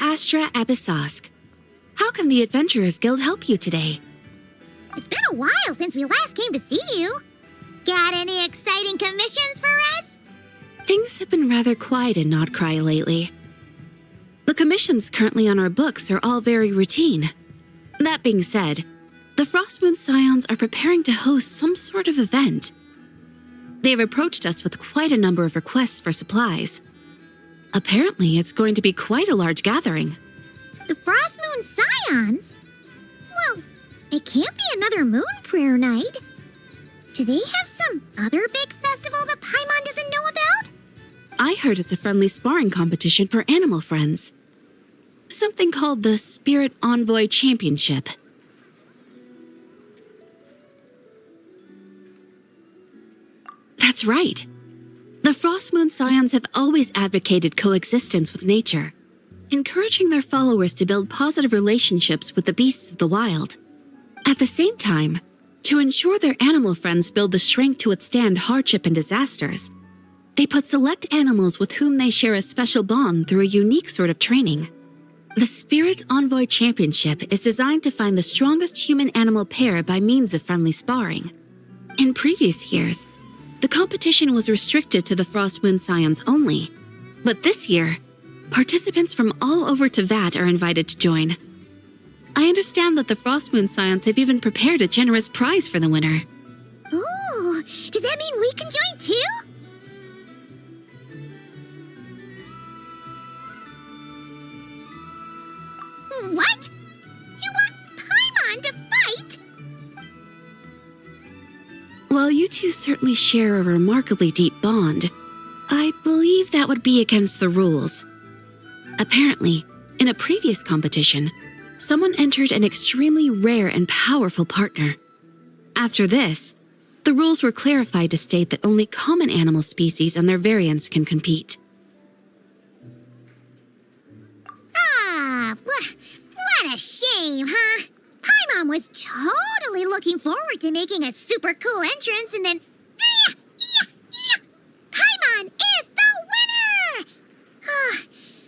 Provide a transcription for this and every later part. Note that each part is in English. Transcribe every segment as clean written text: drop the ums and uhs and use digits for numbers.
Astra Abyssosk. How can the Adventurers Guild help you today? It's been a while since we last came to see you. Got any exciting commissions for us? Things have been rather quiet in Nodcry lately. The commissions currently on our books are all very routine. That being said, the Frostmoon Scions are preparing to host some sort of event. They've approached us with quite a number of requests for supplies. Apparently, it's going to be quite a large gathering. The Frostmoon Scions? Well, it can't be another Moon Prayer Night. Do they have some other big festival that Paimon doesn't know about? I heard it's a friendly sparring competition for animal friends. Something called the Spirit Envoy Championship. That's right. The Frostmoon Scions have always advocated coexistence with nature, encouraging their followers to build positive relationships with the beasts of the wild. At the same time, to ensure their animal friends build the strength to withstand hardship and disasters, they put select animals with whom they share a special bond through a unique sort of training. The Spirit Envoy Championship is designed to find the strongest human-animal pair by means of friendly sparring. In previous years, the competition was restricted to the Frostmoon Scions only, but this year, participants from all over Teyvat are invited to join. I understand that the Frostmoon Scions have even prepared a generous prize for the winner. Ooh, does that mean we can join too? What? You want Paimon to fight? While you two certainly share a remarkably deep bond, I believe that would be against the rules. Apparently, in a previous competition, someone entered an extremely rare and powerful partner. After this, the rules were clarified to state that only common animal species and their variants can compete. What a shame, huh? Paimon was totally looking forward to making a super cool entrance and then... Paimon is the winner!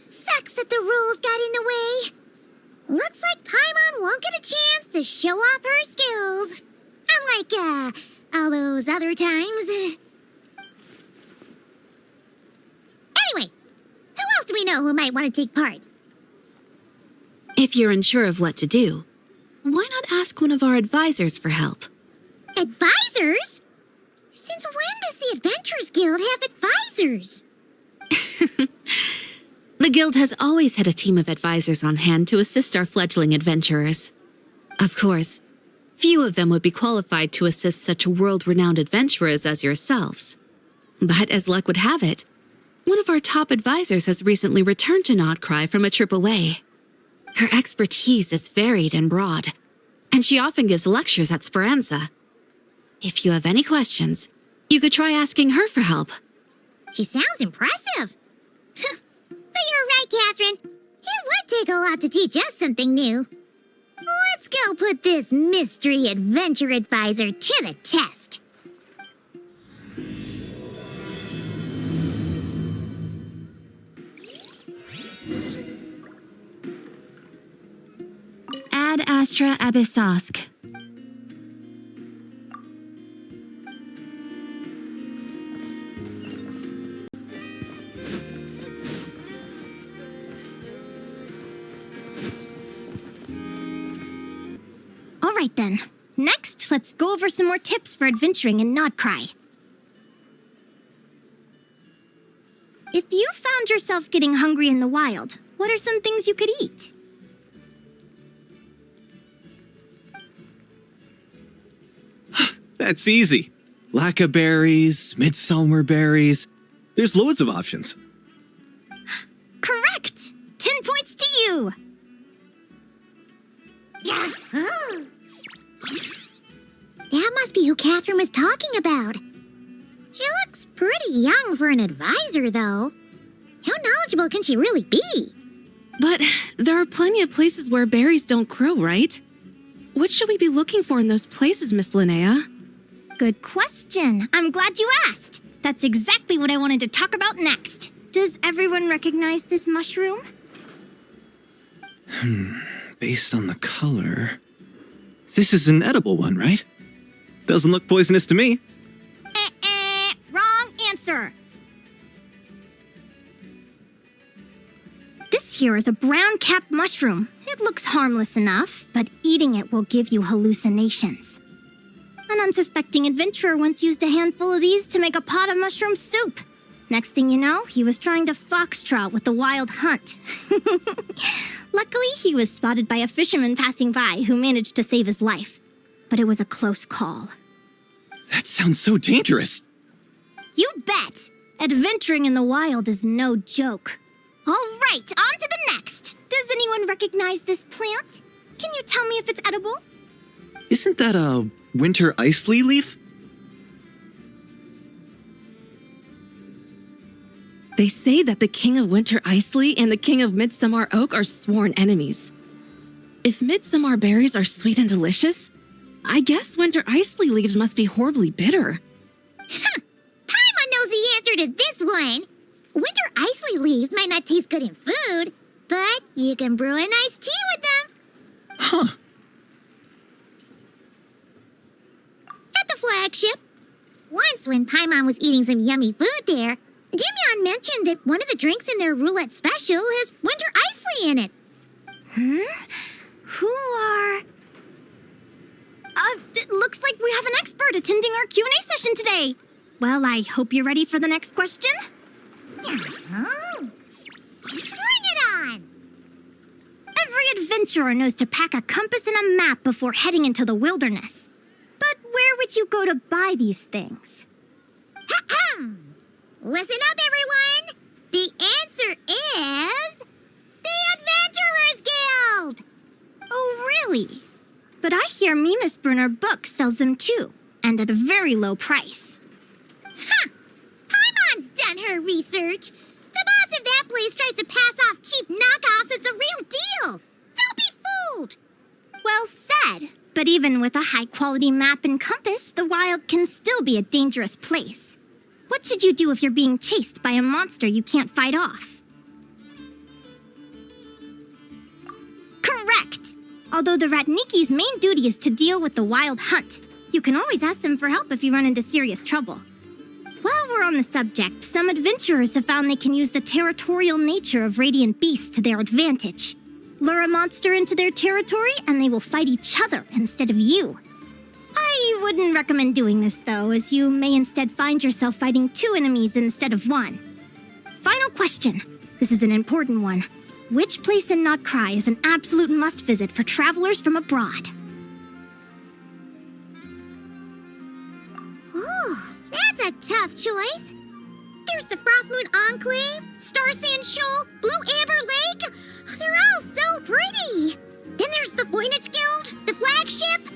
Sucks that the rules got in the way. Looks like Paimon won't get a chance to show off her skills. Unlike, all those other times. Anyway, who else do we know who might want to take part? If you're unsure of what to do, why not ask one of our advisors for help? Advisors? Since when does the Adventurers Guild have advisors? The guild has always had a team of advisors on hand to assist our fledgling adventurers. Of course, few of them would be qualified to assist such world-renowned adventurers as yourselves. But as luck would have it, one of our top advisors has recently returned to Nodcry from a trip away. Her expertise is varied and broad, and she often gives lectures at Speranza. If you have any questions, you could try asking her for help. She sounds impressive. But you're right, Catherine. It would take a lot to teach us something new. Let's go put this mystery adventure advisor to the test. Ad Astra Abyssosk. All right then. Next, let's go over some more tips for adventuring in Nodcry. If you found yourself getting hungry in the wild, what are some things you could eat? That's easy. Lacca berries, midsummer berries. There's loads of options. Correct! 10 points to you! Yahoo! That must be who Catherine was talking about. She looks pretty young for an advisor, though. How knowledgeable can she really be? But there are plenty of places where berries don't grow, right? What should we be looking for in those places, Miss Linnéa? Good question. I'm glad you asked. That's exactly what I wanted to talk about next. Does everyone recognize this mushroom? Based on the color... This is an edible one, right? Doesn't look poisonous to me. Wrong answer. This here is a brown cap mushroom. It looks harmless enough, but eating it will give you hallucinations. An unsuspecting adventurer once used a handful of these to make a pot of mushroom soup. Next thing you know, he was trying to foxtrot with the wild hunt. Luckily, he was spotted by a fisherman passing by who managed to save his life. But it was a close call. That sounds so dangerous. You bet! Adventuring in the wild is no joke. All right, on to the next. Does anyone recognize this plant? Can you tell me if it's edible? Isn't that a winter ice lily leaf? They say that the King of Winter Isley and the King of Midsummer Oak are sworn enemies. If midsummer berries are sweet and delicious, I guess winter isley leaves must be horribly bitter. Paimon knows the answer to this one. Winter isley leaves might not taste good in food, but you can brew a nice tea with them. Huh. At the flagship. Once when Paimon was eating some yummy food there, Dimyon mentioned that one of the drinks in their roulette special has winter isley in it. Who are... it looks like we have an expert attending our Q&A session today. Well, I hope you're ready for the next question. Oh. Bring it on! Every adventurer knows to pack a compass and a map before heading into the wilderness. But where would you go to buy these things? Listen up, everyone! The answer is... the Adventurers Guild! Oh, really? But I hear Mimas Brunner Books sells them too, and at a very low price. Paimon's done her research. The boss of that place tries to pass off cheap knockoffs as the real deal. Don't be fooled! Well said. But even with a high-quality map and compass, the wild can still be a dangerous place. What should you do if you're being chased by a monster you can't fight off? Correct! Although the Ratniki's main duty is to deal with the wild hunt, you can always ask them for help if you run into serious trouble. While we're on the subject, some adventurers have found they can use the territorial nature of radiant beasts to their advantage. Lure a monster into their territory and they will fight each other instead of you. I wouldn't recommend doing this though, as you may instead find yourself fighting two enemies instead of one. Final question. This is an important one. Which place in Notcry is an absolute must-visit for travelers from abroad? Oh, that's a tough choice. There's the Frostmoon Enclave, Star Sand Shoal, Blue Amber Lake. They're all so pretty. Then there's the Voynich Guild, the flagship,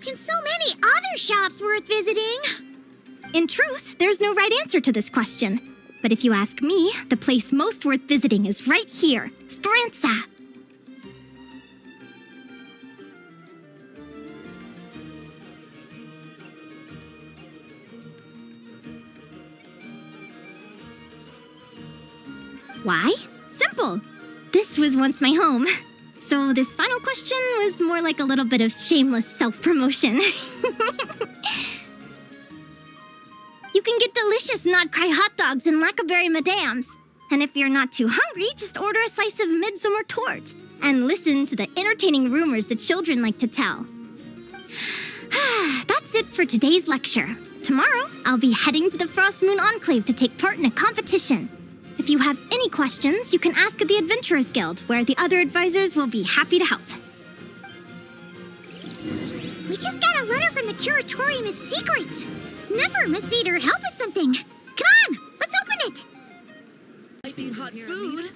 and so many other shops worth visiting. In truth, there's no right answer to this question. But if you ask me, the place most worth visiting is right here, Speranza. Why? Simple. This was once my home. So this final question was more like a little bit of shameless self-promotion. You can get delicious Notcry hot dogs and Lackaberry Madams. And if you're not too hungry, just order a slice of midsummer tort and listen to the entertaining rumors the children like to tell. That's it for today's lecture. Tomorrow, I'll be heading to the Frostmoon Enclave to take part in a competition. If you have any questions, you can ask at the Adventurers Guild, where the other advisors will be happy to help. We just got a letter from the Curatorium of Secrets. Never misneed her help with something. Come on, let's open it. Lightning hot food.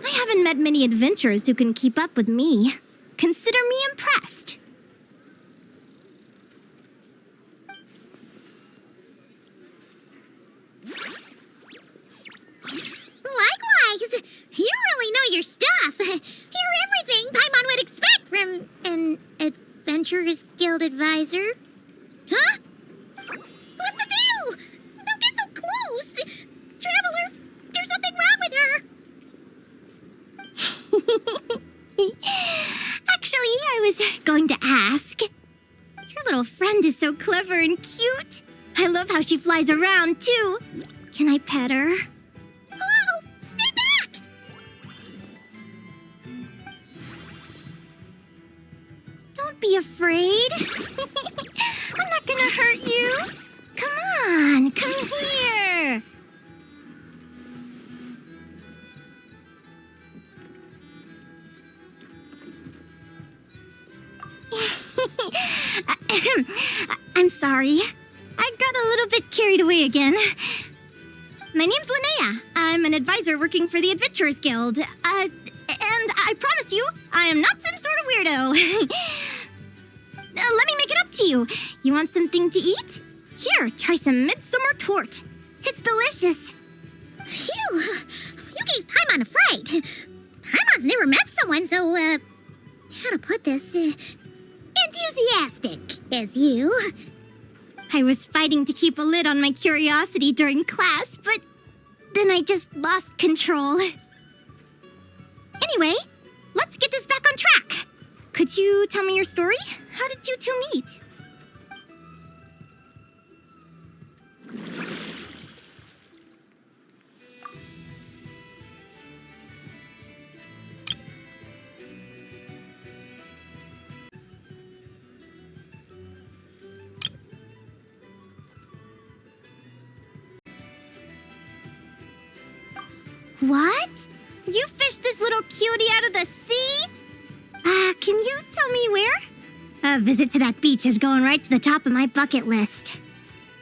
I haven't met many adventurers who can keep up with me. Consider me impressed. Likewise, you really know your stuff. You're everything Paimon would expect from an Adventurers Guild advisor. Huh? What's the deal? Don't get so close. Traveler so clever and cute. I love how she flies around, too. Can I pet her? Whoa! Stay back! Don't be afraid. I'm not gonna hurt you. Come on, come here. I'm sorry. I got a little bit carried away again. My name's Linnéa. I'm an advisor working for the Adventurers Guild. And I promise you, I am not some sort of weirdo. Let me make it up to you. You want something to eat? Here, try some midsummer tort. It's delicious. Phew! You gave Paimon a fright. Paimon's never met someone so, how to put this, enthusiastic as you. I was fighting to keep a lid on my curiosity during class, but then I just lost control. Anyway, let's get this back on track. Could you tell me your story? How did you two meet? What? You fished this little cutie out of the sea? Can you tell me where? A visit to that beach is going right to the top of my bucket list.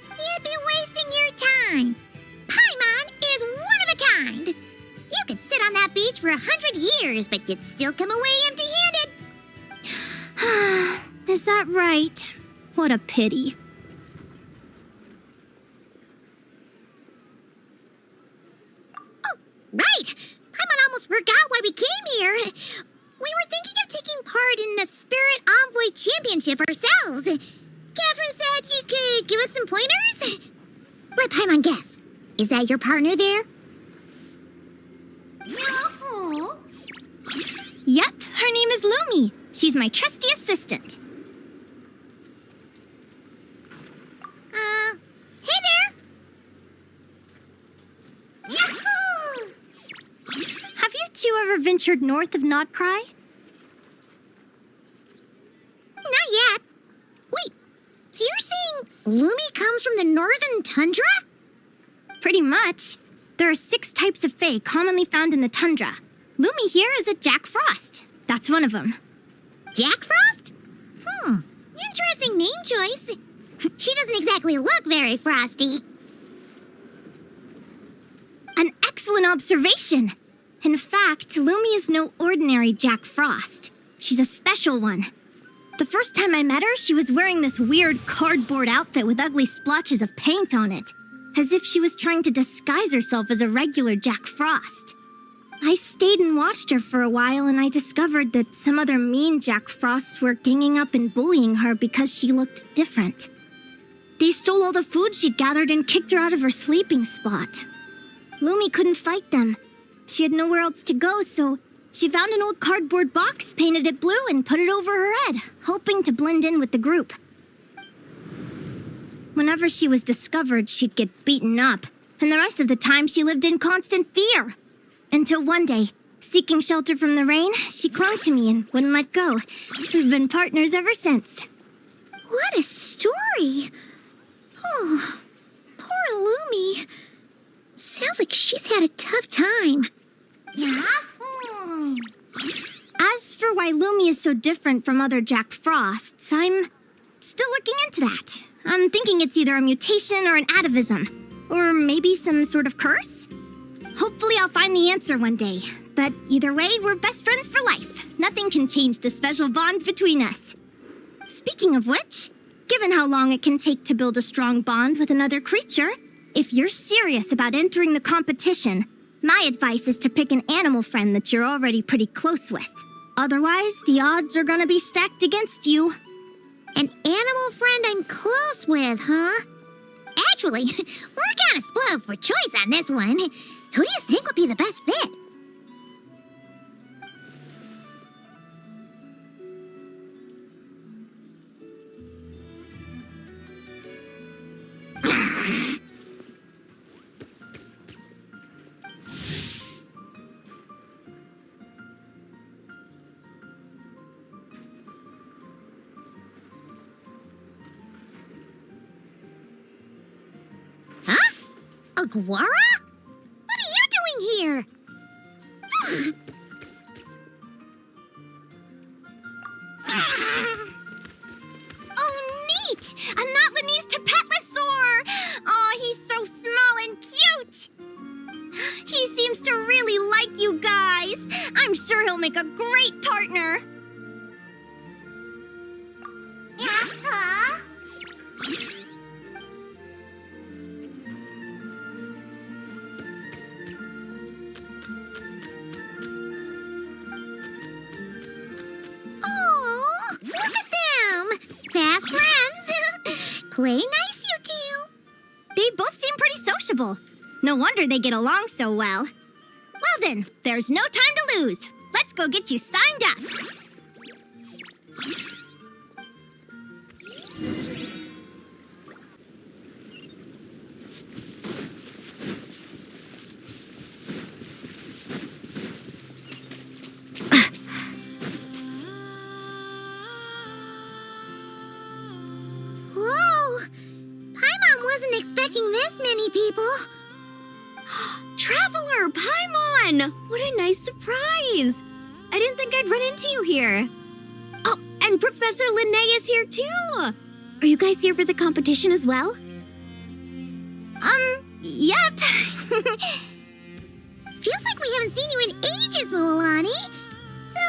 You'd be wasting your time. Paimon is one of a kind. You could sit on that beach for 100 years, but you'd still come away empty-handed. Is that right? What a pity. Right! Paimon almost forgot why we came here. We were thinking of taking part in the Spirit Envoy Championship ourselves. Catherine said you could give us some pointers. Let Paimon guess. Is that your partner there? No. Yep, her name is Lumi. She's my trusty assistant. Hey there. Yahoo! Have you two ever ventured north of Notcry? Not yet. Wait, so you're saying Lumi comes from the northern tundra? Pretty much. There are 6 types of fae commonly found in the tundra. Lumi here is a Jack Frost. That's one of them. Jack Frost? Interesting name choice. She doesn't exactly look very frosty. An excellent observation. In fact, Lumi is no ordinary Jack Frost. She's a special one. The first time I met her, she was wearing this weird cardboard outfit with ugly splotches of paint on it, as if she was trying to disguise herself as a regular Jack Frost. I stayed and watched her for a while, and I discovered that some other mean Jack Frosts were ganging up and bullying her because she looked different. They stole all the food she'd gathered and kicked her out of her sleeping spot. Lumi couldn't fight them. She had nowhere else to go, so she found an old cardboard box, painted it blue, and put it over her head, hoping to blend in with the group. Whenever she was discovered, she'd get beaten up, and the rest of the time she lived in constant fear. Until one day, seeking shelter from the rain, she clung to me and wouldn't let go. We've been partners ever since. What a story. Oh, poor Lumi. Sounds like she's had a tough time. Yeah? As for why Lumi is so different from other Jack Frosts, I'm still looking into that. I'm thinking it's either a mutation or an atavism. Or maybe some sort of curse? Hopefully I'll find the answer one day. But either way, we're best friends for life. Nothing can change the special bond between us. Speaking of which, given how long it can take to build a strong bond with another creature, if you're serious about entering the competition, my advice is to pick an animal friend that you're already pretty close with. Otherwise, the odds are gonna be stacked against you. An animal friend I'm close with, huh? Actually, we're kind of spoiled for choice on this one. Who do you think would be the best fit? Aguara? What are you doing here? Oh, neat! A Notlanese Tapetlosaur! Oh, he's so small and cute! He seems to really like you guys. I'm sure he'll make a great partner. Huh? Oh, look at them! Fast friends! Play nice, you two! They both seem pretty sociable. No wonder they get along so well. Well then, there's no time to lose. Let's go get you signed up. Whoa! Paimon wasn't expecting this many people. Traveler, Paimon! What a nice surprise! I didn't think I'd run into you here. Oh, and Professor Linnéa is here too! Are you guys here for the competition as well? Yep. Feels like we haven't seen you in ages, Moalani. So,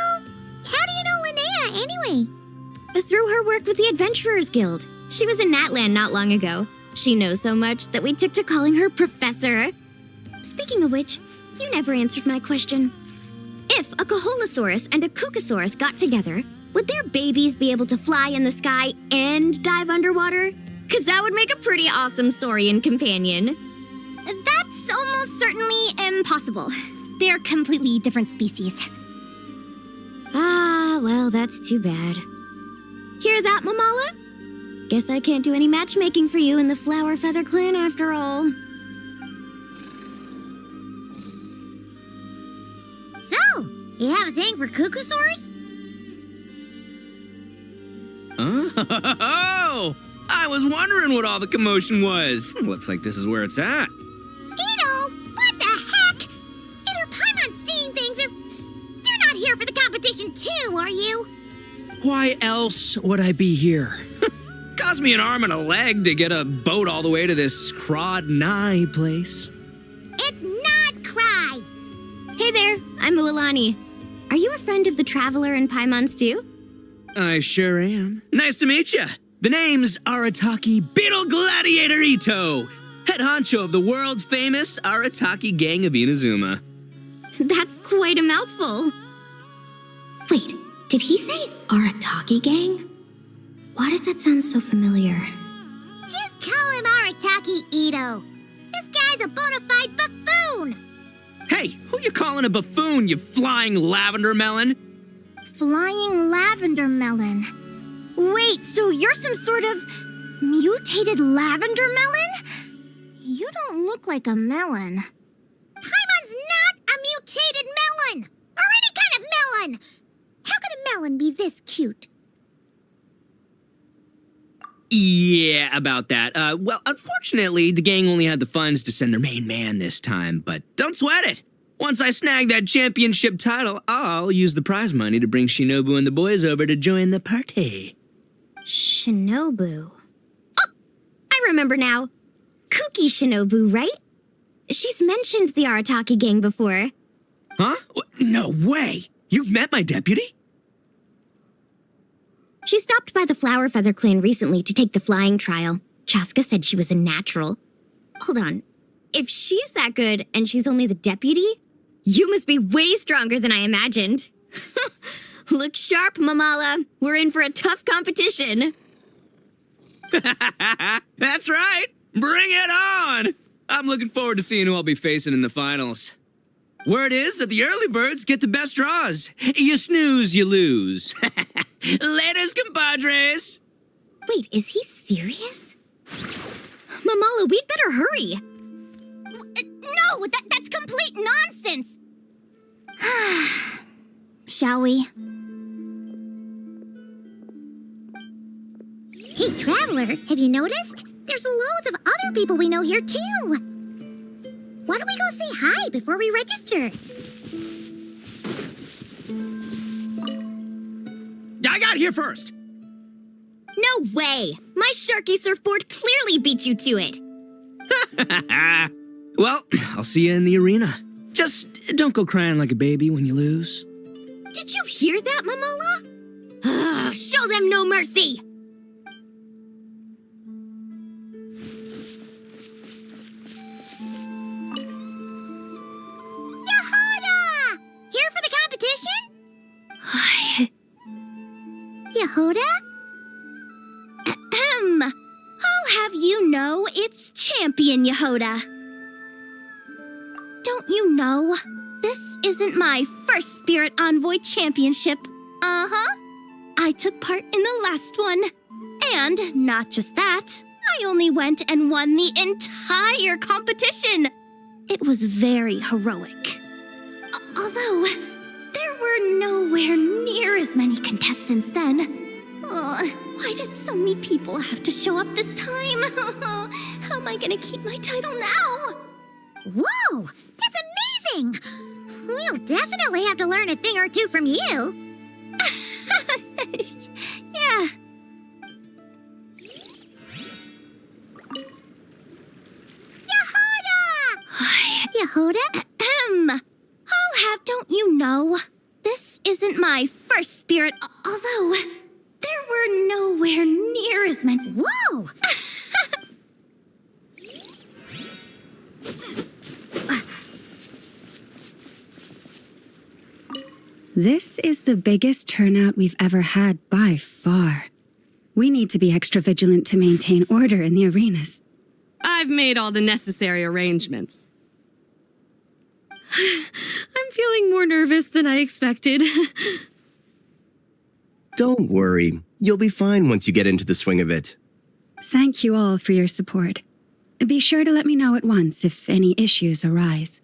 how do you know Linnéa anyway? Through her work with the Adventurers Guild. She was in Natland not long ago. She knows so much that we took to calling her Professor. Speaking of which, you never answered my question. If a Caholosaurus and a Kookasaurus got together, would their babies be able to fly in the sky and dive underwater? 'Cause that would make a pretty awesome saurian companion. That's almost certainly impossible. They're completely different species. Ah, well, that's too bad. Hear that, Mamala? Guess I can't do any matchmaking for you in the Flower Feather Clan after all. So, you have a thing for Kookasaurs? Oh! I was wondering what all the commotion was. Looks like this is where it's at. Ito, what the heck? Either Paimon's seeing things or you're not here for the competition too, are you? Why else would I be here? Cost me an arm and a leg to get a boat all the way to this Crod Nye place. It's not Cry. Hey there, I'm Mualani. Are you a friend of the Traveler and Paimon's too? I sure am. Nice to meet you. The name's Arataki Beetle Gladiator Ito, head honcho of the world-famous Arataki Gang of Inazuma. That's quite a mouthful. Wait, did he say Arataki Gang? Why does that sound so familiar? Just call him Arataki Ito. This guy's a bona fide buffoon. Hey, who you calling a buffoon, you flying lavender melon? Flying lavender melon. Wait, so you're some sort of mutated lavender melon? You don't look like a melon. Paimon's not a mutated melon, or any kind of melon. How could a melon be this cute? Yeah, about that. Well, unfortunately, the gang only had the funds to send their main man this time, but don't sweat it. Once I snag that championship title, I'll use the prize money to bring Shinobu and the boys over to join the party. Shinobu. Oh, I remember now. Kooky Shinobu, right? She's mentioned the Arataki Gang before. Huh? No way! You've met my deputy? She stopped by the Flower Feather Clan recently to take the flying trial. Chaska said she was a natural. Hold on. If she's that good and she's only the deputy, you must be way stronger than I imagined. Look sharp, Mamala. We're in for a tough competition. That's right! Bring it on! I'm looking forward to seeing who I'll be facing in the finals. Word is that the early birds get the best draws. You snooze, you lose. Laters, compadres! Wait, is he serious? Mamala, we'd better hurry. No, that's complete nonsense. Shall we? Hey, Traveler, have you noticed? There's loads of other people we know here, too. Why don't we go say hi before we register? I got here first. No way! My Sharky surfboard clearly beat you to it. Well, I'll see you in the arena. Just don't go crying like a baby when you lose. Did you hear that, Momola? Show them no mercy! Yehoda! Here for the competition? Yehoda? Ahem. I'll have you know it's Champion Yehoda. Don't you know? This isn't my first Spirit Envoy Championship. Uh-huh. I took part in the last one. And not just that, I only went and won the entire competition. It was very heroic. Although, there were nowhere near as many contestants then. Why did so many people have to show up this time? How am I gonna keep my title now? Whoa! That's amazing! We'll definitely have to learn a thing or two from you. Yeah. Yehoda? I'll have, don't you know? This isn't my first spirit, although there were nowhere near as many. Whoa! This is the biggest turnout we've ever had by far. We need to be extra vigilant to maintain order in the arenas. I've made all the necessary arrangements. I'm feeling more nervous than I expected. Don't worry. You'll be fine once you get into the swing of it. Thank you all for your support. Be sure to let me know at once if any issues arise.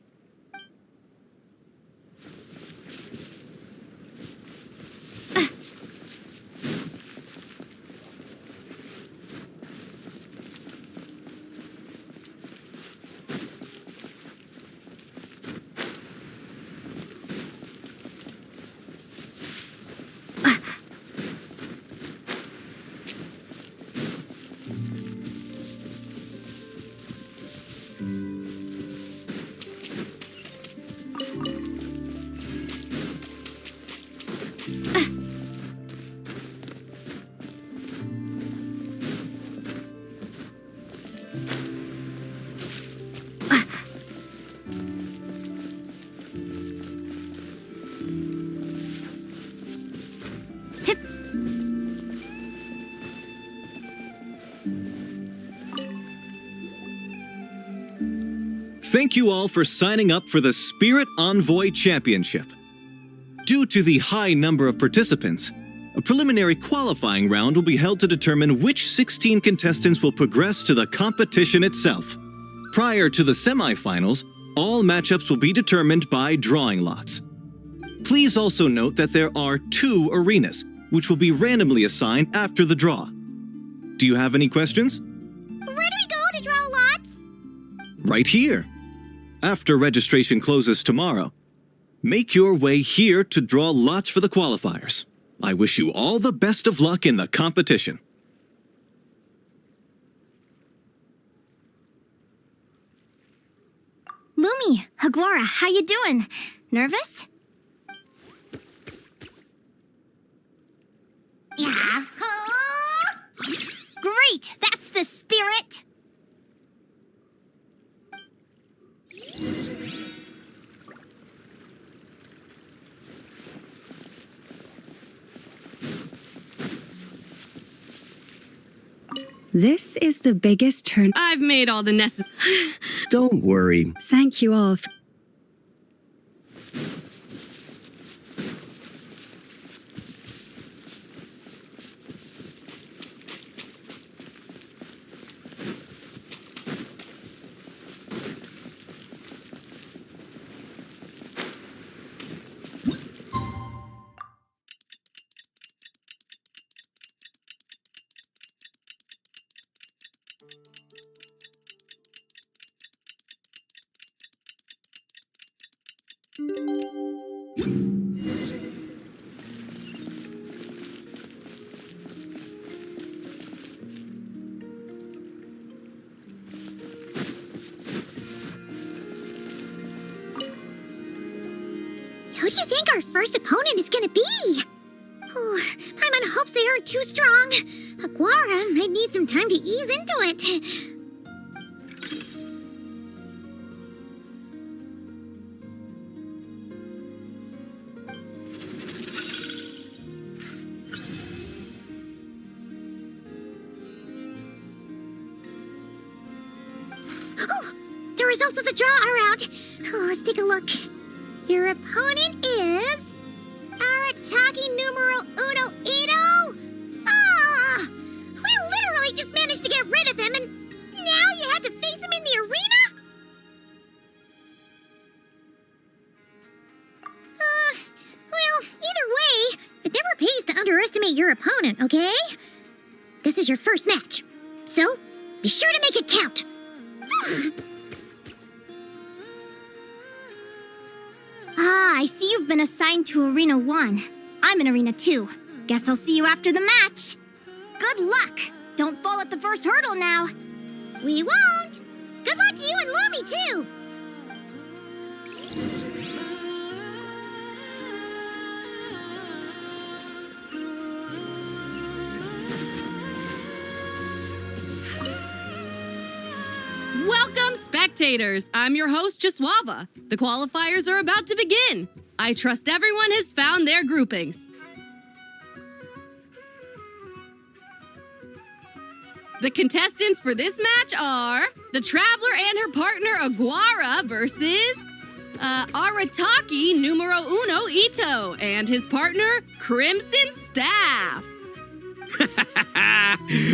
Thank you all for signing up for the Spirit Envoy Championship. Due to the high number of participants, a preliminary qualifying round will be held to determine which 16 contestants will progress to the competition itself. Prior to the semifinals, all matchups will be determined by drawing lots. Please also note that there are 2 arenas, which will be randomly assigned after the draw. Do you have any questions? Where do we go to draw lots? Right here. After registration closes tomorrow, make your way here to draw lots for the qualifiers. I wish you all the best of luck in the competition. Lumi, Hagwara, how you doing? Nervous? Yeah. Great, that's the spirit! This is the biggest turn. I've made all the necessary... Don't worry. Thank you all for... Who do you think our first opponent is gonna be? Oh, Paimon hopes they aren't too strong. Aguara might need some time to ease into it. Oh, the results of the draw are out. Oh, let's take a look. Your opponent is Arataki numero uno Ito? Ah! We literally just managed to get rid of him, and now you have to face him in the arena? Well, either way, it never pays to underestimate your opponent, okay? This is your first match, so be sure to make it count. I see you've been assigned to Arena 1. I'm in Arena 2. Guess I'll see you after the match. Good luck! Don't fall at the first hurdle now. We won't! Good luck to you and Lumi, too! Welcome, spectators! I'm your host, Jaswava. The qualifiers are about to begin. I trust everyone has found their groupings. The contestants for this match are the Traveler and her partner Aguara versus Arataki numero uno Ito and his partner Crimson Staff.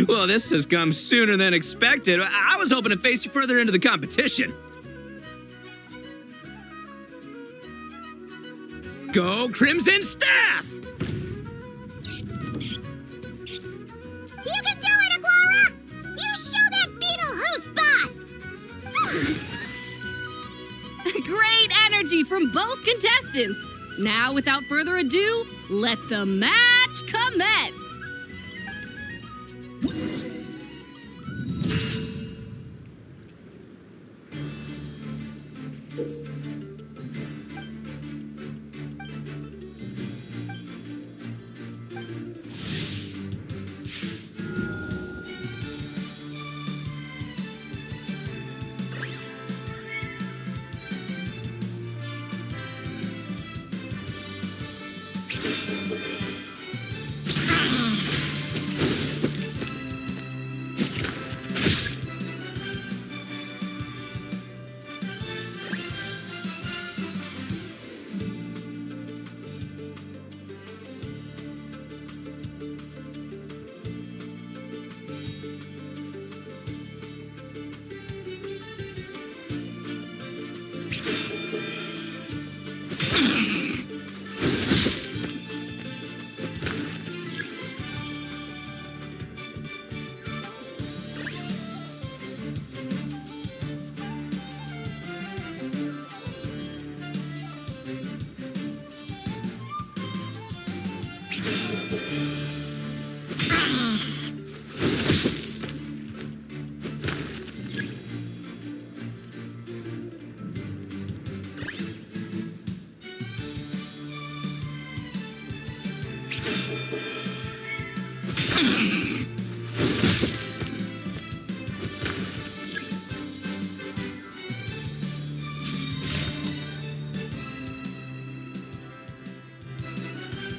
Well, this has come sooner than expected. I was hoping to face you further into the competition. Go Crimson Staff! You can do it, Aguara! You show that beetle who's boss! Great energy from both contestants. Now, without further ado, let the match commence.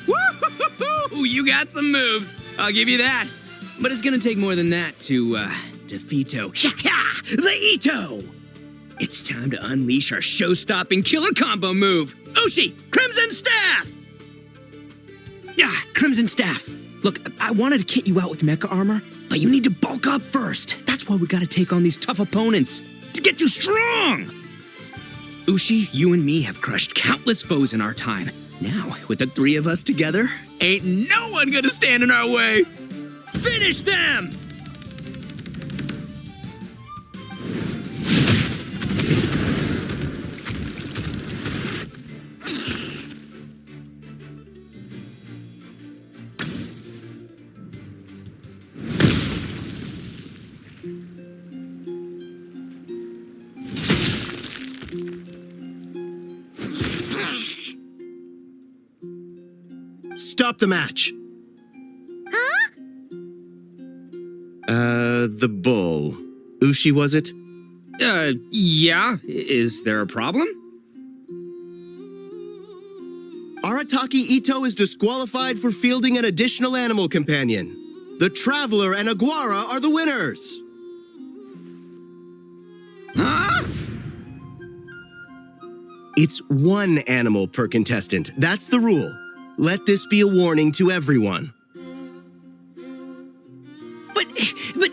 Woo-hoo-hoo-hoo! You got some moves. I'll give you that. But it's gonna take more than that to, defeat the Ito! It's time to unleash our show-stopping killer combo move. Ushi, Crimson Staff! Crimson Staff. Look, I wanted to kit you out with mecha armor, but you need to bulk up first. That's why we gotta take on these tough opponents, to get you strong! Ushi, you and me have crushed countless foes in our time. Now, with the three of us together, ain't no one gonna stand in our way! Finish them! Stop the match. Huh? The bull. Ushi, was it? Yeah. Is there a problem? Arataki Ito is disqualified for fielding an additional animal companion. The Traveler and Aguara are the winners. Huh? It's one animal per contestant. That's the rule. Let this be a warning to everyone.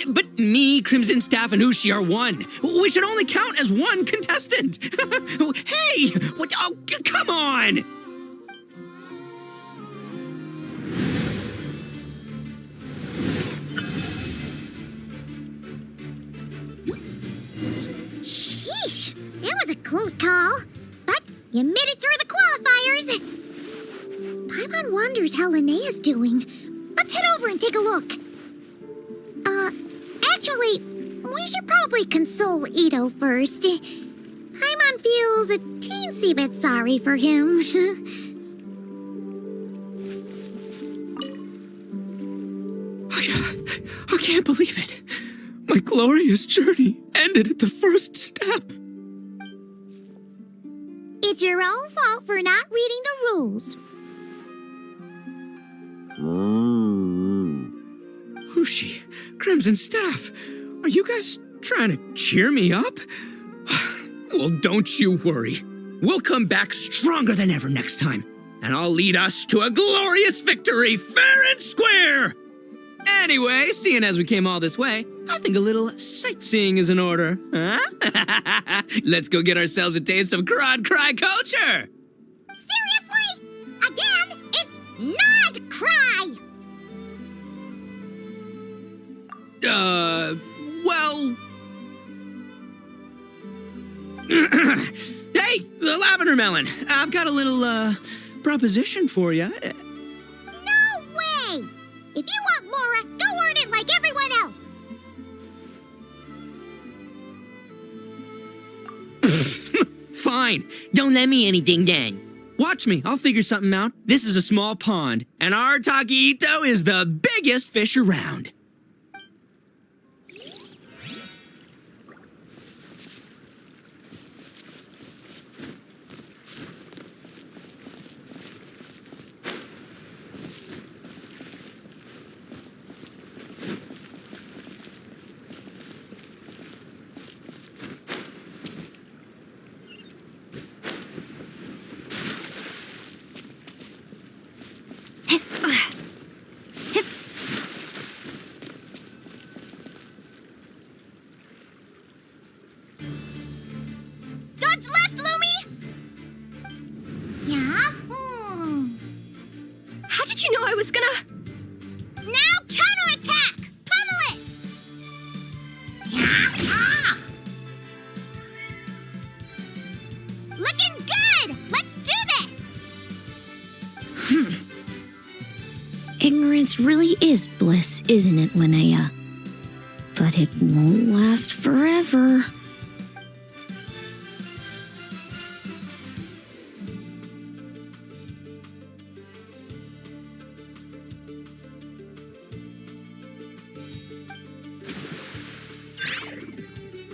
But me, Crimson Staff, and Ushi are one. We should only count as one contestant. Hey! What? Oh, come on! Sheesh, that was a close call. But you made it through the qualifiers. Paimon wonders how Linnéa's doing. Let's head over and take a look. Actually, we should probably console Ito first. Paimon feels a teensy bit sorry for him. I can't believe it. My glorious journey ended at the first step. It's your own fault for not reading the rules. Ushi, Crimson Staff, are you guys trying to cheer me up? Well, don't you worry. We'll come back stronger than ever next time, and I'll lead us to a glorious victory, fair and square! Anyway, seeing as we came all this way, I think a little sightseeing is in order, huh? Let's go get ourselves a taste of Crod Cry culture! Seriously? Again, it's not cry! Well... Hey, the Lavender Melon, I've got a little, proposition for you. No way! If you want Mora, go earn it like everyone else! Fine, don't let me any ding-dang. Watch me, I'll figure something out. This is a small pond, and Arataki Ito is the biggest fish around. Dodge left, Lumi! Yeah? How did you know I was gonna... Now counterattack! Pummel it! Yeah! Looking good! Let's do this! Ignorance really is bliss, isn't it, Linnéa? But it won't last forever.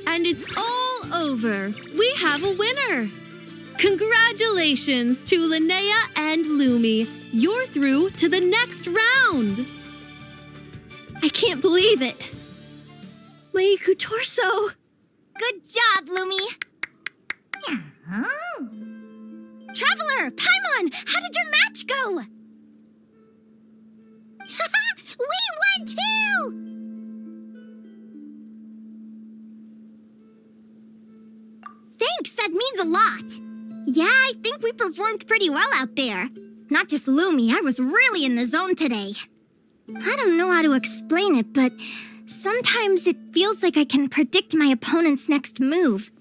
And it's all over. We have a winner. Congratulations to Linnéa and Lumi. You're through to the next round. I can't believe it. My Iku torso. Good job, Lumi! Traveler, Paimon, how did your match go? We won too! Thanks, that means a lot. Yeah, I think we performed pretty well out there. Not just Lumi, I was really in the zone today. I don't know how to explain it, but sometimes it feels like I can predict my opponent's next move.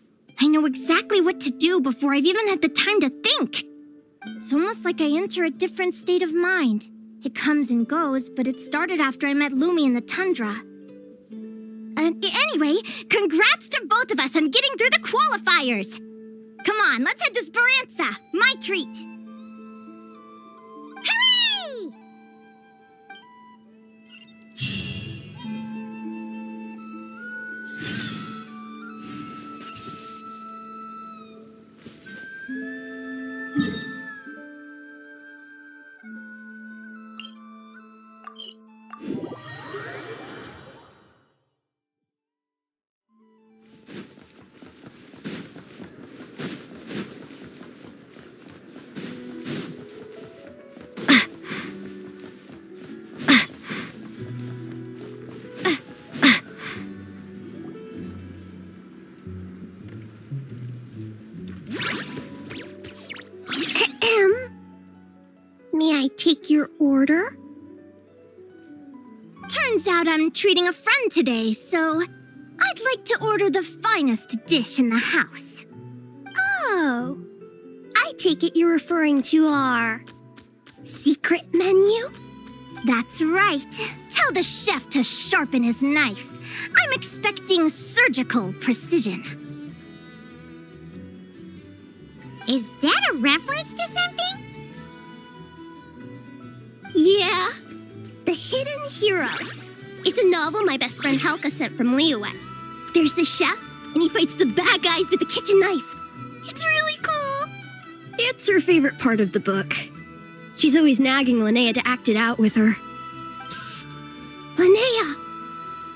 I know exactly what to do before I've even had the time to think. It's almost like I enter a different state of mind. It comes and goes, but it started after I met Lumi in the tundra. Anyway, congrats to both of us on getting through the qualifiers! Come on, let's head to Speranza, my treat! Hooray! I take your order? Turns out I'm treating a friend today, so I'd like to order the finest dish in the house. Oh, I take it you're referring to our secret menu? That's right. Tell the chef to sharpen his knife. I'm expecting surgical precision. Is that a reference to something? Yeah, The Hidden Hero. It's a novel my best friend Helka sent from Liyue. There's the chef, and he fights the bad guys with a kitchen knife. It's really cool. It's her favorite part of the book. She's always nagging Linnéa to act it out with her. Psst! Linnéa!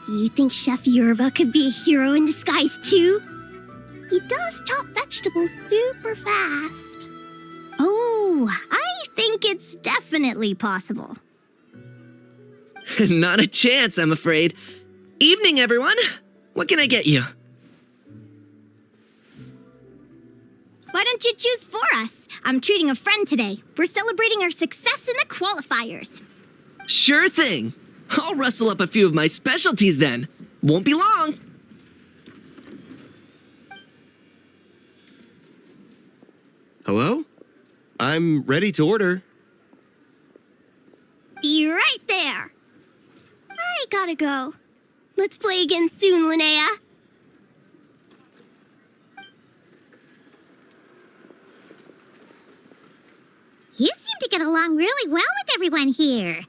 Do you think Chef Yerba could be a hero in disguise too? He does chop vegetables super fast. Oh, I think it's definitely possible. Not a chance, I'm afraid. Evening, everyone. What can I get you? Why don't you choose for us? I'm treating a friend today. We're celebrating our success in the qualifiers. Sure thing. I'll rustle up a few of my specialties then. Won't be long. Hello? I'm ready to order. Be right there. I gotta go. Let's play again soon, Linnéa. You seem to get along really well with everyone here.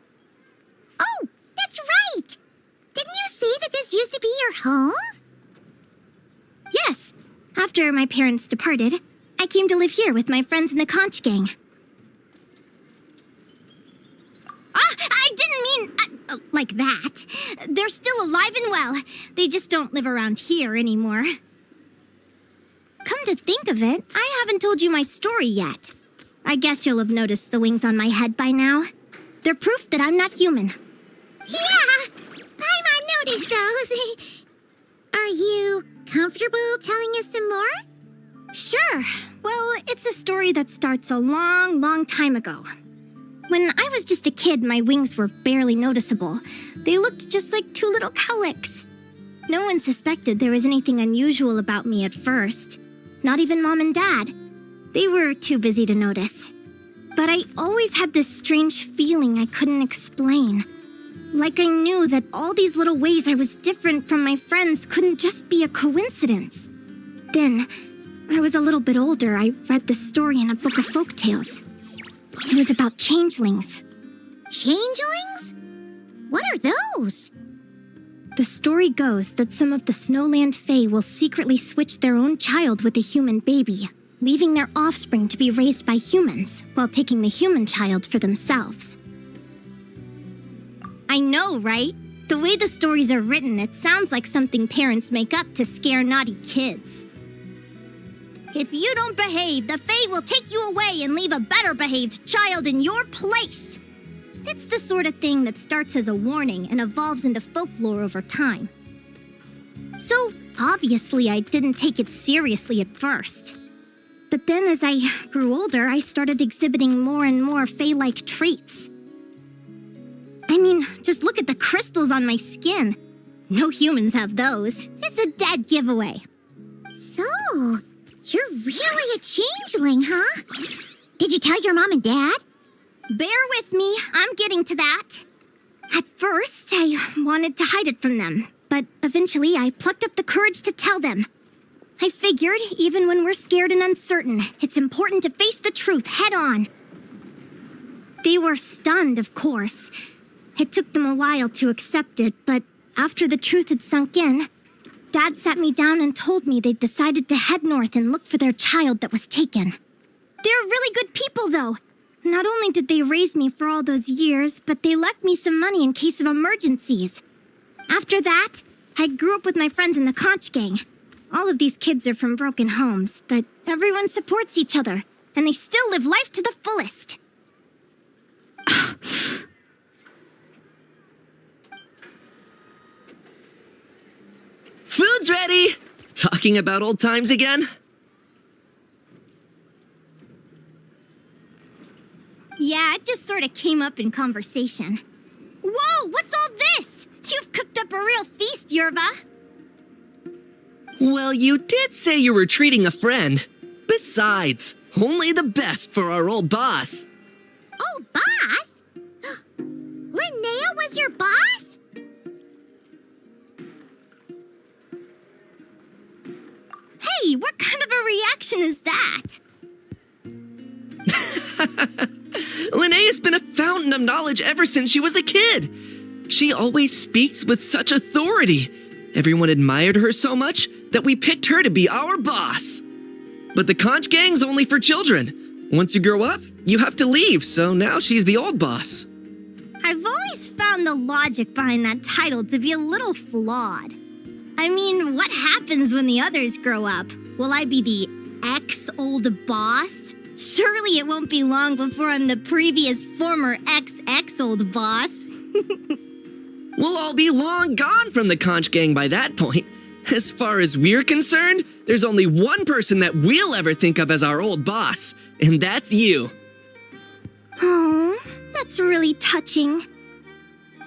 Oh, that's right! Didn't you say that this used to be your home? Yes. After my parents departed, I came to live here with my friends in the conch gang. I didn't mean like that. They're still alive and well. They just don't live around here anymore. Come to think of it, I haven't told you my story yet. I guess you'll have noticed the wings on my head by now. They're proof that I'm not human. Yeah! Paimon noticed those. Are you comfortable telling us some more? Sure. Well, it's a story that starts a long, long time ago. When I was just a kid, my wings were barely noticeable. They looked just like two little cowlicks. No one suspected there was anything unusual about me at first. Not even Mom and Dad. They were too busy to notice. But I always had this strange feeling I couldn't explain. Like I knew that all these little ways I was different from my friends couldn't just be a coincidence. Then, I was a little bit older, I read this story in a book of folktales. It was about changelings. Changelings? What are those? The story goes that some of the Snowland Fae will secretly switch their own child with a human baby, leaving their offspring to be raised by humans, while taking the human child for themselves. I know, right? The way the stories are written, it sounds like something parents make up to scare naughty kids. If you don't behave, the Fae will take you away and leave a better-behaved child in your place. It's the sort of thing that starts as a warning and evolves into folklore over time. So, obviously, I didn't take it seriously at first. But then as I grew older, I started exhibiting more and more Fae-like traits. I mean, just look at the crystals on my skin. No humans have those. It's a dead giveaway. So, you're really a changeling, huh? Did you tell your mom and dad? Bear with me, I'm getting to that. At first, I wanted to hide it from them, but eventually I plucked up the courage to tell them. I figured, even when we're scared and uncertain, it's important to face the truth head on. They were stunned, of course. It took them a while to accept it, but after the truth had sunk in, Dad sat me down and told me they'd decided to head north and look for their child that was taken. They're really good people, though. Not only did they raise me for all those years, but they left me some money in case of emergencies. After that, I grew up with my friends in the conch gang. All of these kids are from broken homes, but everyone supports each other, and they still live life to the fullest. Food's ready! Talking about old times again? Yeah, it just sort of came up in conversation. Whoa, what's all this? You've cooked up a real feast, Yerva. Well, you did say you were treating a friend. Besides, only the best for our old boss. Old boss? Linnéa was your boss? Hey, what kind of a reaction is that? Linnéa's been a fountain of knowledge ever since she was a kid. She always speaks with such authority. Everyone admired her so much that we picked her to be our boss. But the conch gang's only for children. Once you grow up, you have to leave, so now she's the old boss. I've always found the logic behind that title to be a little flawed. I mean, what happens when the others grow up? Will I be the ex-old boss? Surely it won't be long before I'm the previous former ex-old boss. We'll all be long gone from the conch gang by that point. As far as we're concerned, there's only one person that we'll ever think of as our old boss, and that's you. Oh, that's really touching.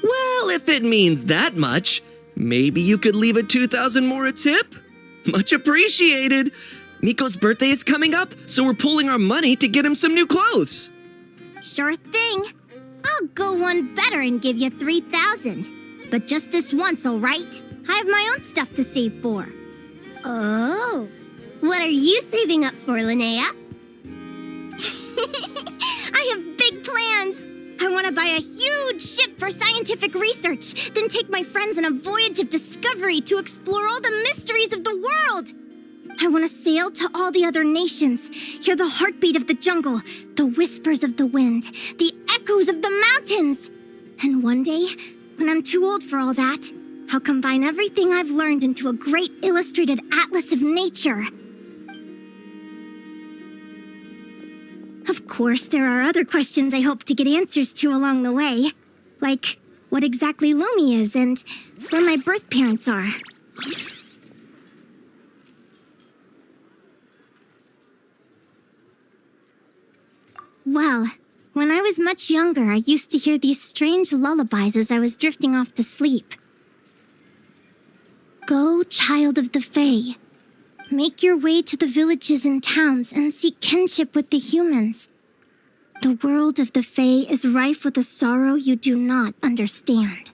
Well, if it means that much, maybe you could leave a 2,000 more a tip? Much appreciated. Miko's birthday is coming up, so we're pooling our money to get him some new clothes. Sure thing. I'll go one better and give you 3,000. But just this once, all right? I have my own stuff to save for. Oh. What are you saving up for, Linnéa? I have big plans. I want to buy a huge ship for scientific research, then take my friends on a voyage of discovery to explore all the mysteries of the world. I want to sail to all the other nations, hear the heartbeat of the jungle, the whispers of the wind, the echoes of the mountains. And one day, when I'm too old for all that, I'll combine everything I've learned into a great illustrated atlas of nature. Of course, there are other questions I hope to get answers to along the way, like what exactly Lumi is and where my birth parents are. Well, when I was much younger, I used to hear these strange lullabies as I was drifting off to sleep. Go, child of the Fae. Make your way to the villages and towns and seek kinship with the humans. The world of the Fae is rife with a sorrow you do not understand.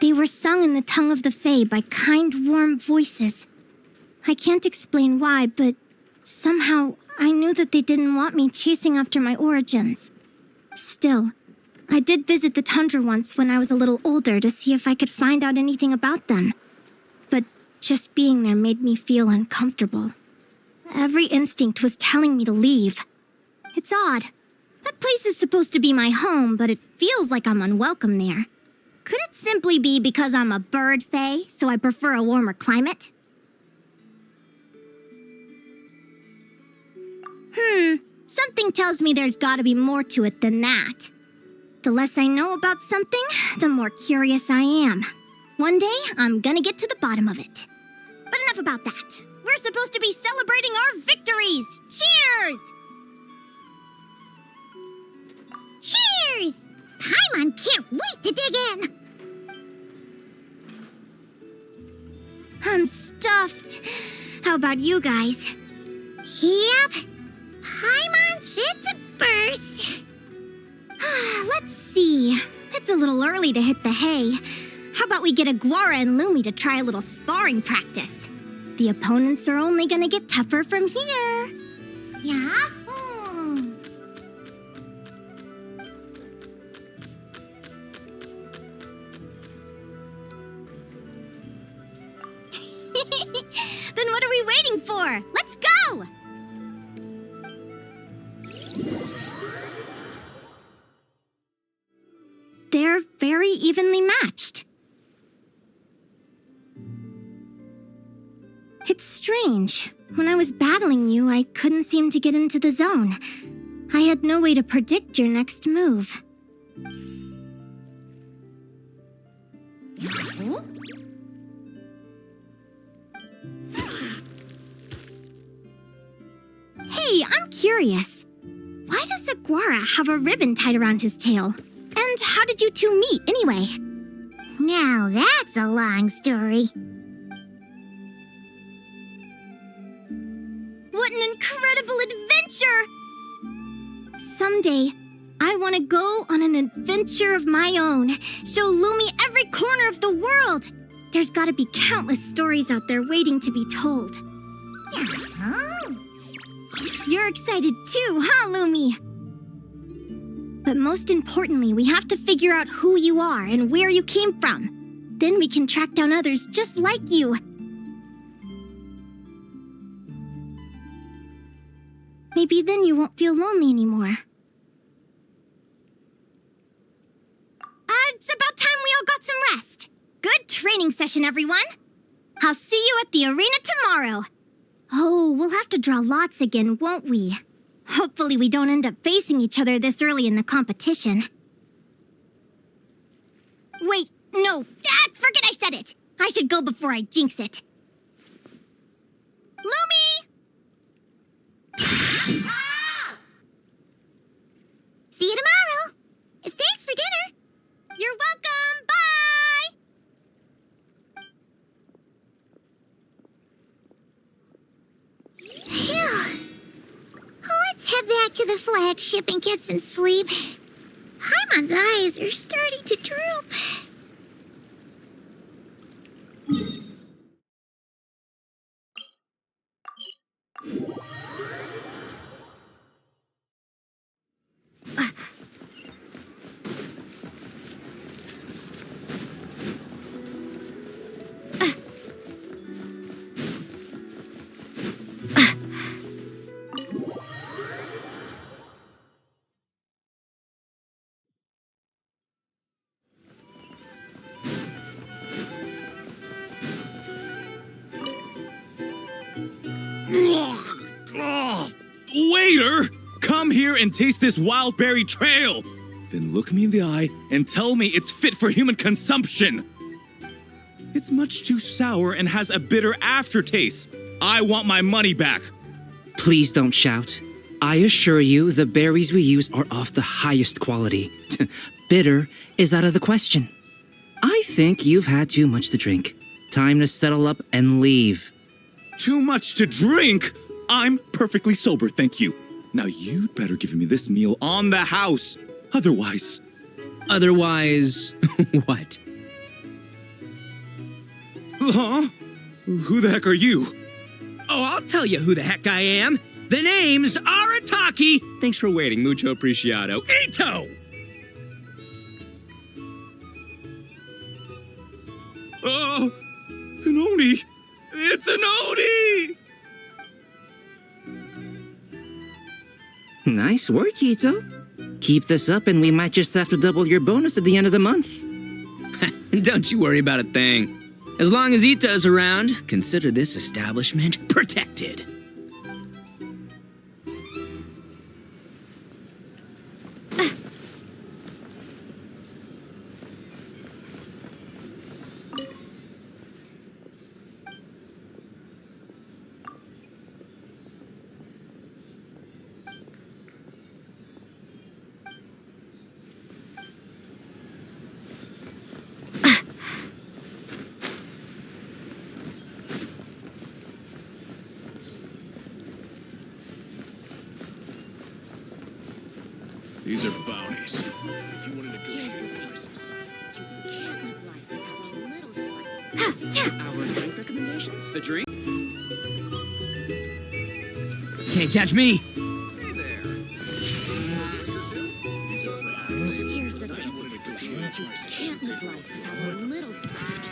They were sung in the tongue of the Fae by kind, warm voices. I can't explain why, but somehow I knew that they didn't want me chasing after my origins. Still, I did visit the tundra once when I was a little older to see if I could find out anything about them. But just being there made me feel uncomfortable. Every instinct was telling me to leave. It's odd. That place is supposed to be my home, but it feels like I'm unwelcome there. Could it simply be because I'm a bird fae, so I prefer a warmer climate? Something tells me there's gotta be more to it than that. The less I know about something, the more curious I am. One day, I'm gonna get to the bottom of it. But enough about that. We're supposed to be celebrating our victories! Cheers! Cheers! Paimon can't wait to dig in! I'm stuffed. How about you guys? Yep. Paimon's fit to burst. Let's see. It's a little early to hit the hay. How about we get Aguara and Lumi to try a little sparring practice? The opponents are only gonna get tougher from here. Yahoo! Then what are we waiting for? Let's go! They're very evenly matched. It's strange. When I was battling you, I couldn't seem to get into the zone. I had no way to predict your next move. Hey, I'm curious. Why does Aguara have a ribbon tied around his tail? And how did you two meet, anyway? Now that's a long story. What an incredible adventure! Someday, I want to go on an adventure of my own. Show Lumi every corner of the world. There's got to be countless stories out there waiting to be told. Oh. You're excited too, huh, Lumi? But most importantly, we have to figure out who you are and where you came from. Then we can track down others just like you. Maybe then you won't feel lonely anymore. It's about time we all got some rest. Good training session, everyone. I'll see you at the arena tomorrow. Oh, we'll have to draw lots again, won't we? Hopefully we don't end up facing each other this early in the competition. Wait, no. Forget I said it. I should go before I jinx it. Lumi! See you tomorrow. Thanks for dinner. You're welcome. Bye! Phew. Let's head back to the flagship and get some sleep. Paimon's eyes are starting to droop. Waiter! Come here and taste this wild berry trail! Then look me in the eye and tell me it's fit for human consumption! It's much too sour and has a bitter aftertaste. I want my money back! Please don't shout. I assure you the berries we use are of the highest quality. Bitter is out of the question. I think you've had too much to drink. Time to settle up and leave. Too much to drink? I'm perfectly sober, thank you. Now you'd better give me this meal on the house. Otherwise... Otherwise, what? Huh? Who the heck are you? Oh, I'll tell you who the heck I am. The name's Arataki. Thanks for waiting, mucho apreciado. Ito! Oh, an Oni! It's an Oni! Nice work, Ito. Keep this up and we might just have to double your bonus at the end of the month. Don't you worry about a thing. As long as Ito's around, consider this establishment protected. These are bounties. If you want to negotiate prices. Our drink recommendations? A drink? Can't catch me. These are bounties. Here's the If thing. you want to negotiate prices. Can't live life without a little spice.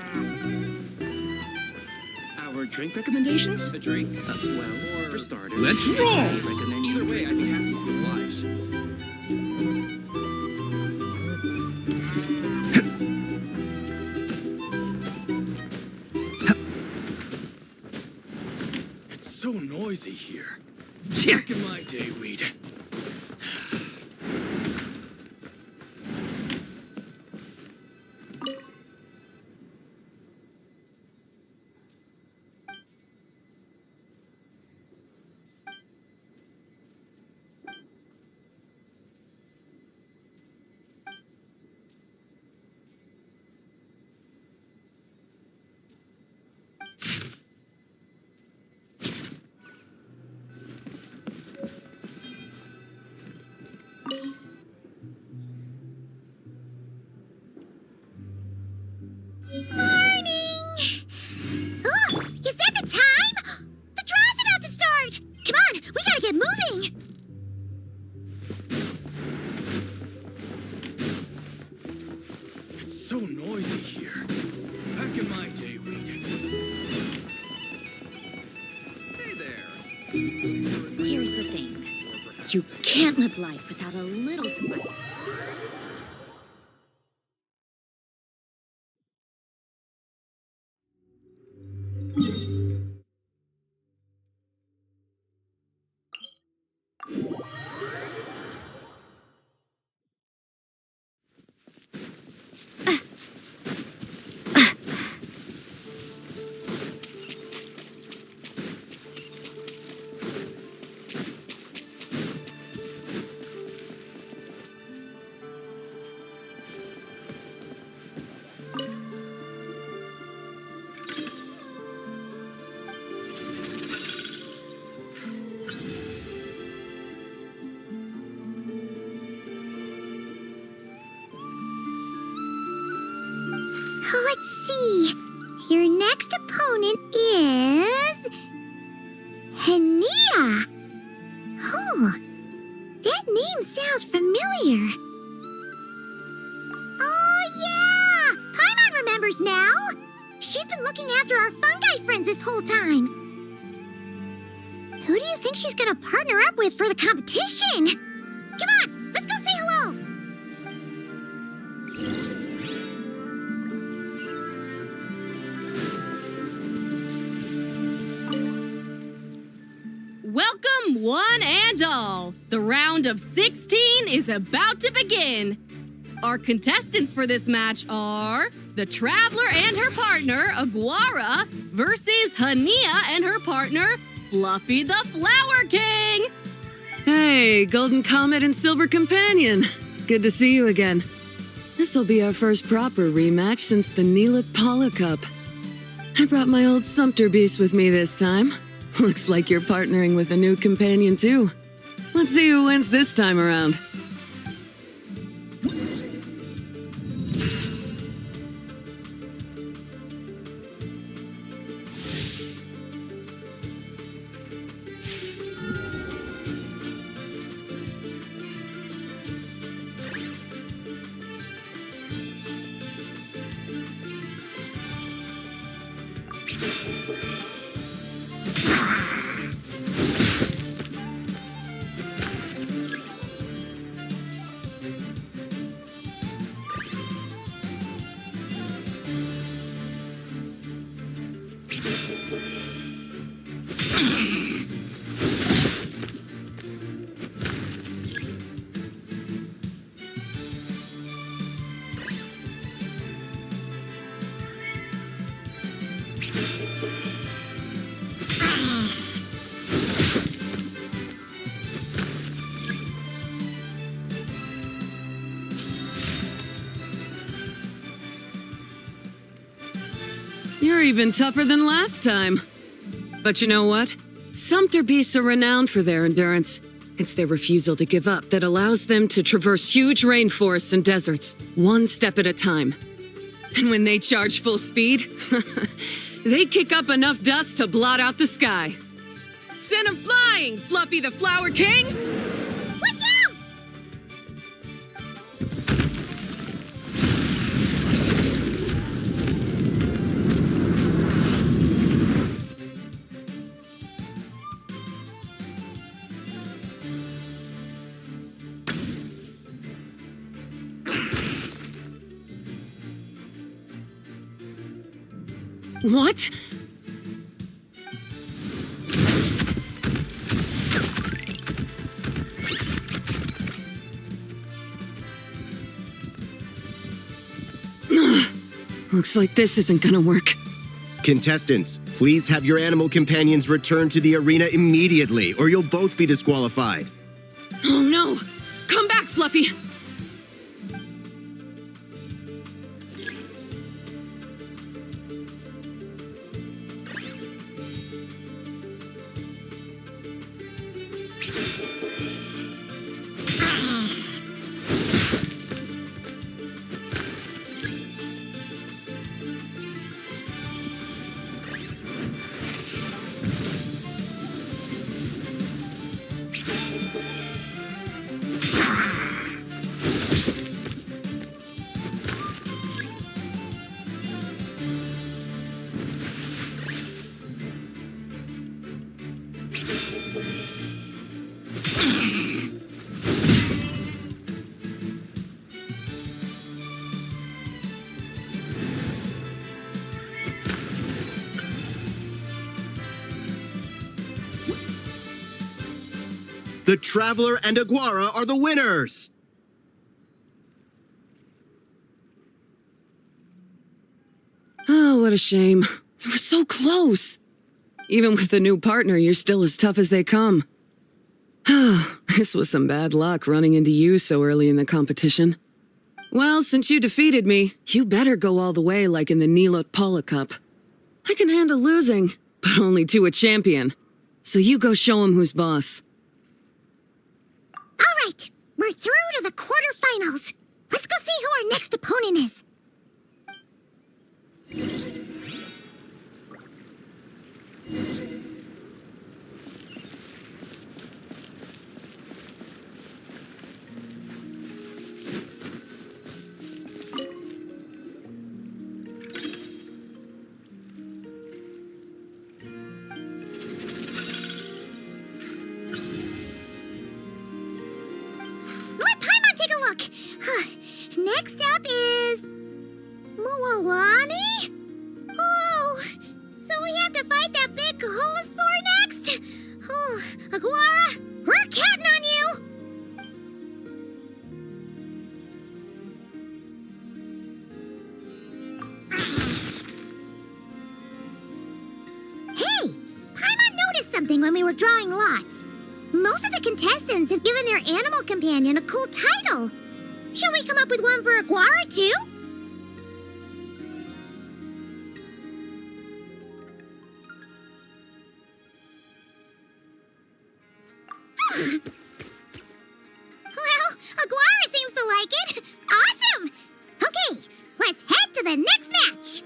Our drink recommendations? A drink? Well, for starters... Let's roll! I recommend you Either way, drink I'd be happy this. to oblige. It's so noisy here. Yeah. Back in my day, we'd... noisy here. Back in my day, Hey there. Here's the thing. You can't live life without a little spice. Let's see. Your next opponent is... Linnéa. Oh, that name sounds familiar. Oh, yeah! Paimon remembers now. She's been looking after our fungi friends this whole time. Who do you think she's gonna partner up with for the competition? Come on, let's go say hello. Welcome, one and all. The round of 16 is about to begin. Our contestants for this match are the Traveler and her partner, Aguara, versus Linnéa and her partner, Fluffy the Flower King. Hey, Golden Comet and Silver Companion. Good to see you again. This'll be our first proper rematch since the Neelit Paula Cup. I brought my old Sumpter Beast with me this time. Looks like you're partnering with a new companion too. Let's see who wins this time around. You're even tougher than last time. But you know what? Sumpter beasts are renowned for their endurance. It's their refusal to give up that allows them to traverse huge rainforests and deserts, one step at a time. And when they charge full speed, they kick up enough dust to blot out the sky. Send 'em flying, Fluffy the Flower King! Watch out! What? Looks like this isn't gonna work. Contestants, please have your animal companions return to the arena immediately, or you'll both be disqualified. Oh no! Come back, Fluffy! The Traveler and Aguara are the winners! Oh, what a shame. It was so close. Even with the new partner, you're still as tough as they come. This was some bad luck running into you so early in the competition. Well, since you defeated me, you better go all the way like in the Nilot Paula Cup. I can handle losing, but only to a champion. So you go show him who's boss. All right, we're through to the quarterfinals. Let's go see who our next opponent is. Let Paimon take a look. Next up is Mualani? Oh, so we have to fight that big Holosaur next? Oh, Aguara, we're counting on you! Hey, Paimon noticed something when we were drawing lots. Most of the contestants have given their animal companion a cool title. Shall we come up with one for Aguara, too? Well, Aguara seems to like it. Awesome! Okay, let's head to the next match.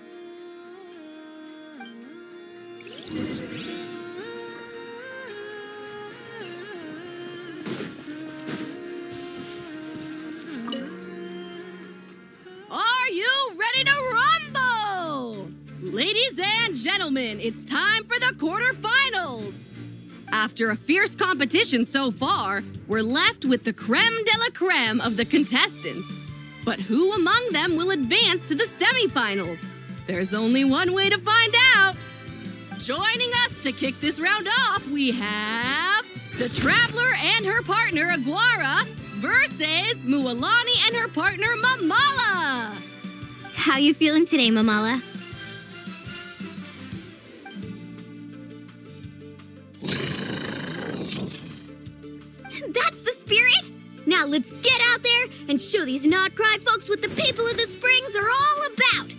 Are you ready to rumble? Ladies and gentlemen, it's time for the quarterfinals. After a fierce competition so far, we're left with the creme de la creme of the contestants. But who among them will advance to the semifinals? There's only one way to find out. Joining us to kick this round off, we have the Traveler and her partner Aguara versus Mualani and her partner Mamala. How you feeling today, Mamala? That's the spirit! Now let's get out there and show these not-cry folks what the people of the Springs are all about!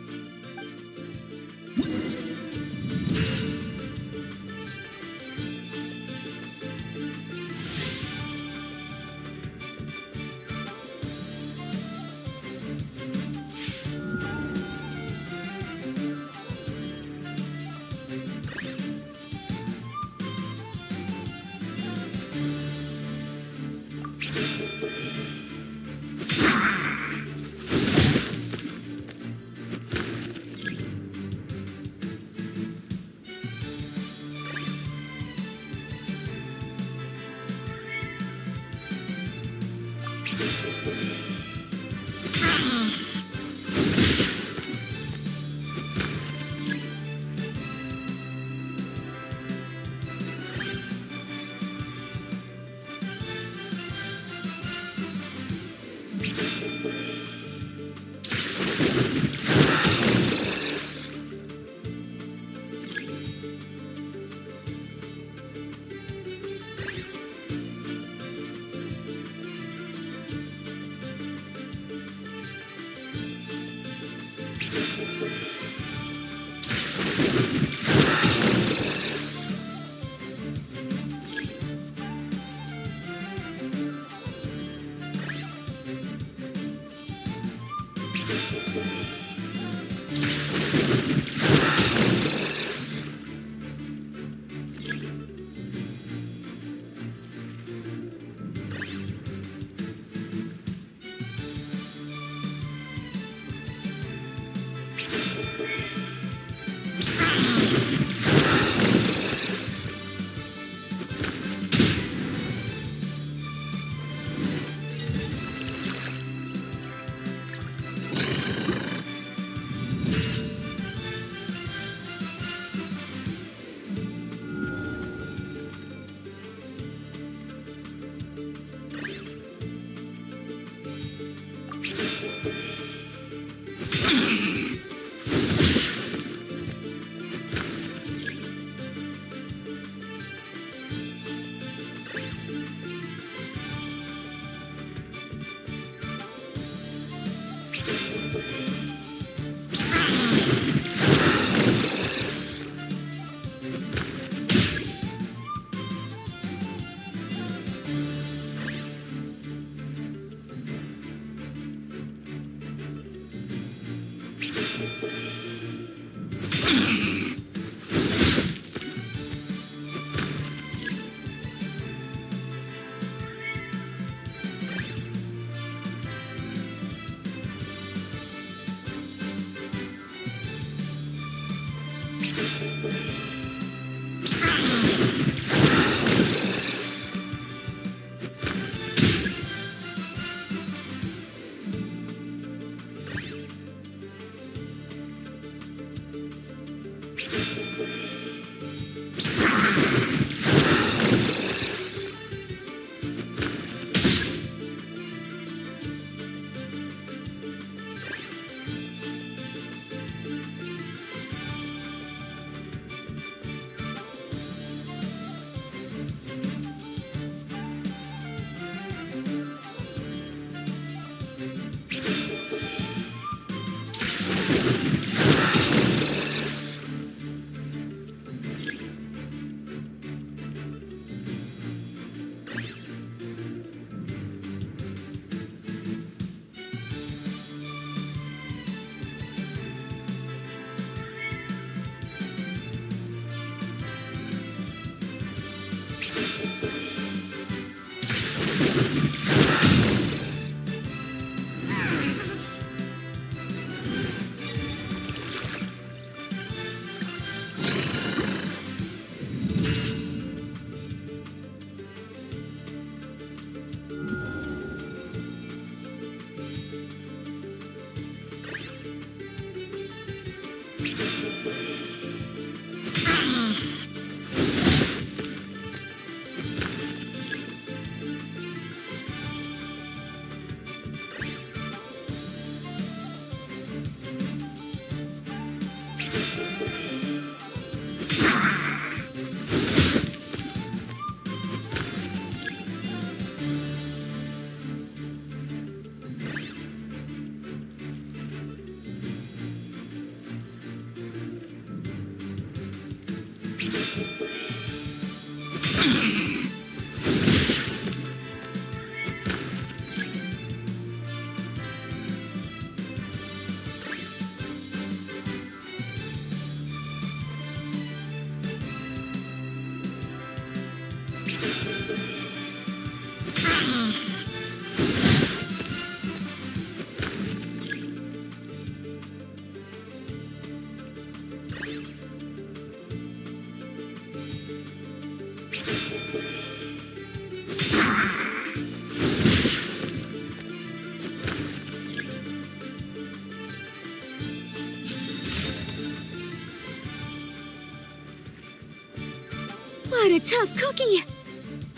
What a tough cookie!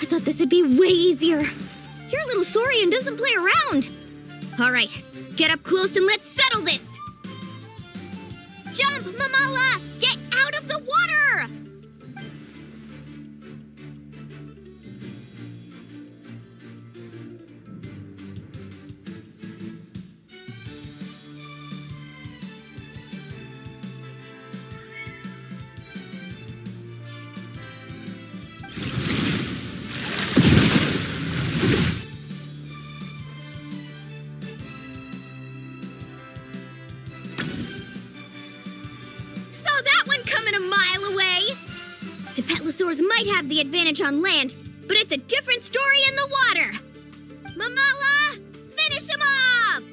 I thought this would be way easier. Your little Saurian doesn't play around. All right, get up close and let's settle this. Jump, Mamala! Get out of the water! Depetlosaurs might have the advantage on land, but it's a different story in the water. Mamala, finish him off!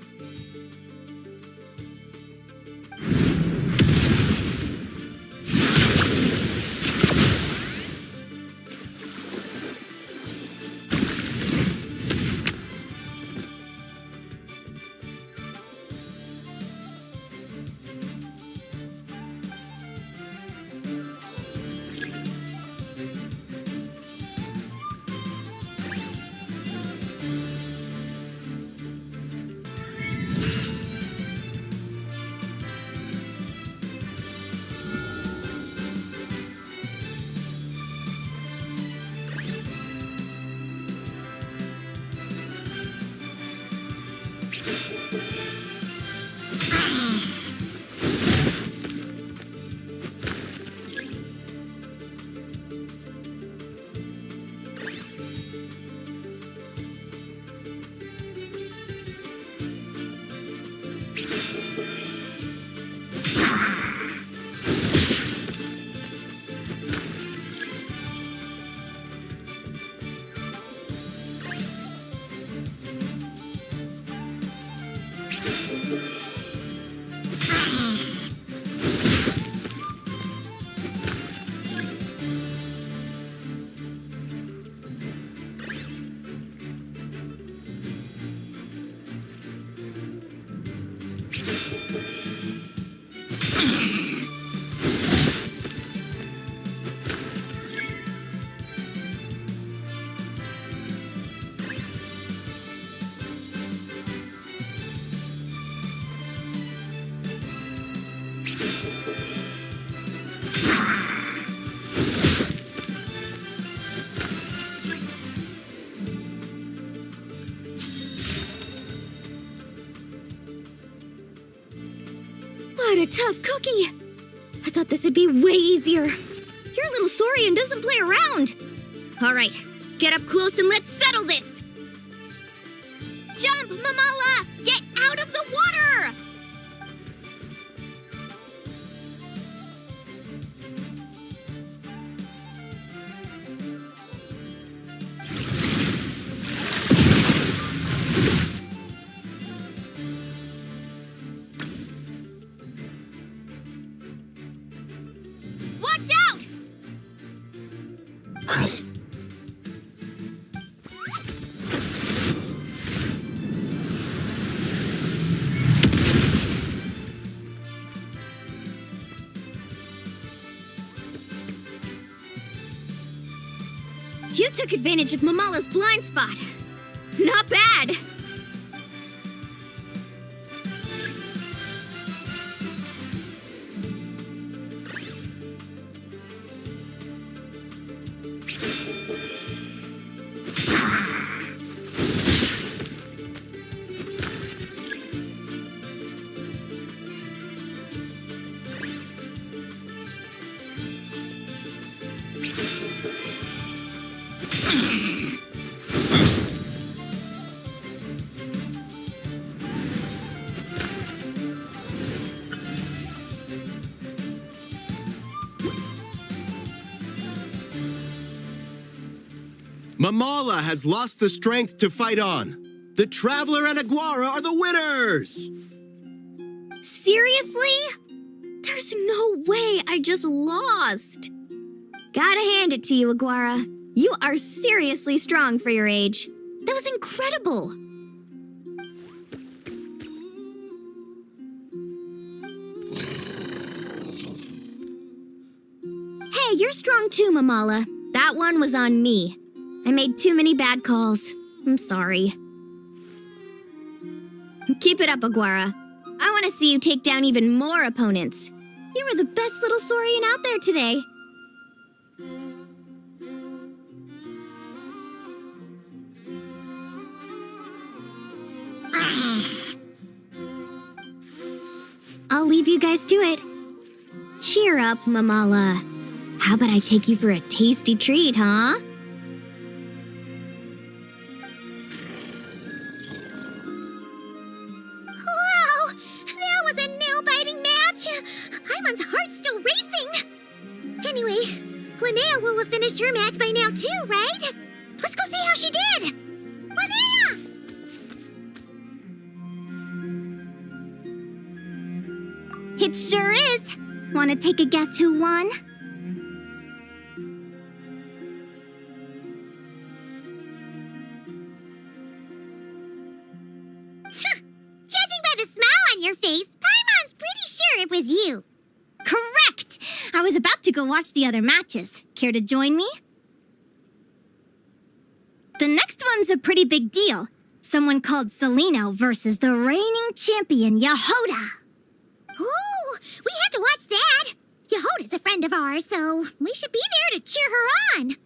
What a tough cookie. I thought this would be way easier. Your little Saurian doesn't play around. All right, get up close and let's settle this. Jump, Mamala! Get out of the water! Watch out! You took advantage of Mamala's blind spot. Not bad. Mamala has lost the strength to fight on. The Traveler and Aguara are the winners! Seriously? There's no way I just lost. Gotta hand it to you, Aguara. You are seriously strong for your age. That was incredible. Hey, you're strong too, Mamala. That one was on me. I made too many bad calls. I'm sorry. Keep it up, Aguara. I want to see you take down even more opponents. You were the best little Saurian out there today. I'll leave you guys to it. Cheer up, Mamala. How about I take you for a tasty treat, huh? Wow! That was a nail-biting match! Paimon's heart's still racing! Anyway, Linnéa will have finished her match by now too, right? Let's go see how she did! Linnéa! It sure is. Want to take a guess who won? Judging by the smile on your face, Paimon's pretty sure it was you. Correct! I was about to go watch the other matches. Care to join me? The next one's a pretty big deal. Someone called Celino versus the reigning champion, Yahoda. Ooh, we have to watch that. Yahoda's a friend of ours, so we should be there to cheer her on.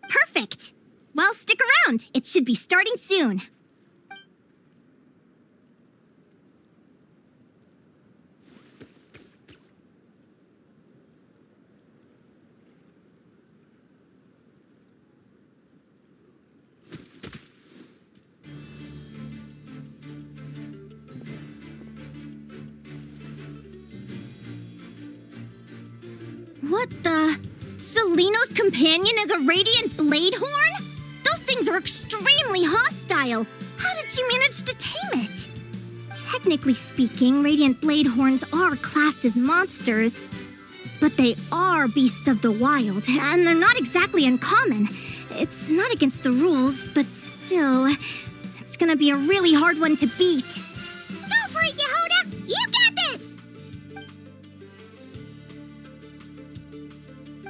Perfect. Well, stick around. It should be starting soon. What the? Celino's companion is a radiant blade horn? Those things are extremely hostile. How did you manage to tame it? Technically speaking, radiant blade horns are classed as monsters. But they are beasts of the wild, and they're not exactly uncommon. It's not against the rules, but still, it's gonna be a really hard one to beat. Go for it, Yahoda! You got this!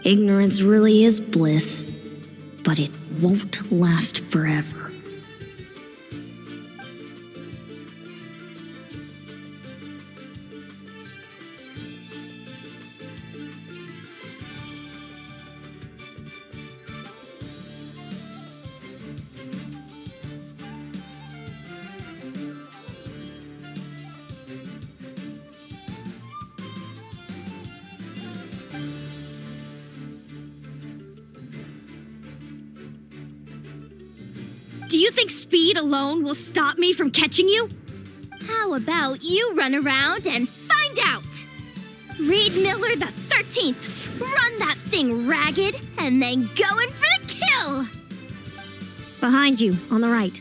Ignorance really is bliss, but it won't last forever. You think speed alone will stop me from catching you? How about you run around and find out? Reed Miller the 13th, run that thing ragged and then go in for the kill! Behind you, on the right.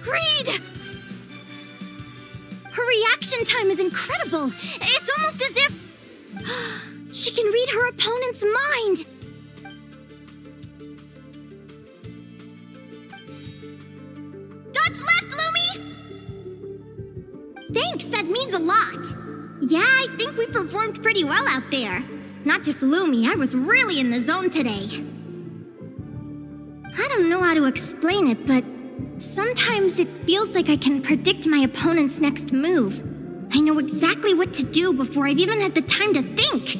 Reed! Her reaction time is incredible. It's almost as if she can read her opponent's mind. Dodge left, Lumi! Thanks, that means a lot. Yeah, I think we performed pretty well out there. Not just Lumi, I was really in the zone today. I don't know how to explain it, but sometimes it feels like I can predict my opponent's next move. I know exactly what to do before I've even had the time to think.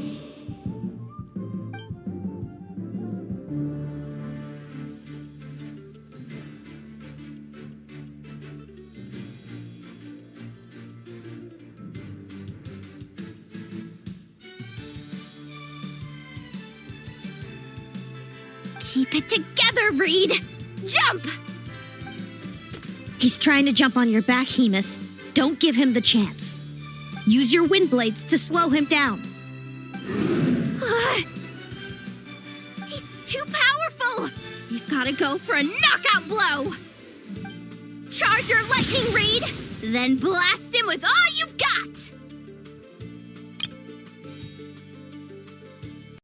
Keep it together, Reed! Jump! He's trying to jump on your back, Hemus. Don't give him the chance. Use your wind blades to slow him down. He's too powerful! We've gotta go for a knockout blow! Charge your lightning, Reed! Then blast him with all you've got!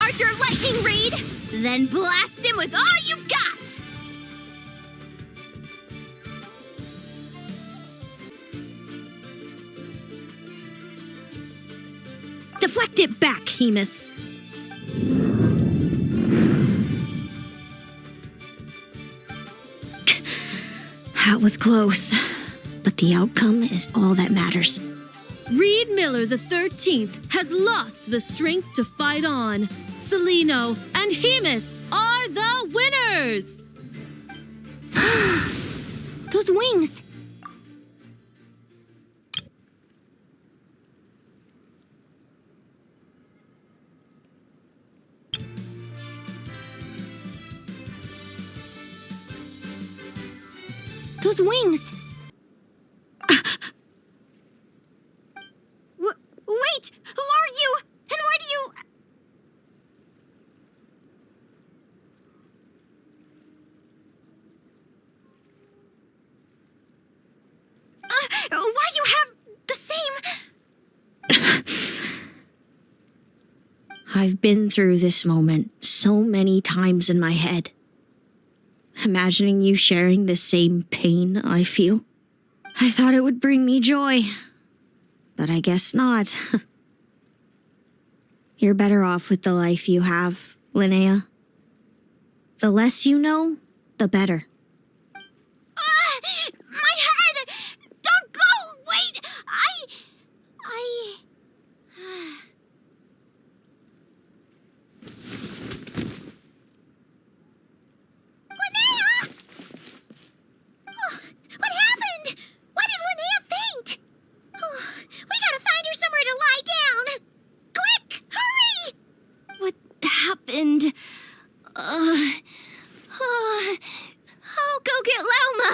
Charge your lightning, Reed! Then blast him with all you've got! Deflect it back, Hemus. That was close, but the outcome is all that matters. Reed Miller the 13th has lost the strength to fight on. Celino and Hemus are the winners! Those wings! Those wings! Wait! Who are you? And why do you... why you have the same... I've been through this moment so many times in my head. Imagining you sharing the same pain I feel. I thought it would bring me joy, but I guess not. You're better off with the life you have, Linnéa. The less you know, the better. My head! Don't go! Wait! Linnéa! Oh, what happened? Why did Linnéa faint? Oh, we gotta find her somewhere to lie down. Quick! Hurry! What happened? I'll go get Lauma.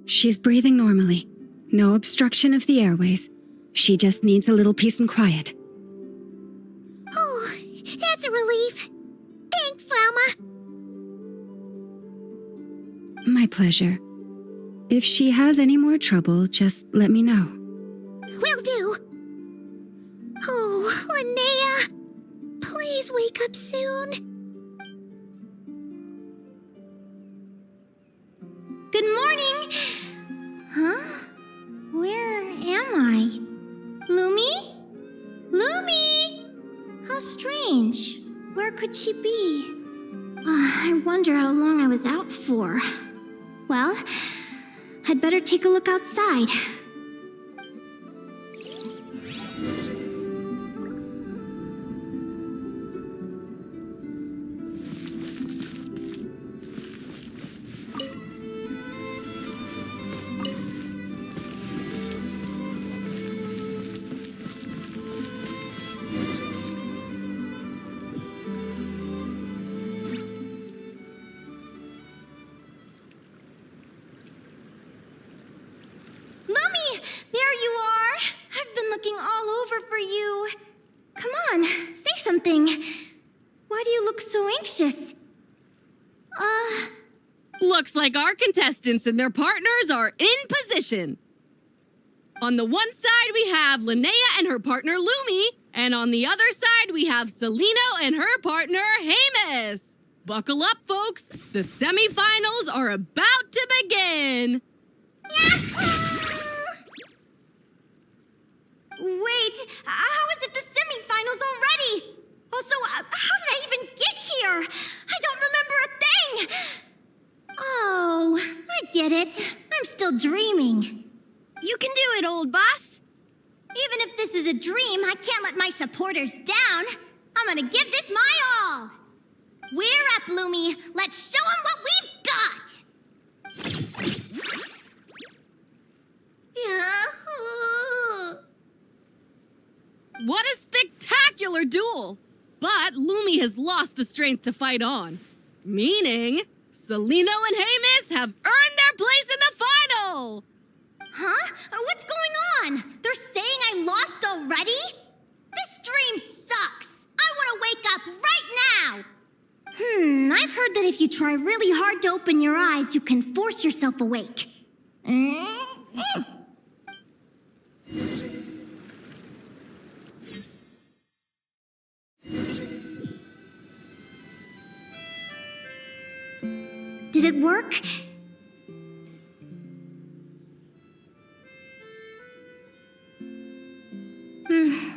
She's breathing normally. No obstruction of the airways. She just needs a little peace and quiet. Oh, that's a relief. Thanks, Lauma. My pleasure. If she has any more trouble, just let me know. Will do. Oh, Linnéa. Please wake up soon. Good morning! Huh? Where am I? Lumi? Lumi! How strange. Where could she be? I wonder how long I was out for. Well, I'd better take a look outside. Come on, say something. Why do you look so anxious? Looks like our contestants and their partners are in position. On the one side, we have Linnéa and her partner Lumi, and on the other side, we have Celino and her partner Hamus. Buckle up, folks. The semifinals are about to begin. Wait, how is it the semifinals already? Also, how did I even get here? I don't remember a thing. Oh, I get it. I'm still dreaming. You can do it, old boss. Even if this is a dream, I can't let my supporters down. I'm gonna give this my all. We're up, Lumi. Let's show them what we've got. What a spectacular duel! But Lumi has lost the strength to fight on. Meaning, Celino and Hamus have earned their place in the final! Huh? What's going on? They're saying I lost already? This dream sucks. I want to wake up right now. I've heard that if you try really hard to open your eyes, you can force yourself awake. Did it work?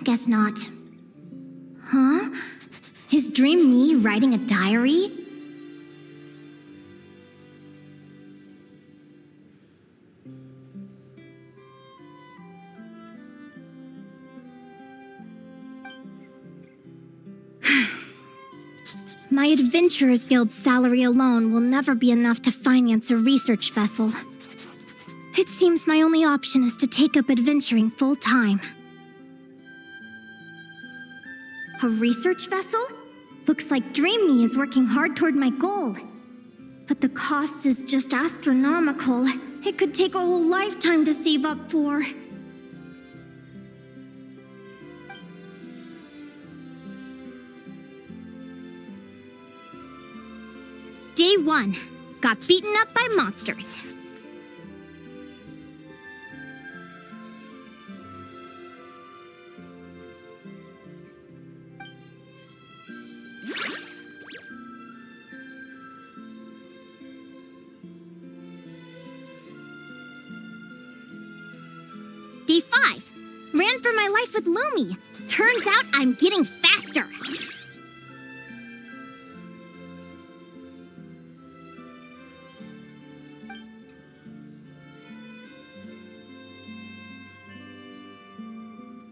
Guess not. Huh? Is Dream me writing a diary? My Adventurers Guild salary alone will never be enough to finance a research vessel. It seems my only option is to take up adventuring full-time. A research vessel? Looks like Dream Me is working hard toward my goal. But the cost is just astronomical. It could take a whole lifetime to save up for. Day 1. Got beaten up by monsters. Day 5. Ran for my life with Lumi. Turns out I'm getting faster.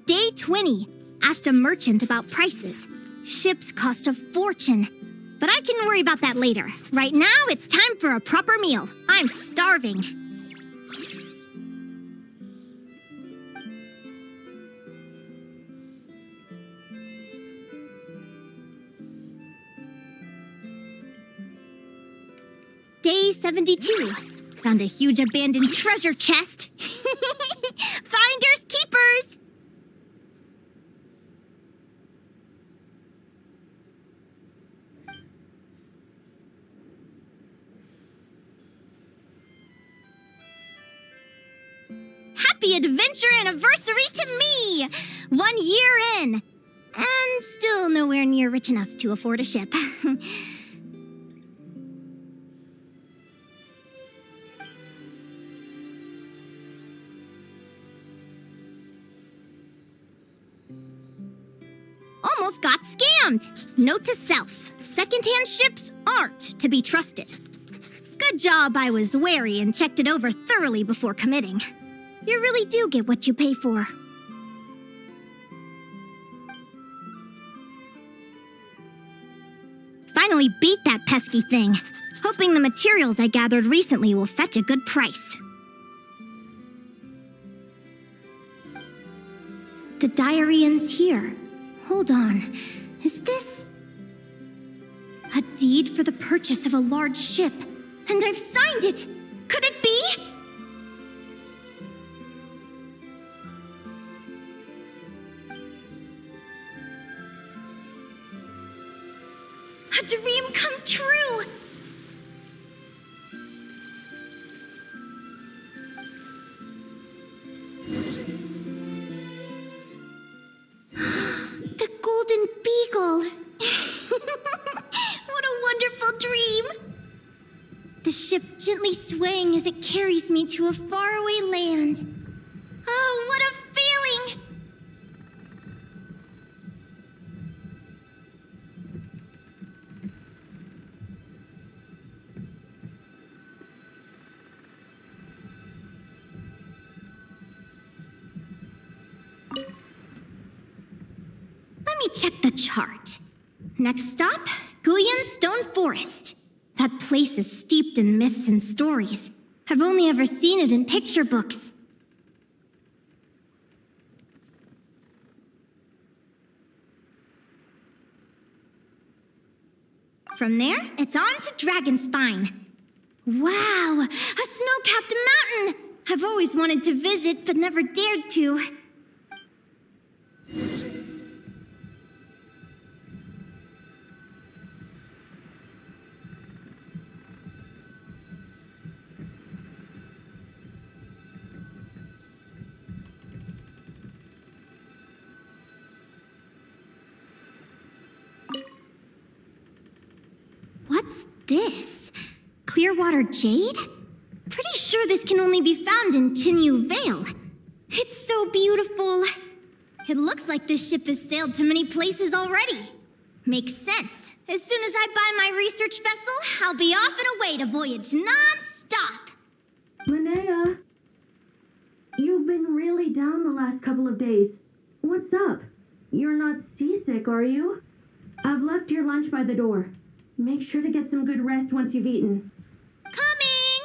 Day 20. Asked a merchant about prices. Ships cost a fortune. But I can worry about that later. Right now, it's time for a proper meal. I'm starving. Day 72. Found a huge abandoned treasure chest. Finders keepers! Happy adventure anniversary to me! 1 year in. And still nowhere near rich enough to afford a ship. Almost got scammed! Note to self, secondhand ships aren't to be trusted. Good job I was wary and checked it over thoroughly before committing. You really do get what you pay for. Finally beat that pesky thing, hoping the materials I gathered recently will fetch a good price. The diary ends here. Hold on, is this a deed for the purchase of a large ship? And I've signed it! Could it be? A dream come true! The Golden Beagle. What a wonderful dream. The ship gently swaying as it carries me to a faraway land. Oh, what a feeling! Let me check the chart. Next stop, Guyan Stone Forest. That place is steeped in myths and stories. I've only ever seen it in picture books. From there, it's on to Dragonspine. Wow, a snow-capped mountain! I've always wanted to visit, but never dared to. What's this? Clearwater jade? Pretty sure this can only be found in Tinyu Vale. It's so beautiful. It looks like this ship has sailed to many places already. Makes sense. As soon as I buy my research vessel, I'll be off and away to voyage non-stop. Linnéa, you've been really down the last couple of days. What's up? You're not seasick, are you? I've left your lunch by the door. Make sure to get some good rest once you've eaten. Coming!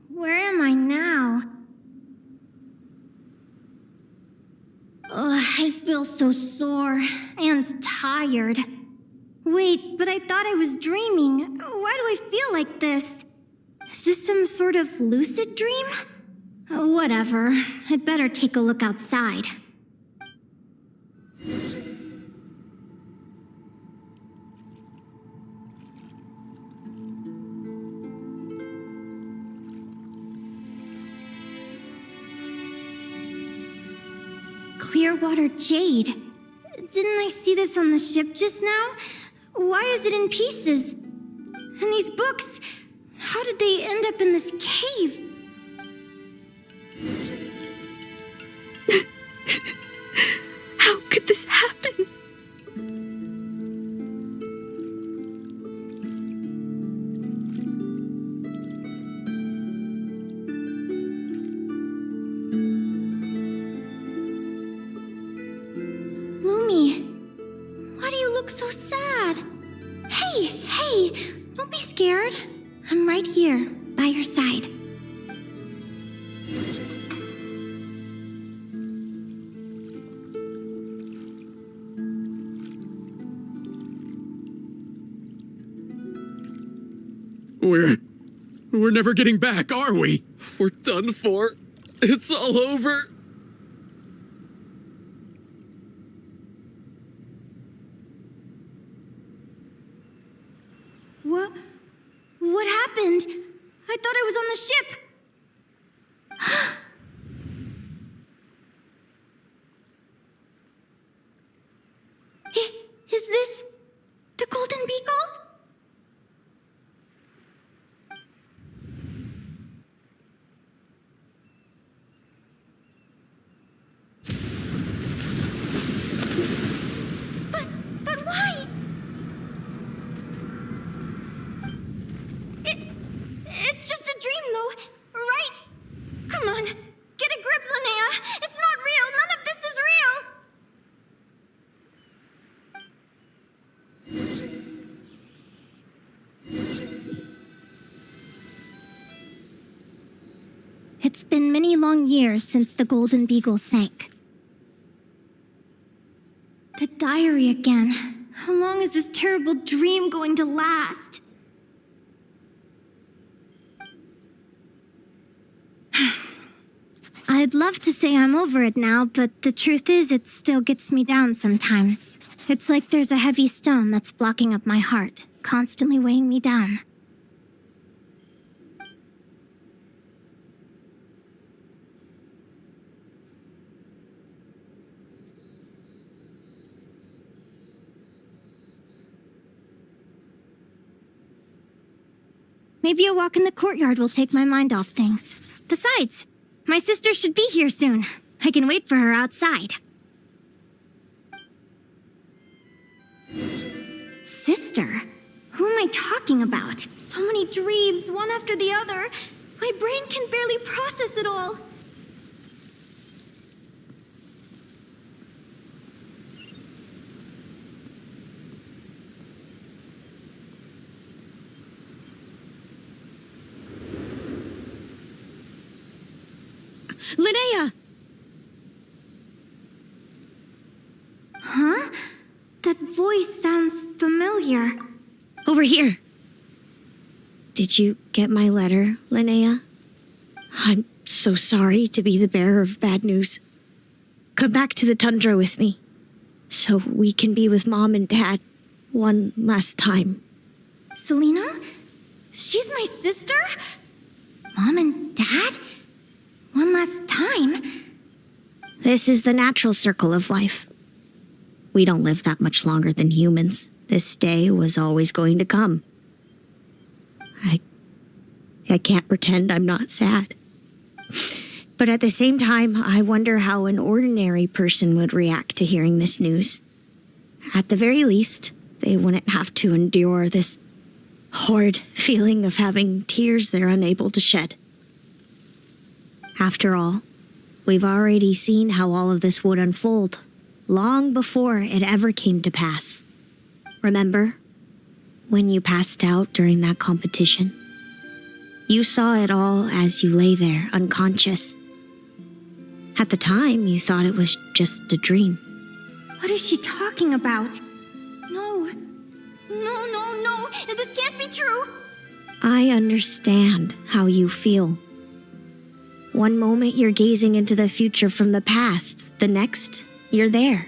Where am I now? Ugh, I feel so sore and tired. Wait, but I thought I was dreaming. Why do I feel like this? Is this some sort of lucid dream? Whatever. I'd better take a look outside. Clearwater jade. Didn't I see this on the ship just now? Why is it in pieces? And these books, how did they end up in this cave? How could this happen? Lumi, why do you look so sad? Hey, don't be scared. I'm right here, by your side. We're never getting back, are we? We're done for. It's all over. What happened? I thought I was on the ship. Is this the Golden Beagle? But why? It's just a dream, though, right? Come on, get a grip, Linnéa. It's not real. None of this is real. It's been many long years since the Golden Beagle sank. The diary again. How long is this terrible dream going to last? I'd love to say I'm over it now, but the truth is it still gets me down sometimes. It's like there's a heavy stone that's blocking up my heart, constantly weighing me down. Maybe a walk in the courtyard will take my mind off things. Besides, my sister should be here soon. I can wait for her outside. Sister? Who am I talking about? So many dreams, one after the other. My brain can barely process it all. Linnéa! Huh? That voice sounds familiar. Over here. Did you get my letter, Linnéa? I'm so sorry to be the bearer of bad news. Come back to the tundra with me, so we can be with Mom and Dad one last time. Selena? She's my sister? Mom and Dad? One last time? This is the natural circle of life. We don't live that much longer than humans. This day was always going to come. I can't pretend I'm not sad. But at the same time, I wonder how an ordinary person would react to hearing this news. At the very least, they wouldn't have to endure this horrid feeling of having tears they're unable to shed. After all, we've already seen how all of this would unfold, long before it ever came to pass. Remember, when you passed out during that competition? You saw it all as you lay there, unconscious. At the time, you thought it was just a dream. What is she talking about? No. No. This can't be true. I understand how you feel. One moment you're gazing into the future from the past, the next, you're there,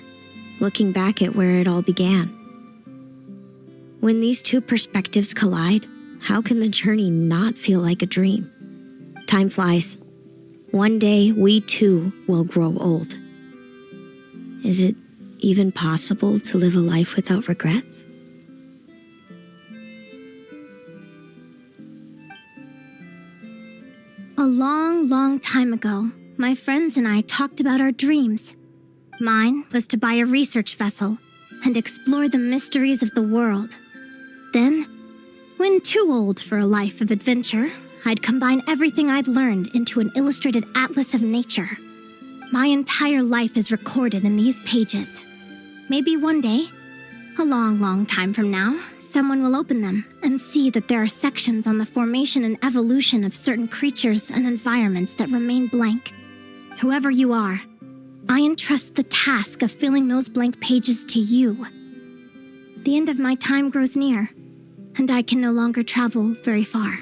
looking back at where it all began. When these two perspectives collide, how can the journey not feel like a dream? Time flies. One day, we too will grow old. Is it even possible to live a life without regrets? A long time ago, my friends and I talked about our dreams. Mine was to buy a research vessel and explore the mysteries of the world. Then, when too old for a life of adventure, I'd combine everything I'd learned into an illustrated atlas of nature. My entire life is recorded in these pages. Maybe one day, a long time from now, someone will open them and see that there are sections on the formation and evolution of certain creatures and environments that remain blank. Whoever you are, I entrust the task of filling those blank pages to you. The end of my time grows near, and I can no longer travel very far.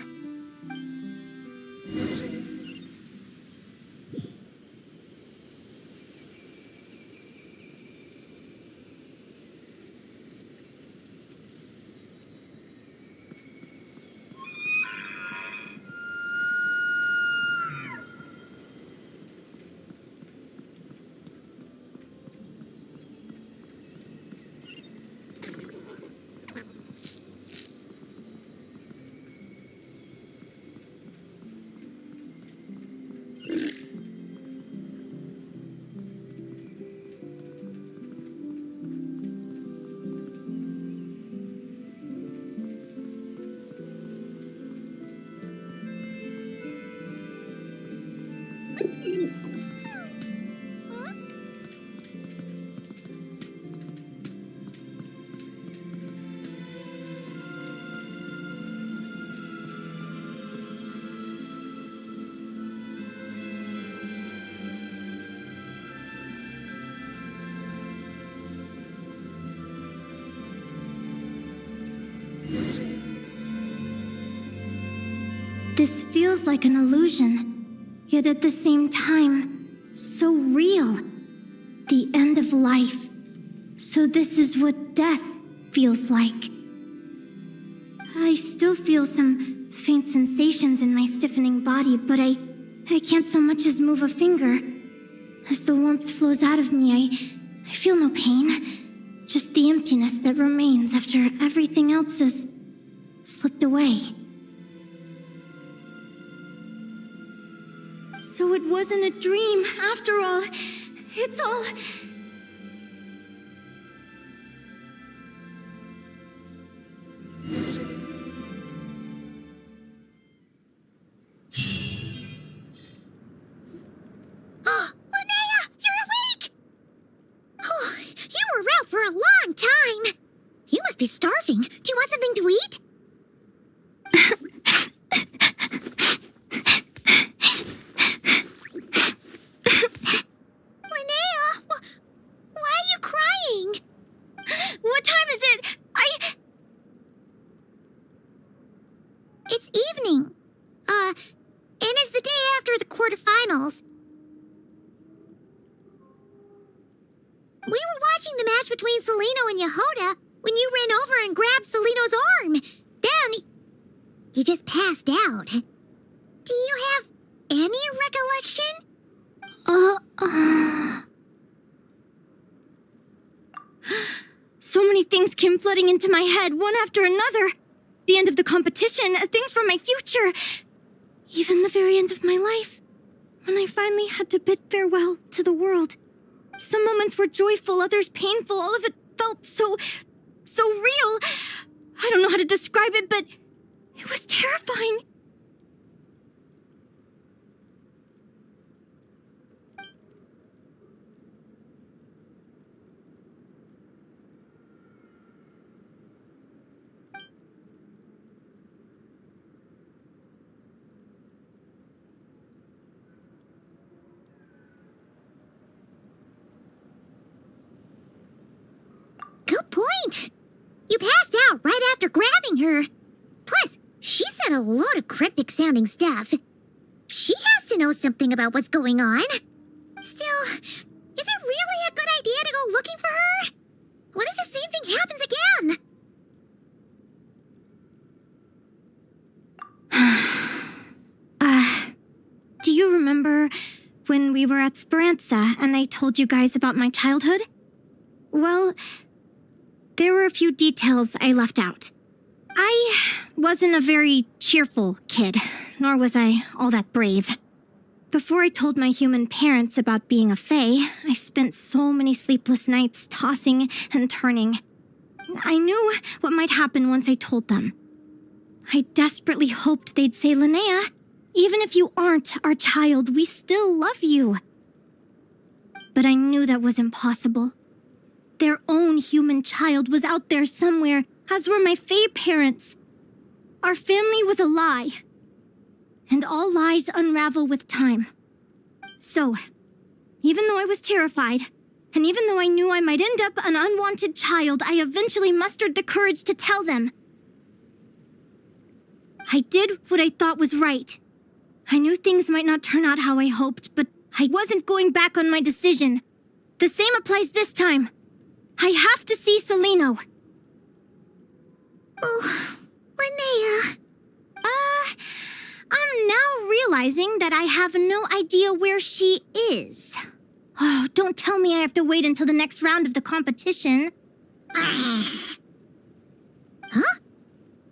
This feels like an illusion, yet at the same time, so real. The end of life. So this is what death feels like. I still feel some faint sensations in my stiffening body, but I can't so much as move a finger. As the warmth flows out of me, I feel no pain. Just the emptiness that remains after everything else has slipped away. So it wasn't a dream, after all. It's all... Oh, Linnéa, you're awake! Oh, you were out for a long time. You must be starving. Do you want something to eat? Linnéa, why are you crying? What time is it? It's evening. And it's the day after the quarterfinals. We were watching the match between Celino and Yehoda when you ran over and grabbed Celino's arm. Then, you just passed out. Do you have any recollection? So many things came flooding into my head, one after another. The end of the competition, things from my future. Even the very end of my life. When I finally had to bid farewell to the world. Some moments were joyful, others painful. All of it felt so real. I don't know how to describe it, but it was terrifying. Good point. You passed out right after grabbing her. Plus, she said a load of cryptic-sounding stuff. She has to know something about what's going on. Still, is it really a good idea to go looking for her? What if the same thing happens again? Do you remember when we were at Speranza and I told you guys about my childhood? Well, there were a few details I left out. I wasn't a very cheerful kid, nor was I all that brave. Before I told my human parents about being a fae, I spent so many sleepless nights tossing and turning. I knew what might happen once I told them. I desperately hoped they'd say, Linnéa, even if you aren't our child, we still love you. But I knew that was impossible. Their own human child was out there somewhere, as were my fae parents. Our family was a lie. And all lies unravel with time. So, even though I was terrified, and even though I knew I might end up an unwanted child, I eventually mustered the courage to tell them. I did what I thought was right. I knew things might not turn out how I hoped, but I wasn't going back on my decision. The same applies this time. I have to see Celino. Oh, Linnéa. I'm now realizing that I have no idea where she is. Oh, don't tell me I have to wait until the next round of the competition. Huh?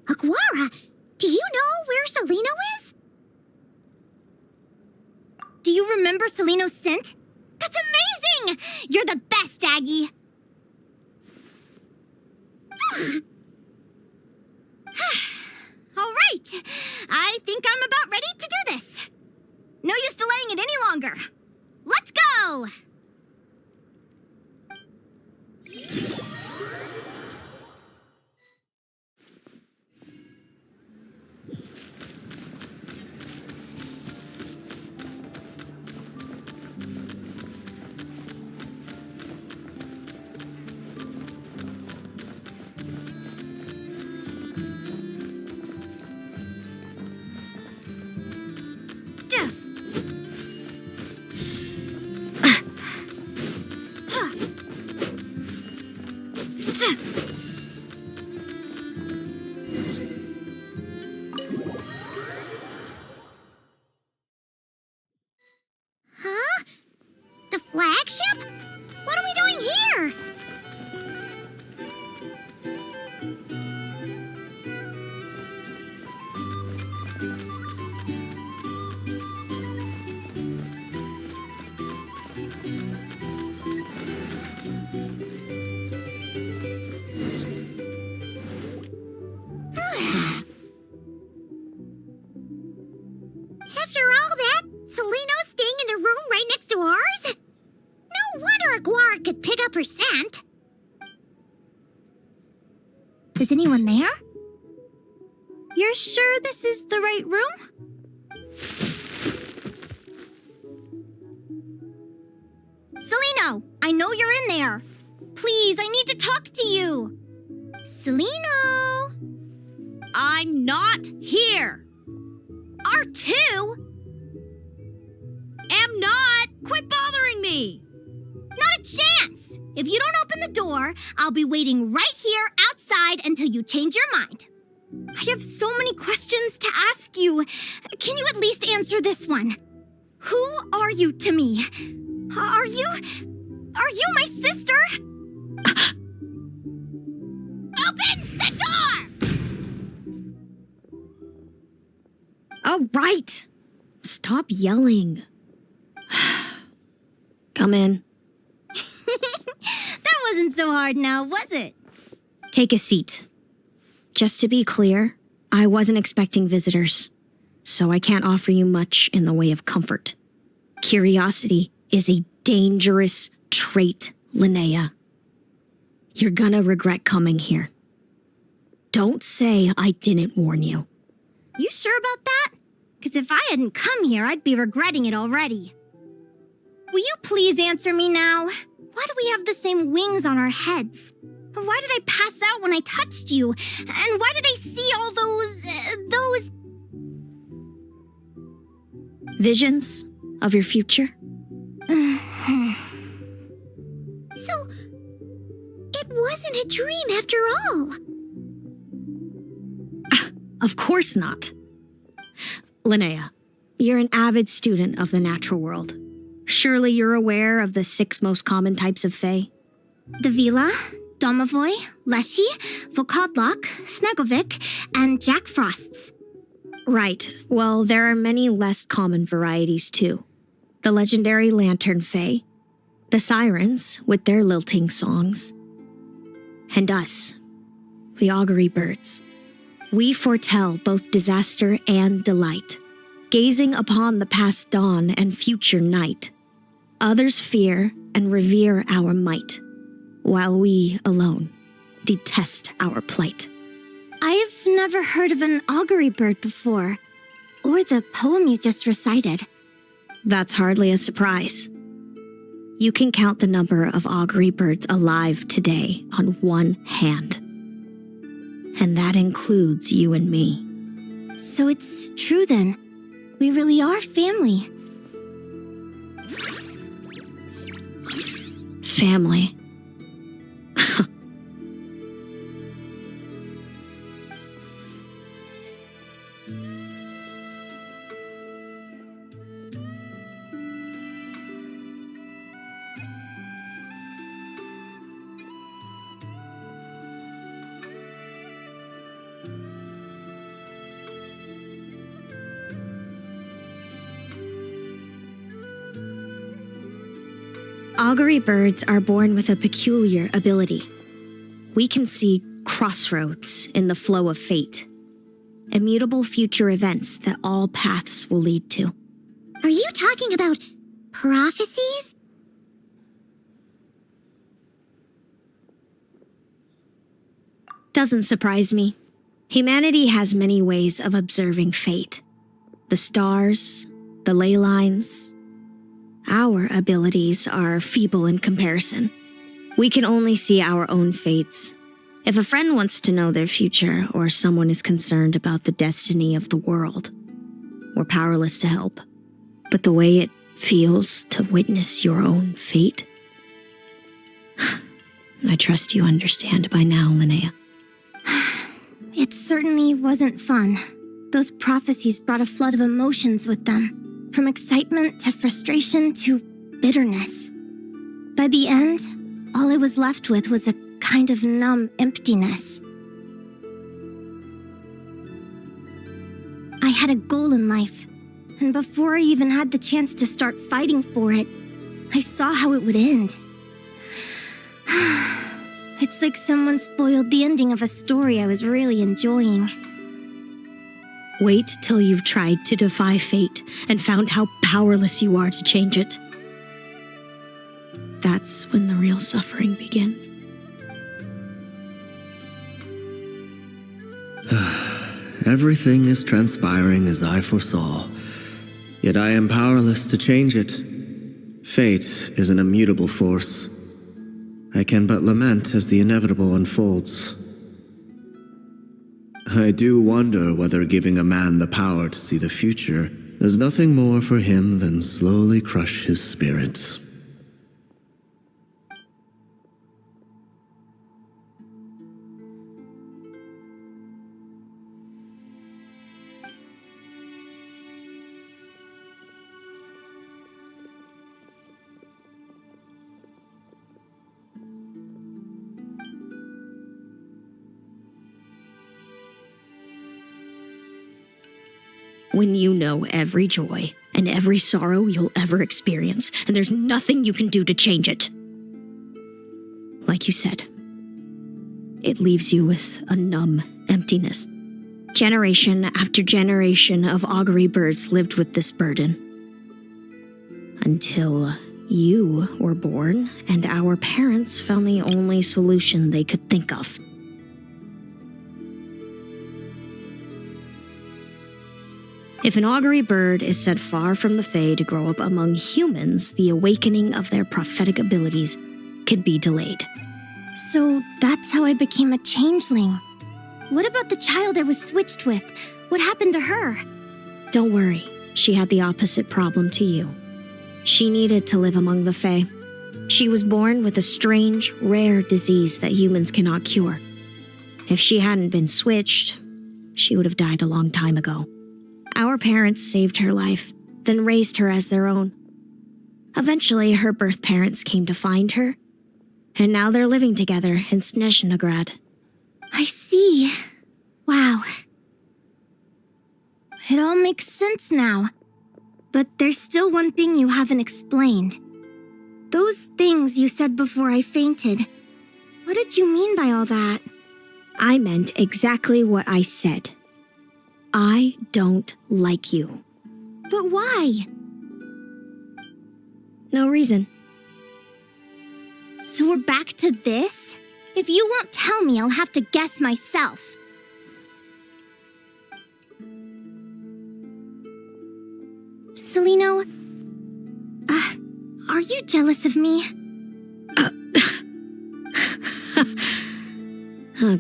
Aguara, do you know where Celino is? Do you remember Celino's scent? That's amazing! You're the best, Aggie! All right, I think I'm about ready to do this. No use delaying it any longer. Let's go! Huh? The flagship? What are we doing here? After all that, Seleno's staying in the room right next to ours? No wonder Aguara could pick up her scent. Is anyone there? You're sure this is the right room? Seleno, I know you're in there. Please, I need to talk to you. Seleno. I'm not here. R2? Am not. Quit bothering me. Not a chance! If you don't open the door, I'll be waiting right here outside until you change your mind. I have so many questions to ask you. Can you at least answer this one? Who are you to me? Are you my sister? Open the door! All right. Stop yelling. Come in. That wasn't so hard now, was it? Take a seat. Just to be clear, I wasn't expecting visitors, so I can't offer you much in the way of comfort. Curiosity is a dangerous trait, Linnéa. You're gonna regret coming here. Don't say I didn't warn you. You sure about that? Because if I hadn't come here, I'd be regretting it already. Will you please answer me now? Why do we have the same wings on our heads? Why did I pass out when I touched you? And why did I see all those... Visions of your future? So, it wasn't a dream after all. Of course not. Linnéa, you're an avid student of the natural world. Surely you're aware of the 6 most common types of Fae? The Vila, Domovoy, Leshy, Volkodlok, Snegovic, and Jack Frosts. Right. Well, there are many less common varieties too. The legendary Lantern Fae, the Sirens with their lilting songs, and us, the Augury Birds. We foretell both disaster and delight, gazing upon the past dawn and future night. Others fear and revere our might, while we alone detest our plight. I've never heard of an augury bird before, or the poem you just recited. That's hardly a surprise. You can count the number of augury birds alive today on one hand. And that includes you and me. So it's true then. We really are family. Family. Augury birds are born with a peculiar ability. We can see crossroads in the flow of fate, immutable future events that all paths will lead to. Are you talking about prophecies? Doesn't surprise me. Humanity has many ways of observing fate. The stars, the ley lines. Our abilities are feeble in comparison. We can only see our own fates. If a friend wants to know their future, or someone is concerned about the destiny of the world, we're powerless to help. But the way it feels to witness your own fate, I trust you understand by now, Linnéa. It certainly wasn't fun. Those prophecies brought a flood of emotions with them, from excitement to frustration to bitterness. By the end, all I was left with was a kind of numb emptiness. I had a goal in life, and before I even had the chance to start fighting for it, I saw how it would end. It's like someone spoiled the ending of a story I was really enjoying. Wait till you've tried to defy fate and found how powerless you are to change it. That's when the real suffering begins. Everything is transpiring as I foresaw, yet I am powerless to change it. Fate is an immutable force. I can but lament as the inevitable unfolds. I do wonder whether giving a man the power to see the future does nothing more for him than slowly crush his spirit. When you know every joy and every sorrow you'll ever experience, and there's nothing you can do to change it. Like you said, it leaves you with a numb emptiness. Generation after generation of augury birds lived with this burden. Until you were born, and our parents found the only solution they could think of. If an augury bird is set far from the Fae to grow up among humans, the awakening of their prophetic abilities could be delayed. So that's how I became a changeling. What about the child I was switched with? What happened to her? Don't worry, she had the opposite problem to you. She needed to live among the Fae. She was born with a strange, rare disease that humans cannot cure. If she hadn't been switched, she would have died a long time ago. Our parents saved her life, then raised her as their own. Eventually, her birth parents came to find her, and now they're living together in Snezhnegrad. I see. Wow. It all makes sense now. But there's still one thing you haven't explained. Those things you said before I fainted. What did you mean by all that? I meant exactly what I said. I don't like you. But why? No reason. So we're back to this? If you won't tell me, I'll have to guess myself. Celino, are you jealous of me?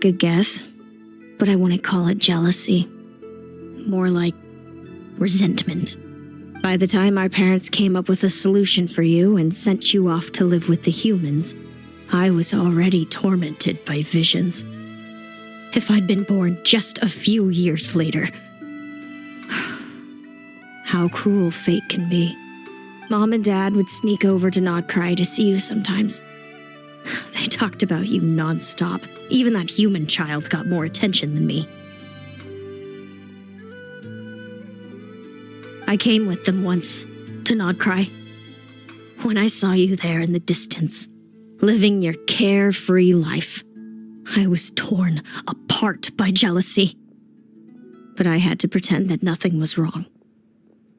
Good guess. But I wouldn't call it jealousy. More like resentment. By the time our parents came up with a solution for you and sent you off to live with the humans, I was already tormented by visions. If I'd been born just a few years later. How cruel fate can be. Mom and Dad would sneak over to Nodcry to see you sometimes. They talked about you nonstop. Even that human child got more attention than me. I came with them once, to Nodcry. When I saw you there in the distance, living your carefree life, I was torn apart by jealousy. But I had to pretend that nothing was wrong.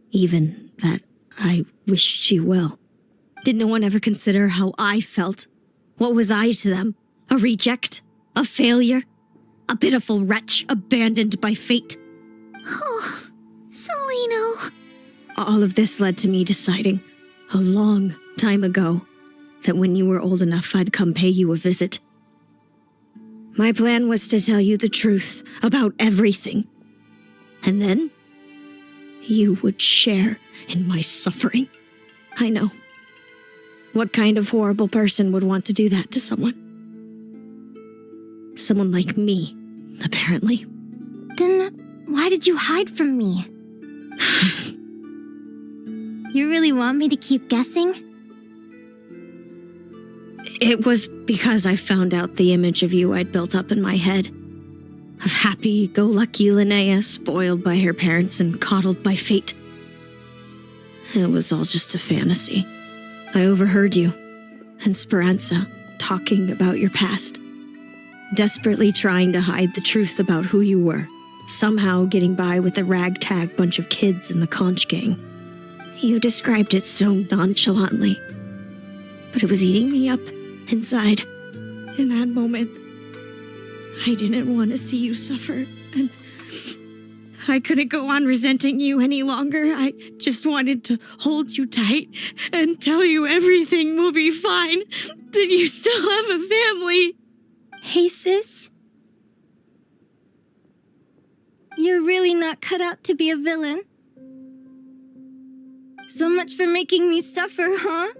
Even that I wished you well. Did no one ever consider how I felt? What was I to them? A reject? A failure? A pitiful wretch abandoned by fate? Oh, Celino. All of this led to me deciding, a long time ago, that when you were old enough, I'd come pay you a visit. My plan was to tell you the truth about everything. And then, you would share in my suffering. I know. What kind of horrible person would want to do that to someone? Someone like me, apparently. Then why did you hide from me? You really want me to keep guessing? It was because I found out the image of you I'd built up in my head. Of happy-go-lucky Linnéa, spoiled by her parents and coddled by fate. It was all just a fantasy. I overheard you and Speranza talking about your past. Desperately trying to hide the truth about who you were. Somehow getting by with a ragtag bunch of kids in the conch gang. You described it so nonchalantly. But it was eating me up inside. In that moment, I didn't want to see you suffer, and I couldn't go on resenting you any longer. I just wanted to hold you tight and tell you everything will be fine, that you still have a family. Hey, sis. You're really not cut out to be a villain. So much for making me suffer, huh?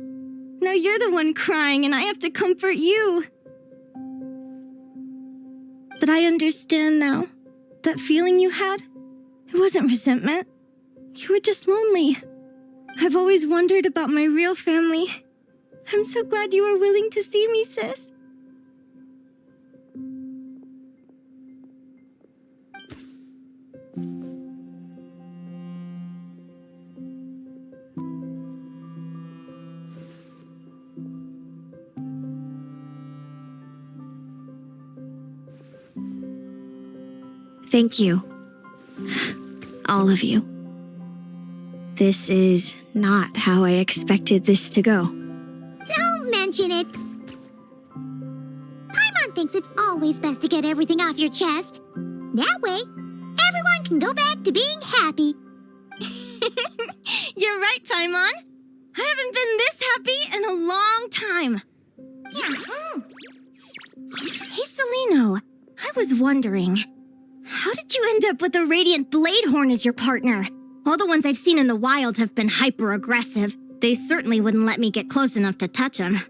Now you're the one crying and I have to comfort you. But I understand now. That feeling you had, it wasn't resentment. You were just lonely. I've always wondered about my real family. I'm so glad you were willing to see me, sis. Thank you. All of you. This is not how I expected this to go. Don't mention it. Paimon thinks it's always best to get everything off your chest. That way, everyone can go back to being happy. You're right, Paimon. I haven't been this happy in a long time. Hey, Celino. I was wondering, how did you end up with a Radiant Bladehorn as your partner? All the ones I've seen in the wild have been hyper-aggressive. They certainly wouldn't let me get close enough to touch them.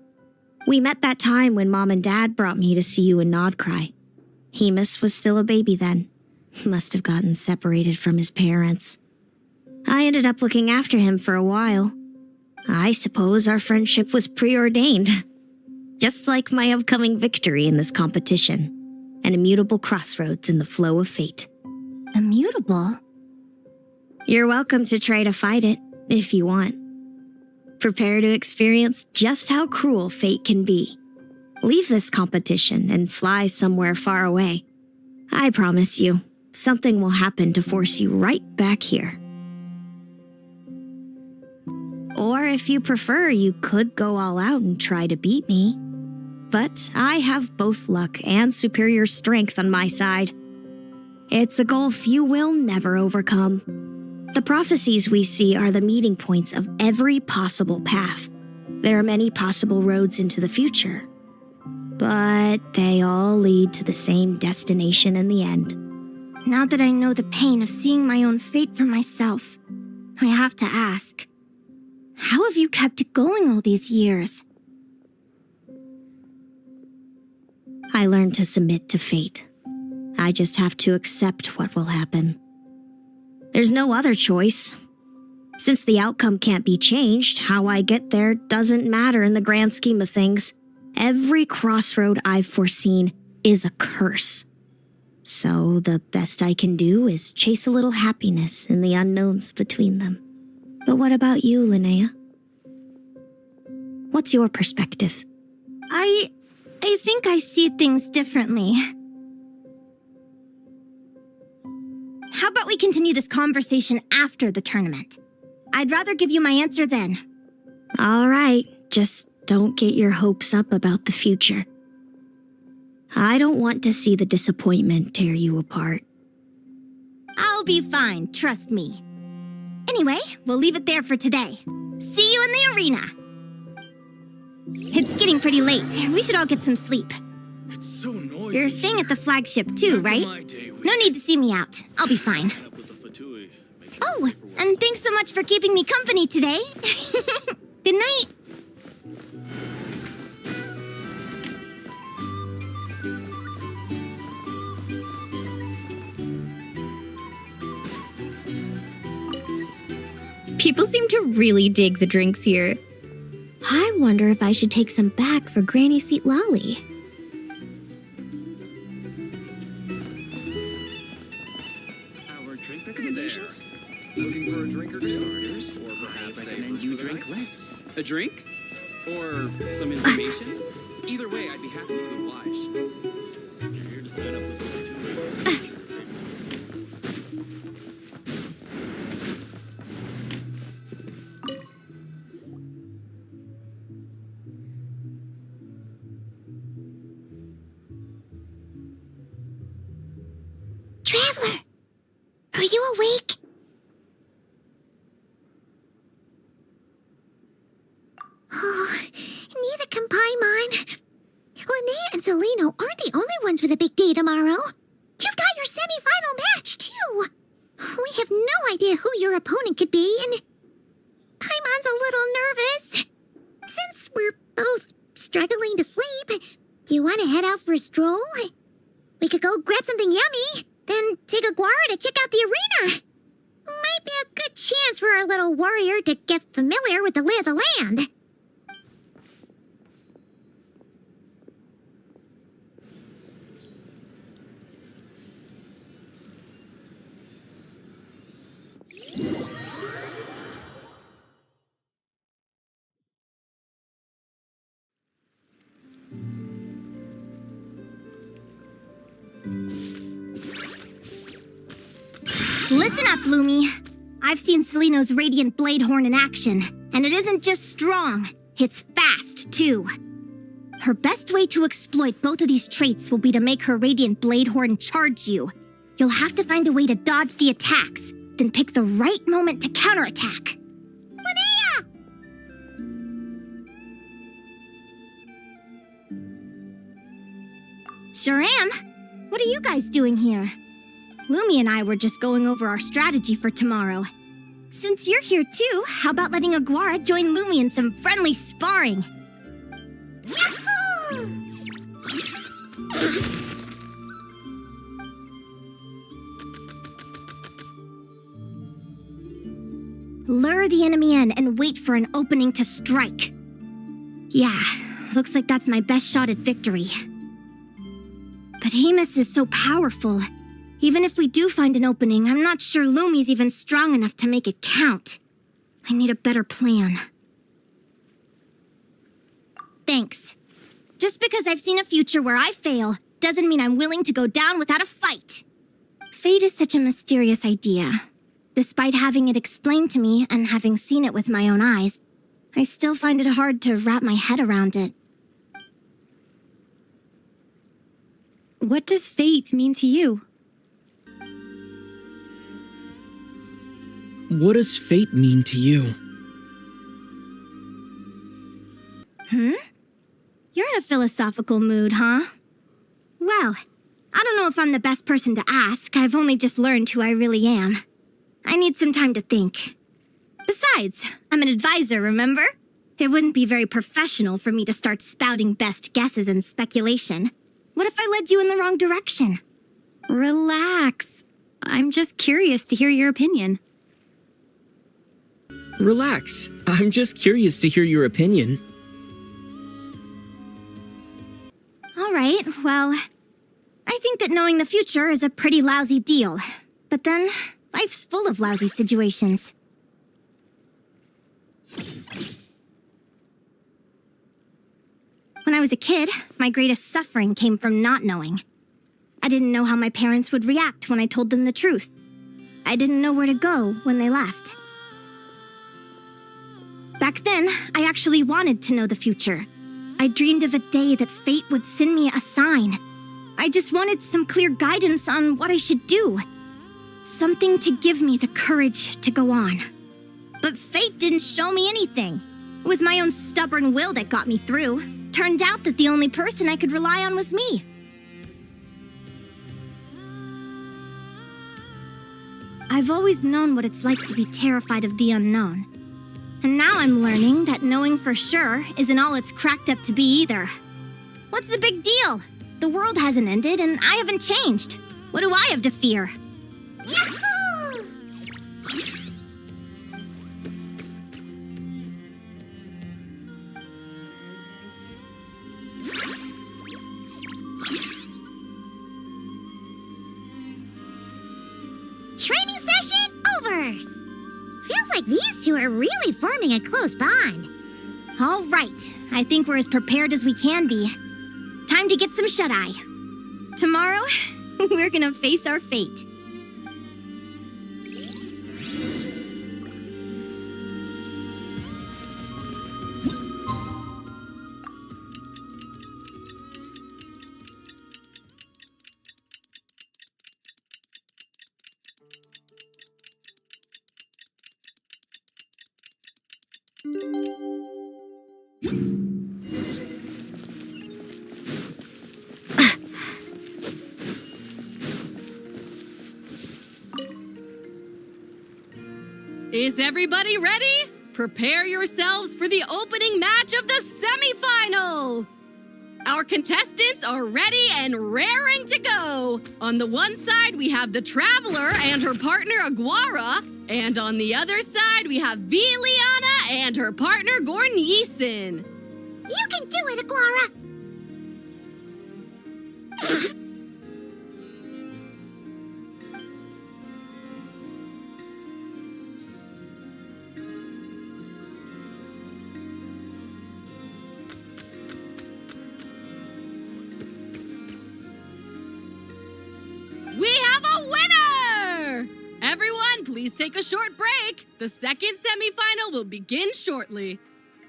We met that time when Mom and Dad brought me to see you in Nodcry. Hemus was still a baby then. Must have gotten separated from his parents. I ended up looking after him for a while. I suppose our friendship was preordained. Just like my upcoming victory in this competition. An immutable crossroads in the flow of fate. Immutable? You're welcome to try to fight it, if you want. Prepare to experience just how cruel fate can be. Leave this competition and fly somewhere far away. I promise you, something will happen to force you right back here. Or if you prefer, you could go all out and try to beat me. But I have both luck and superior strength on my side. It's a gulf you will never overcome. The prophecies we see are the meeting points of every possible path. There are many possible roads into the future. But they all lead to the same destination in the end. Now that I know the pain of seeing my own fate for myself, I have to ask, how have you kept it going all these years? I learned to submit to fate. I just have to accept what will happen. There's no other choice. Since the outcome can't be changed, how I get there doesn't matter in the grand scheme of things. Every crossroad I've foreseen is a curse. So the best I can do is chase a little happiness in the unknowns between them. But what about you, Linnéa? What's your perspective? I think I see things differently. How about we continue this conversation after the tournament? I'd rather give you my answer then. All right, just don't get your hopes up about the future. I don't want to see the disappointment tear you apart. I'll be fine, trust me. Anyway, we'll leave it there for today. See you in the arena! It's getting pretty late. We should all get some sleep. It's so noisy. You're staying at the flagship too, right? No need to see me out. I'll be fine. Oh, and thanks so much for keeping me company today. Good night. People seem to really dig the drinks here. I wonder if I should take some back for Granny Seat Lolly. Our drink recommendations? Looking for a drink or starters? Or perhaps I recommend you drink less. A drink? Or some information? Either way, I'd be happy to oblige. You're here to sign up with Traveler! Are you awake? Oh, neither can Paimon. Linnéa and Celino aren't the only ones with a big day tomorrow. You've got your semi-final match, too. We have no idea who your opponent could be, and Paimon's a little nervous. Since we're both struggling to sleep, do you want to head out for a stroll? We could go grab something yummy, then take a guara to check out the arena. Might be a good chance for our little warrior to get familiar with the lay of the land. Listen up, Lumi. I've seen Celino's Radiant Blade Horn in action, and it isn't just strong, it's fast, too. Her best way to exploit both of these traits will be to make her Radiant Blade Horn charge you. You'll have to find a way to dodge the attacks, then pick the right moment to counterattack. Linnéa! Sure am. What are you guys doing here? Lumi and I were just going over our strategy for tomorrow. Since you're here too, how about letting Aguara join Lumi in some friendly sparring? Yahoo! Lure the enemy in and wait for an opening to strike. Yeah, looks like that's my best shot at victory. But Hemus is so powerful. Even if we do find an opening, I'm not sure Lumi's even strong enough to make it count. I need a better plan. Thanks. Just because I've seen a future where I fail, doesn't mean I'm willing to go down without a fight. Fate is such a mysterious idea. Despite having it explained to me and having seen it with my own eyes, I still find it hard to wrap my head around it. What does fate mean to you? What does fate mean to you? You're in a philosophical mood, huh? Well, I don't know if I'm the best person to ask. I've only just learned who I really am. I need some time to think. Besides, I'm an advisor, remember? It wouldn't be very professional for me to start spouting best guesses and speculation. What if I led you in the wrong direction? Relax. I'm just curious to hear your opinion. Relax. I'm just curious to hear your opinion. All right, well, I think that knowing the future is a pretty lousy deal. But then, life's full of lousy situations. When I was a kid, my greatest suffering came from not knowing. I didn't know how my parents would react when I told them the truth. I didn't know where to go when they left. Back then, I actually wanted to know the future. I dreamed of a day that fate would send me a sign. I just wanted some clear guidance on what I should do. Something to give me the courage to go on. But fate didn't show me anything. It was my own stubborn will that got me through. Turned out that the only person I could rely on was me. I've always known what it's like to be terrified of the unknown. And now I'm learning that knowing for sure isn't all it's cracked up to be either. What's the big deal? The world hasn't ended and I haven't changed. What do I have to fear? Yahoo! Training session over. Feels like these two are really forming a close bond. All right, I think we're as prepared as we can be. Time to get some shut-eye. Tomorrow, we're gonna face our fate. Is everybody ready? Prepare yourselves for the opening match of the semifinals! Our contestants are ready and raring to go. On the one side, we have the Traveler and her partner Aguara, and on the other side, we have Viliana and her partner Gornyesin. You can do it, Aguara! We have a winner! Everyone, please take a short break. The second semifinal will begin shortly.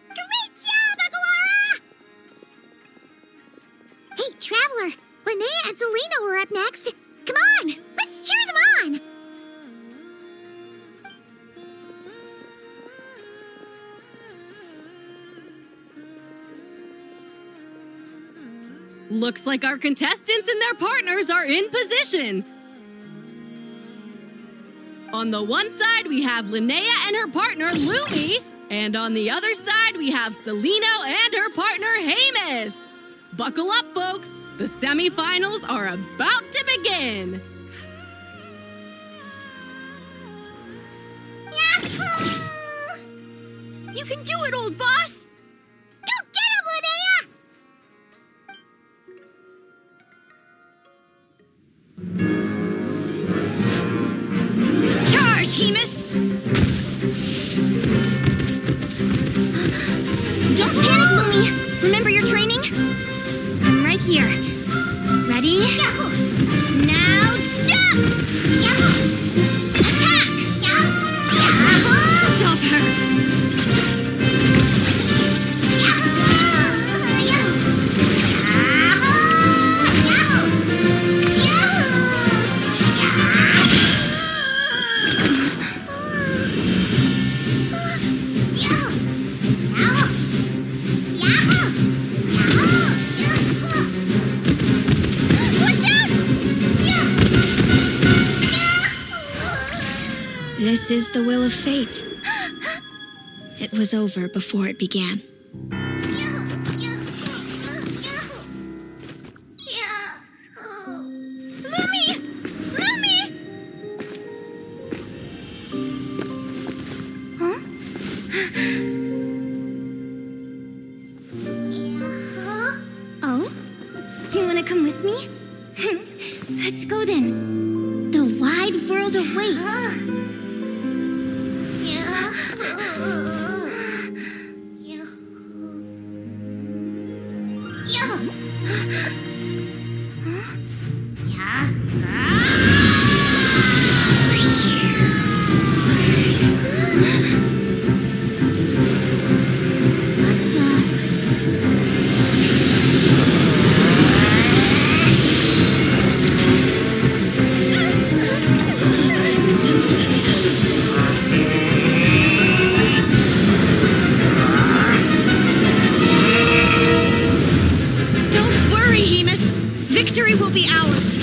Great job, Aguara! Hey, Traveler, Linnéa and Selena are up next. Come on, let's cheer them on! Looks like our contestants and their partners are in position. On the one side, we have Linnéa and her partner Lumi, and on the other side, we have Celino and her partner Hamus. Buckle up, folks. The semifinals are about to begin. Yahoo! You can do it, old boss! Go get him, Linnéa! Charge, Hamus! Don't panic, Lumi! Remember your training? I'm right here. Ready? Now jump! Attack! Stop her! This is the will of fate. It was over before it began. Oh? You wanna come with me? Let's go then. The wide world awaits. Victory will be ours.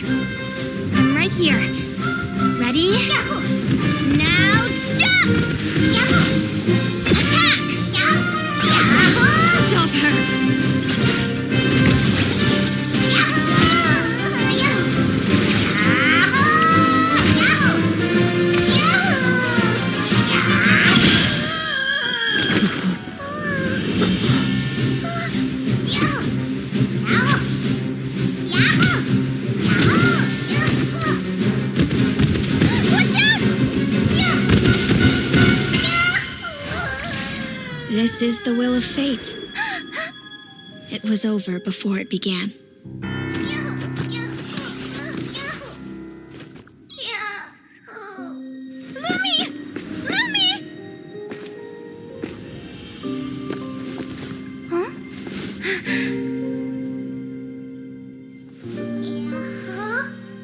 I'm right here. Ready? Now jump! Attack! Stop her! This is the will of fate. It was over before it began.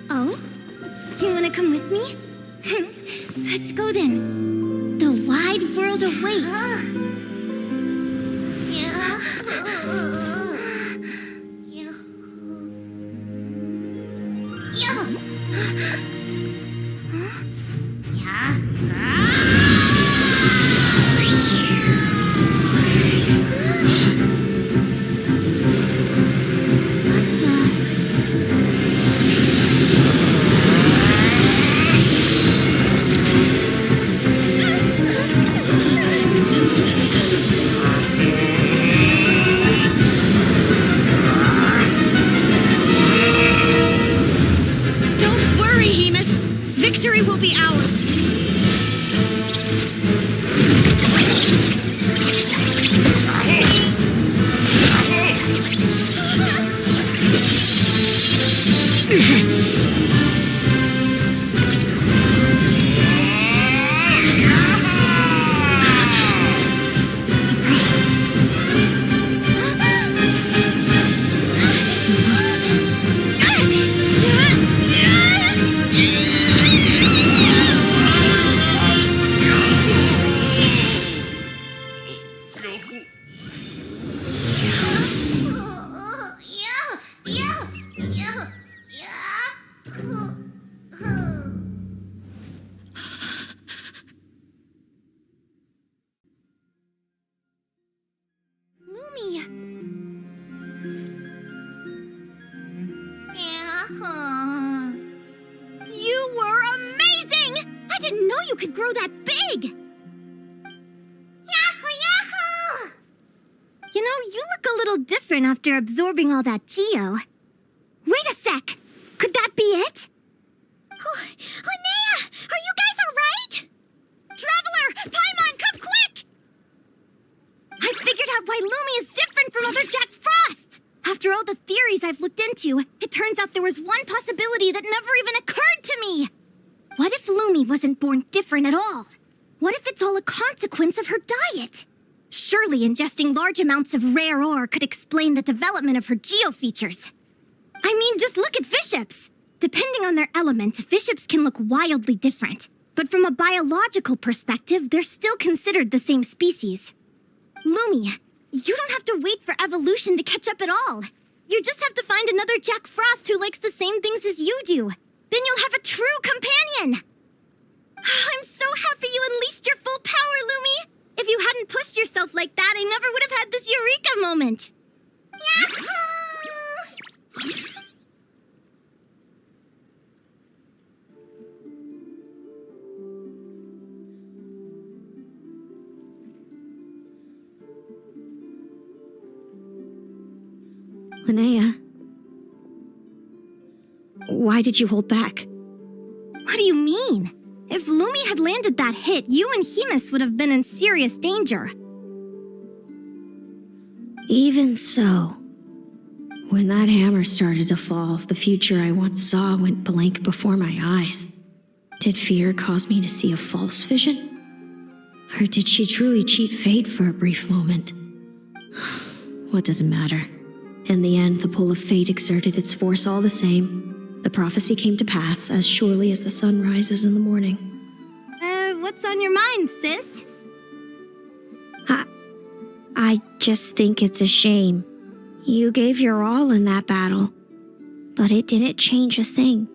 Oh? You wanna come with me? Let's go then. The wide world awaits. Victory will be ours. You were amazing! I didn't know you could grow that big! Yahoo! Yahoo! You know, you look a little different after absorbing all that geo. Wait a sec! Could that be it? Oh, Linnéa! Are you guys alright? Traveler! Paimon, come quick! I figured out why Lumi is different from other Jack Frost! After all the theories I've looked into, it turns out there was one possibility that never even occurred to me. What if Lumi wasn't born different at all? What if it's all a consequence of her diet? Surely ingesting large amounts of rare ore could explain the development of her geofeatures. I mean, just look at fiships. Depending on their element, fiships can look wildly different. But from a biological perspective, they're still considered the same species. Lumi, you don't have to wait for evolution to catch up at all. You just have to find another Jack Frost who likes the same things as you do. Then you'll have a true companion. I'm so happy you unleashed your full power, Lumi. If you hadn't pushed yourself like that, I never would have had this eureka moment. Yahoo! Linnéa, why did you hold back? What do you mean? If Lumi had landed that hit, you and Hemus would have been in serious danger. Even so, when that hammer started to fall, the future I once saw went blank before my eyes. Did fear cause me to see a false vision? Or did she truly cheat fate for a brief moment? What does it matter? In the end, the pull of fate exerted its force all the same. The prophecy came to pass as surely as the sun rises in the morning. What's on your mind, sis? I just think it's a shame. You gave your all in that battle. But it didn't change a thing.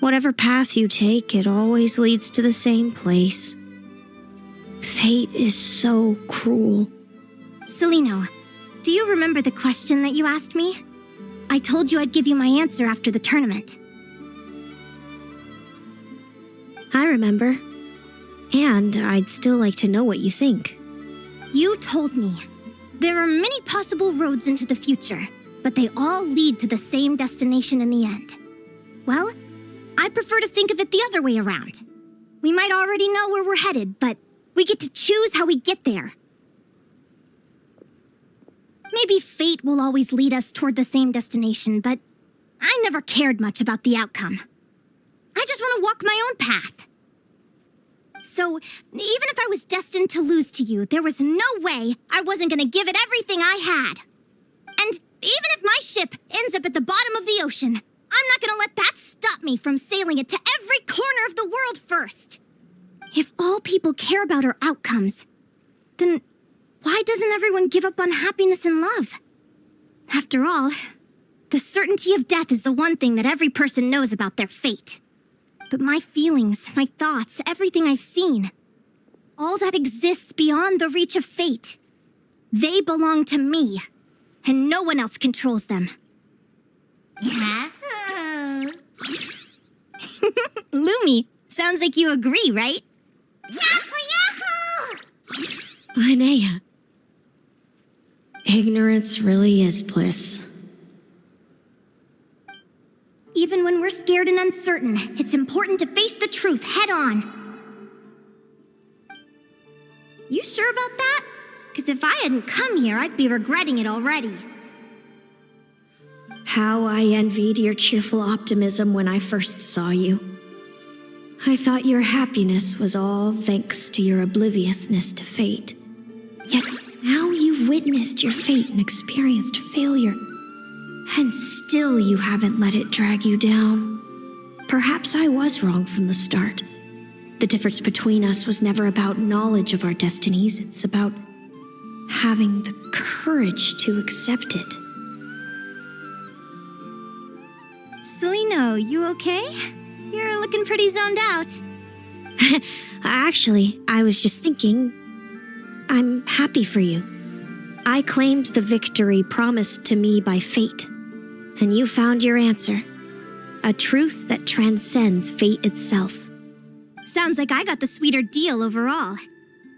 Whatever path you take, it always leads to the same place. Fate is so cruel. Celino, do you remember the question that you asked me? I told you I'd give you my answer after the tournament. I remember. And I'd still like to know what you think. You told me. There are many possible roads into the future, but they all lead to the same destination in the end. Well, I prefer to think of it the other way around. We might already know where we're headed, but we get to choose how we get there. Maybe fate will always lead us toward the same destination, but I never cared much about the outcome. I just want to walk my own path. So, even if I was destined to lose to you, there was no way I wasn't going to give it everything I had. And even if my ship ends up at the bottom of the ocean, I'm not going to let that stop me from sailing it to every corner of the world first. If all people care about are outcomes, then why doesn't everyone give up on happiness and love? After all, the certainty of death is the one thing that every person knows about their fate. But my feelings, my thoughts, everything I've seen, all that exists beyond the reach of fate, they belong to me, and no one else controls them. Yahoo! Lumi, sounds like you agree, right? Yahoo! Linnéa. Ignorance really is bliss. Even when we're scared and uncertain, it's important to face the truth head on. You sure about that? Because if I hadn't come here, I'd be regretting it already. How I envied your cheerful optimism when I first saw you. I thought your happiness was all thanks to your obliviousness to fate. Yet now you've witnessed your fate and experienced failure. And still you haven't let it drag you down. Perhaps I was wrong from the start. The difference between us was never about knowledge of our destinies. It's about having the courage to accept it. Celino, you okay? You're looking pretty zoned out. Actually, I was just thinking, I'm happy for you. I claimed the victory promised to me by fate, and you found your answer. A truth that transcends fate itself. Sounds like I got the sweeter deal overall.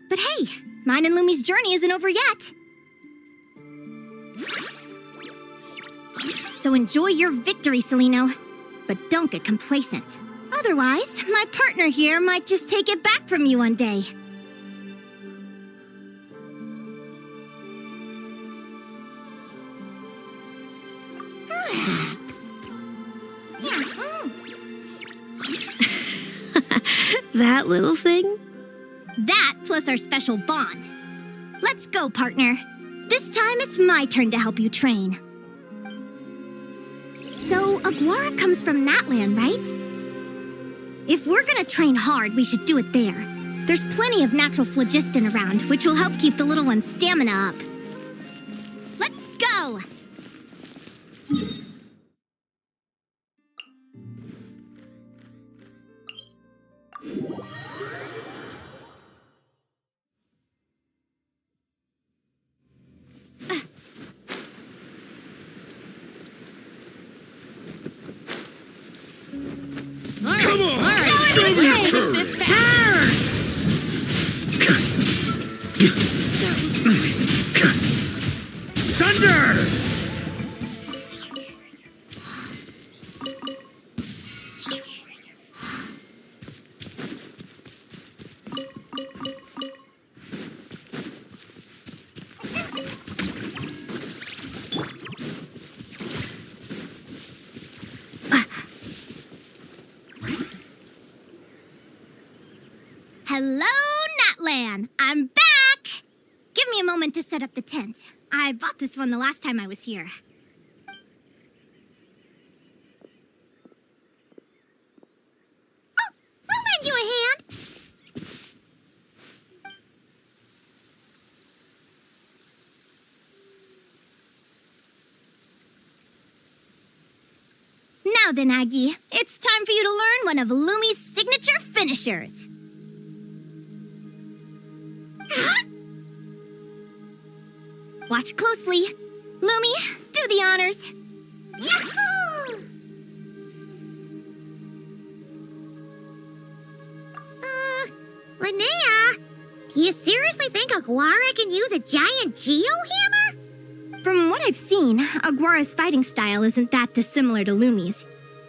But hey, mine and Lumi's journey isn't over yet. So enjoy your victory, Celino. But don't get complacent. Otherwise, my partner here might just take it back from you one day. That little thing? That plus our special bond. Let's go, partner. This time it's my turn to help you train. So, Aguara comes from Natlan, right? If we're gonna train hard, we should do it there. There's plenty of natural phlogiston around, which will help keep the little one's stamina up. Let's go! Come on! Show me your courage! Thunder! Hello, Natlan! I'm back! Give me a moment to set up the tent. I bought this one the last time I was here. Oh, we'll lend you a hand. Now then, Aggie, it's time for you to learn one of Lumi's signature finishers. Watch closely. Lumi, do the honors. Yahoo! Linnéa, do you seriously think Aguara can use a giant geohammer? From what I've seen, Aguara's fighting style isn't that dissimilar to Lumi's.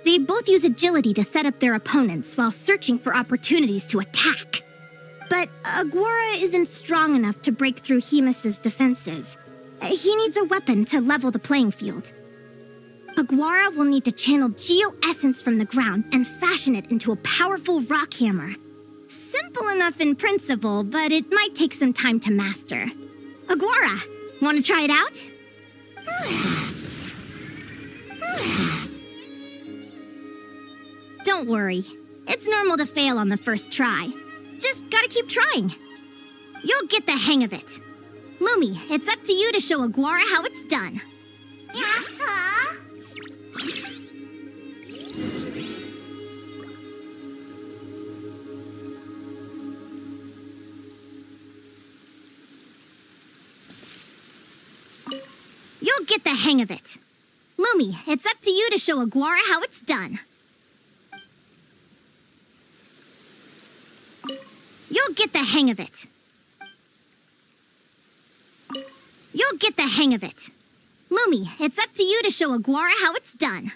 They both use agility to set up their opponents while searching for opportunities to attack. But Aguara isn't strong enough to break through Hemus's defenses. He needs a weapon to level the playing field. Aguara will need to channel geo-essence from the ground and fashion it into a powerful rock hammer. Simple enough in principle, but it might take some time to master. Aguara, want to try it out? Don't worry. It's normal to fail on the first try. Just gotta keep trying. You'll get the hang of it. Lumi, it's up to you to show Aguara how it's done. You'll get the hang of it. Lumi, it's up to you to show Aguara how it's done. You'll get the hang of it. You'll get the hang of it. Lumi, it's up to you to show Aguara how it's done.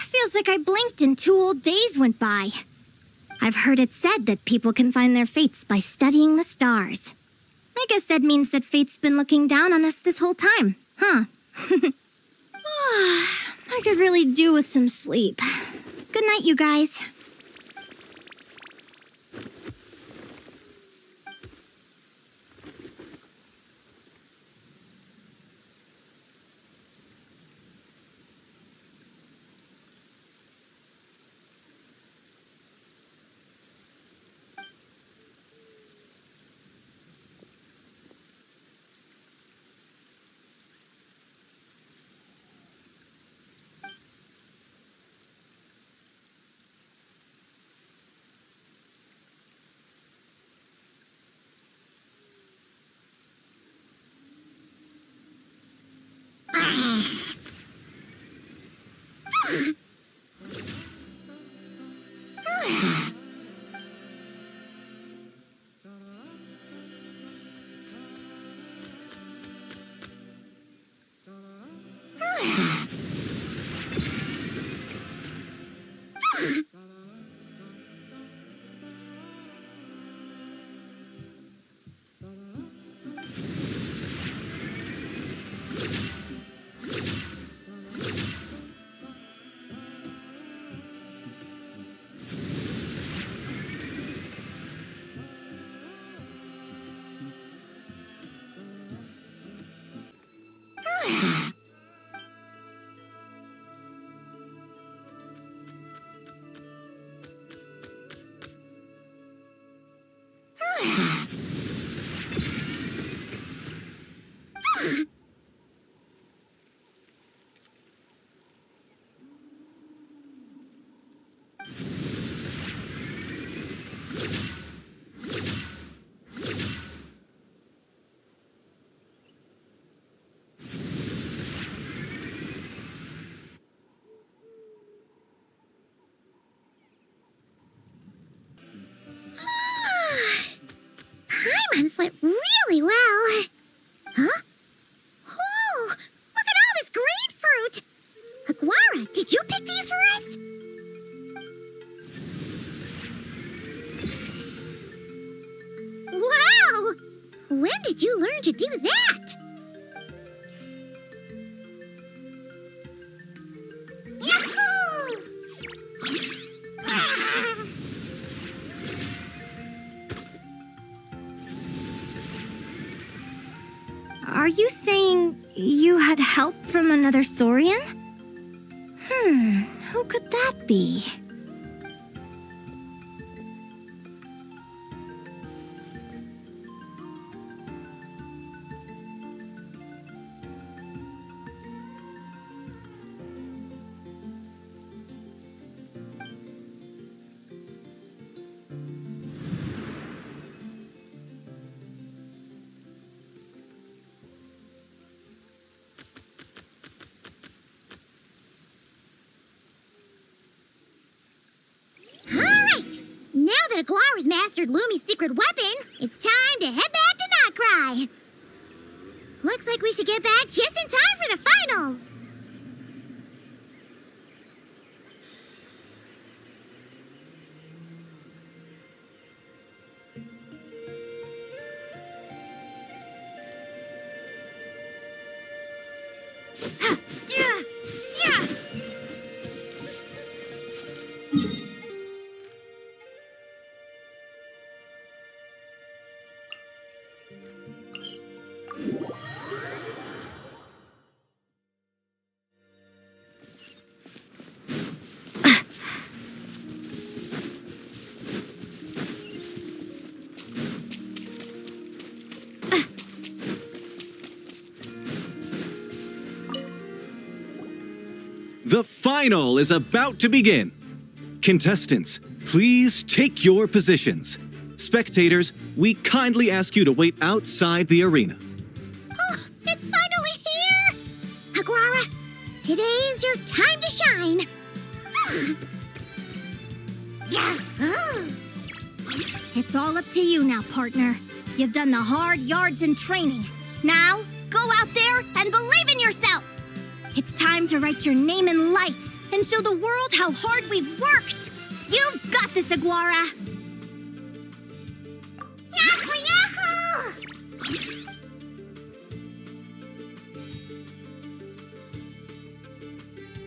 Feels like I blinked and 2 whole days went by. I've heard it said that people can find their fates by studying the stars. I guess that means that fate's been looking down on us this whole time, huh? I could really do with some sleep. Good night, you guys. Paimon slept really well. Huh? Oh, look at all this grapefruit. Aguara, did you pick these for us? Wow! When did you learn to do that? Yahoo! Are you saying you had help from another Saurian? Who could that be? Now that Aguara's mastered Lumi's secret weapon, it's time to head back to Notcry. Looks like we should get back just in time for the finals. The final is about to begin. Contestants, please take your positions. Spectators, we kindly ask you to wait outside the arena. Oh, it's finally here! Aguara, today is your time to shine. Yeah. It's all up to you now, partner. You've done the hard yards in training. Now, go out there and believe in yourself! It's time to write your name in lights and show the world how hard we've worked! You've got this, Aguara! Yahoo! Yahoo!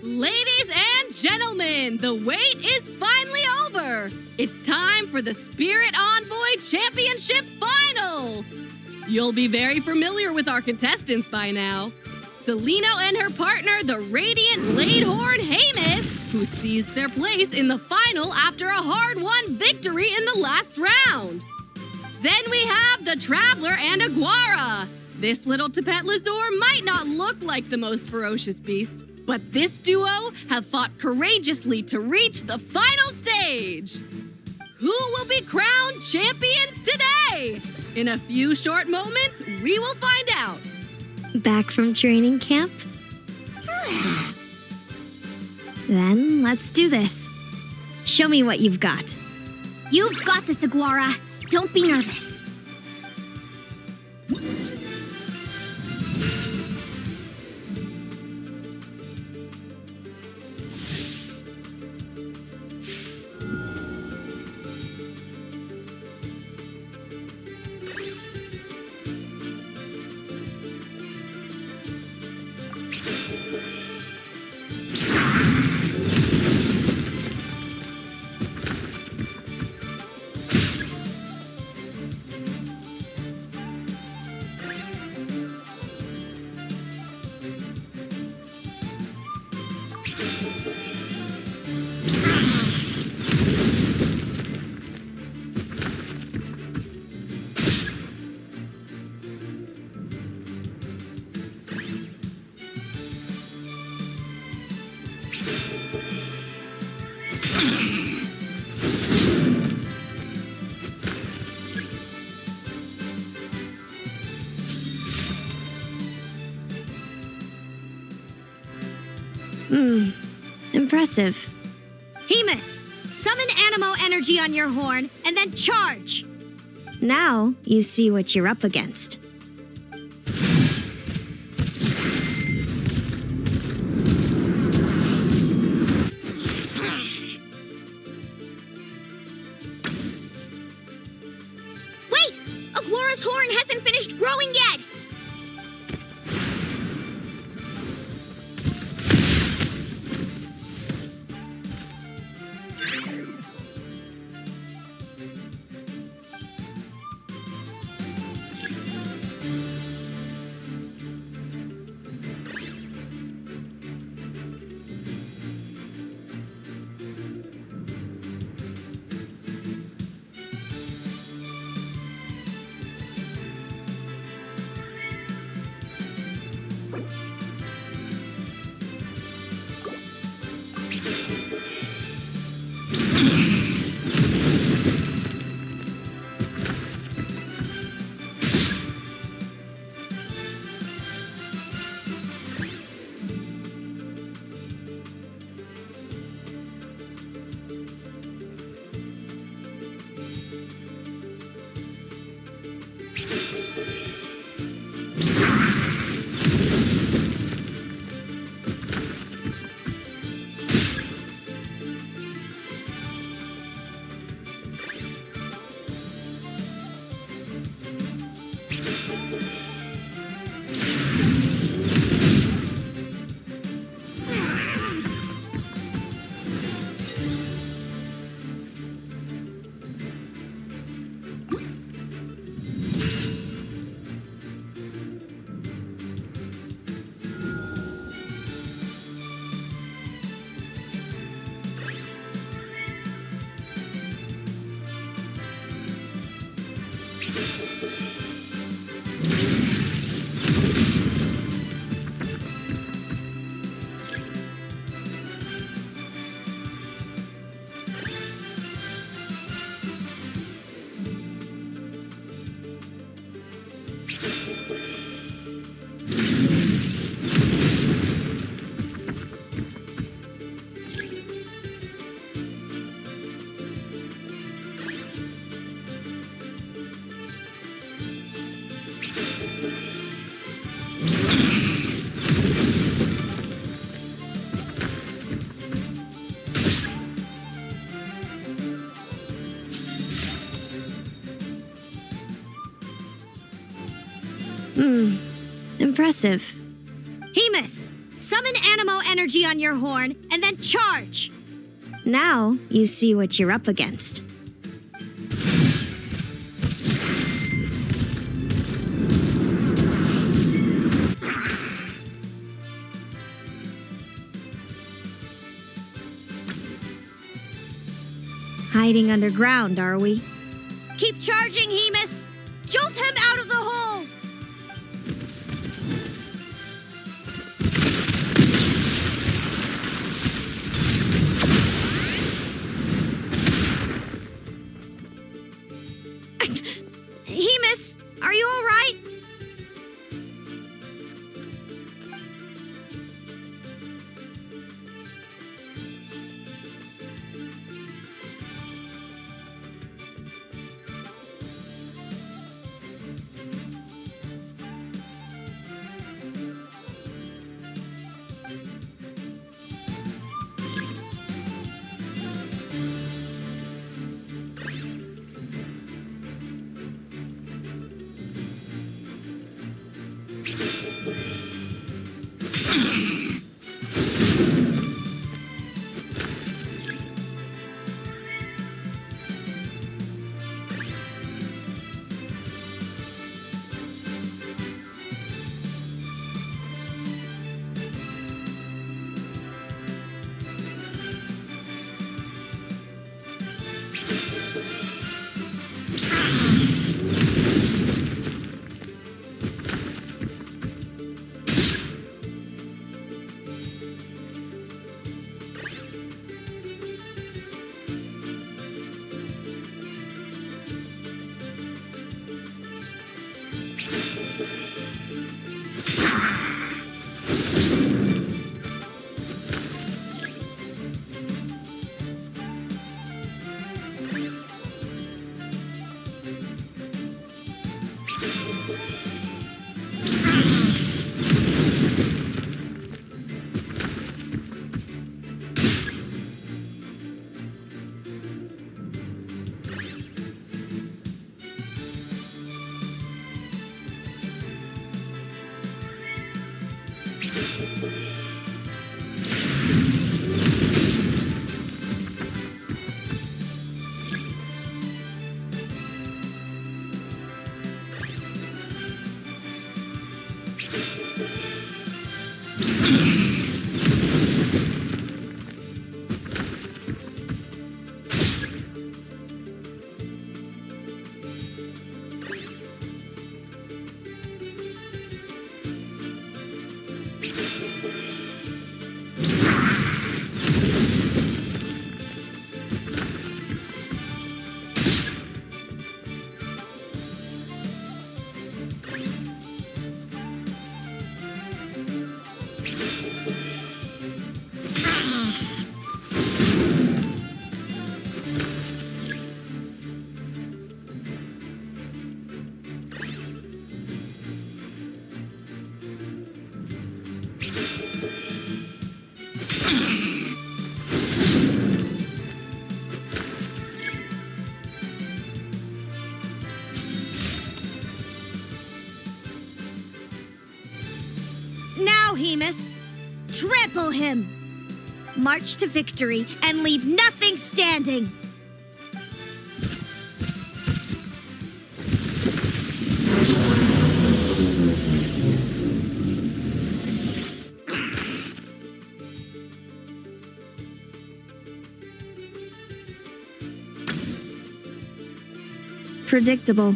Ladies and gentlemen, the wait is finally over. It's time for the Spirit Envoy Championship Final. You'll be very familiar with our contestants by now. Celino and her partner, the Radiant Bladehorn Hamus, who seized their place in the final after a hard-won victory in the last round. Then we have the Traveler and Aguara. This little Tapet Lazur might not look like the most ferocious beast, but this duo have fought courageously to reach the final stage. Who will be crowned champions today? In a few short moments, we will find out. Back from training camp? Then let's do this. Show me what you've got. You've got this, Aguara. Don't be nervous. Impressive. Hamus, summon Animo energy on your horn and then charge. Now you see what you're up against. Wait! Aguara's horn hasn't finished growing yet! Impressive. Hemus, summon Animo energy on your horn, and then charge! Now, you see what you're up against. Hiding underground, are we? Keep charging, Hemus! Jolt him out of the hole! Hemus, are you all right? Now, Hemus, trample him! March to victory and leave nothing standing! Predictable.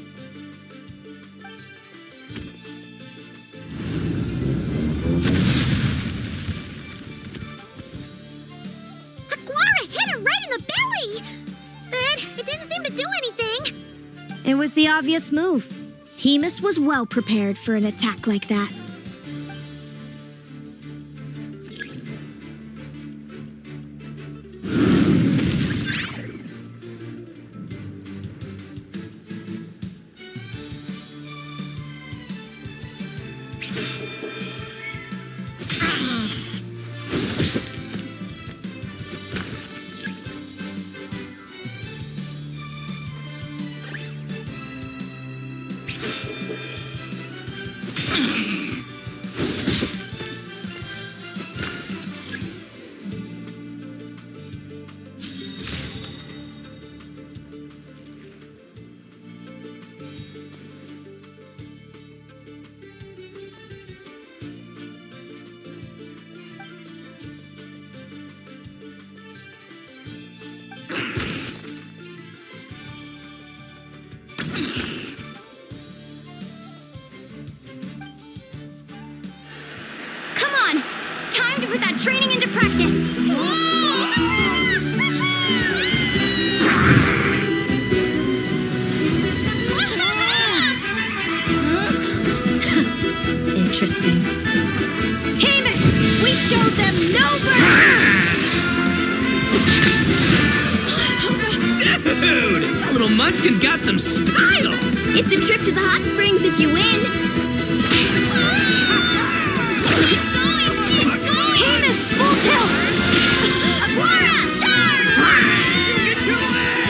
Aguara hit him right in the belly! But it didn't seem to do anything. It was the obvious move. Hemus was well prepared for an attack like that. Come on! Time to put that training into practice! Interesting. Hemus! We showed them no mercy! Dude! That little munchkin's got some style! It's a trip to the hot springs if you win! Hemus, full tilt! Aguara, charge! You can do it!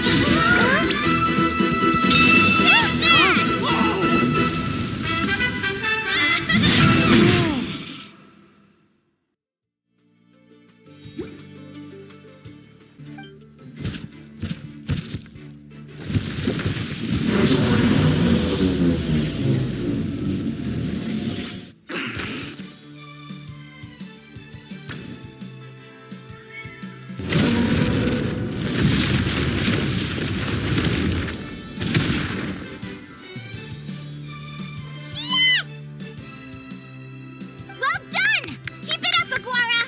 Well done! Keep it up, Aguara!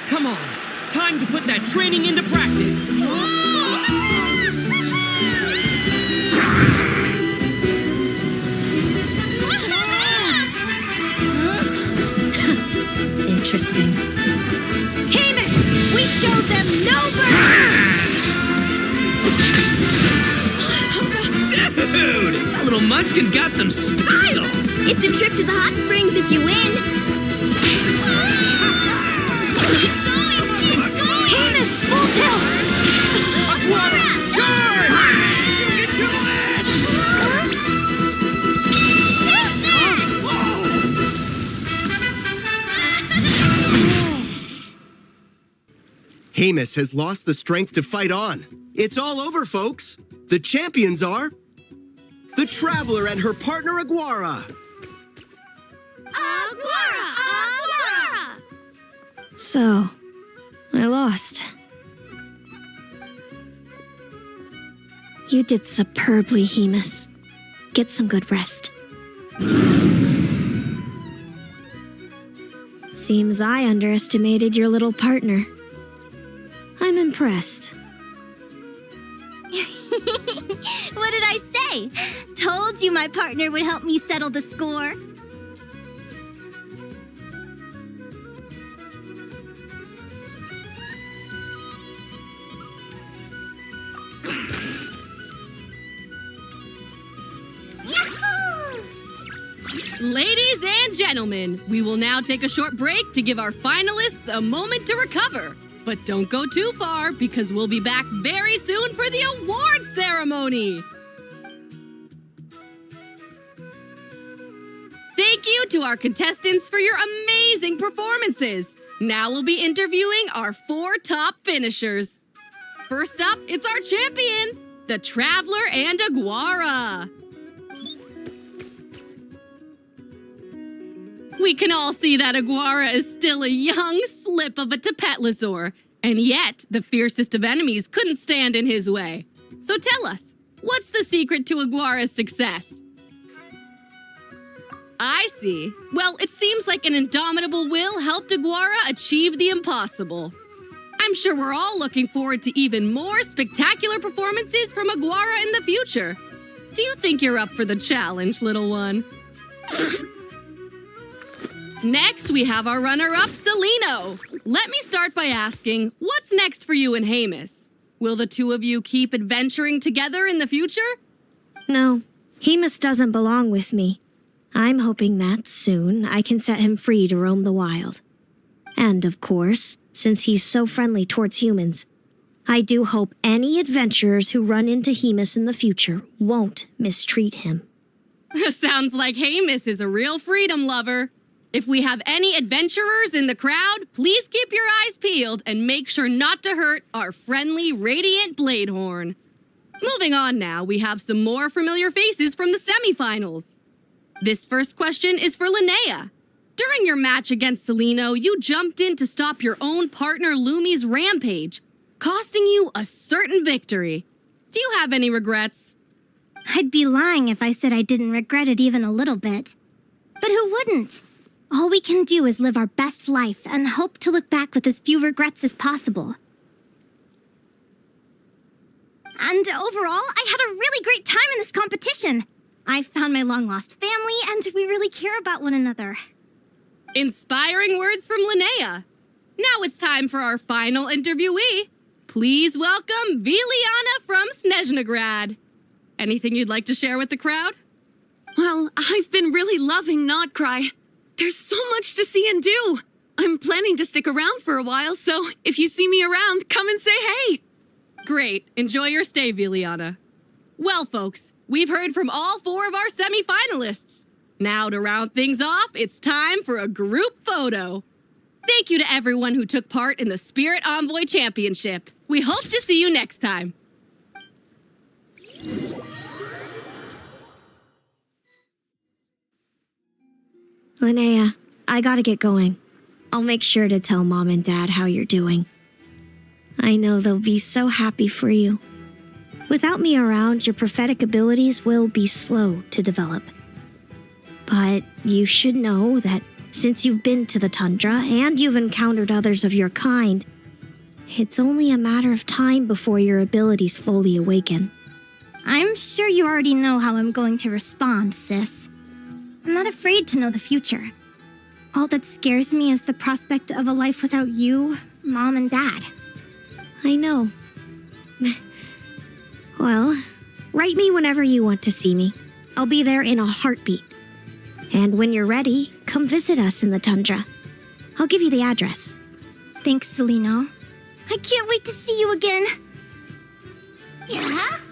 Come on! Time to put that training into practice! Interesting. Hemus! We showed them no mercy! Dude! That little munchkin's got some style! It's a trip to the hot springs if you win! Hemus, full tilt! Aguara, charge! You can do Hemus has lost the strength to fight on. It's all over, folks. The champions are the Traveler and her partner Aguara. Aguara! Aguara! So, I lost. You did superbly, Hemus. Get some good rest. Seems I underestimated your little partner. I'm impressed. What did I say? Told you my partner would help me settle the score. Ladies and gentlemen, we will now take a short break to give our finalists a moment to recover. But don't go too far, because we'll be back very soon for the award ceremony. Thank you to our contestants for your amazing performances. Now we'll be interviewing our 4 top finishers. First up, it's our champions, the Traveler and Aguara. We can all see that Aguara is still a young slip of a Tapetlasaur, and yet the fiercest of enemies couldn't stand in his way. So tell us, what's the secret to Aguara's success? I see. Well, it seems like an indomitable will helped Aguara achieve the impossible. I'm sure we're all looking forward to even more spectacular performances from Aguara in the future. Do you think you're up for the challenge, little one? Next, we have our runner-up, Celino. Let me start by asking, what's next for you and Hemus? Will the two of you keep adventuring together in the future? No, Hemus doesn't belong with me. I'm hoping that soon I can set him free to roam the wild. And of course, since he's so friendly towards humans, I do hope any adventurers who run into Hemus in the future won't mistreat him. Sounds like Hemus is a real freedom lover. If we have any adventurers in the crowd, please keep your eyes peeled and make sure not to hurt our friendly, radiant Bladehorn. Moving on now, we have some more familiar faces from the semifinals. This first question is for Linnéa. During your match against Celino, you jumped in to stop your own partner Lumi's rampage, costing you a certain victory. Do you have any regrets? I'd be lying if I said I didn't regret it even a little bit. But who wouldn't? All we can do is live our best life and hope to look back with as few regrets as possible. And overall, I had a really great time in this competition. I found my long-lost family, and we really care about one another. Inspiring words from Linnéa. Now it's time for our final interviewee. Please welcome Viliana from Snezhnegrad. Anything you'd like to share with the crowd? Well, I've been really loving Notcry. There's so much to see and do. I'm planning to stick around for a while, so if you see me around, come and say hey. Great. Enjoy your stay, Viliana. Well, folks, we've heard from all 4 of our semi-finalists. Now, to round things off, it's time for a group photo. Thank you to everyone who took part in the Spirit Envoy Championship. We hope to see you next time. Linnéa, I gotta get going. I'll make sure to tell Mom and Dad how you're doing. I know they'll be so happy for you. Without me around, your prophetic abilities will be slow to develop. But you should know that since you've been to the tundra and you've encountered others of your kind, it's only a matter of time before your abilities fully awaken. I'm sure you already know how I'm going to respond, sis. I'm not afraid to know the future. All that scares me is the prospect of a life without you, Mom, and Dad. I know. Well, write me whenever you want to see me. I'll be there in a heartbeat. And when you're ready, come visit us in the tundra. I'll give you the address. Thanks, Celino. I can't wait to see you again. Yahoo!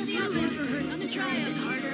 Never hurts to try a bit harder.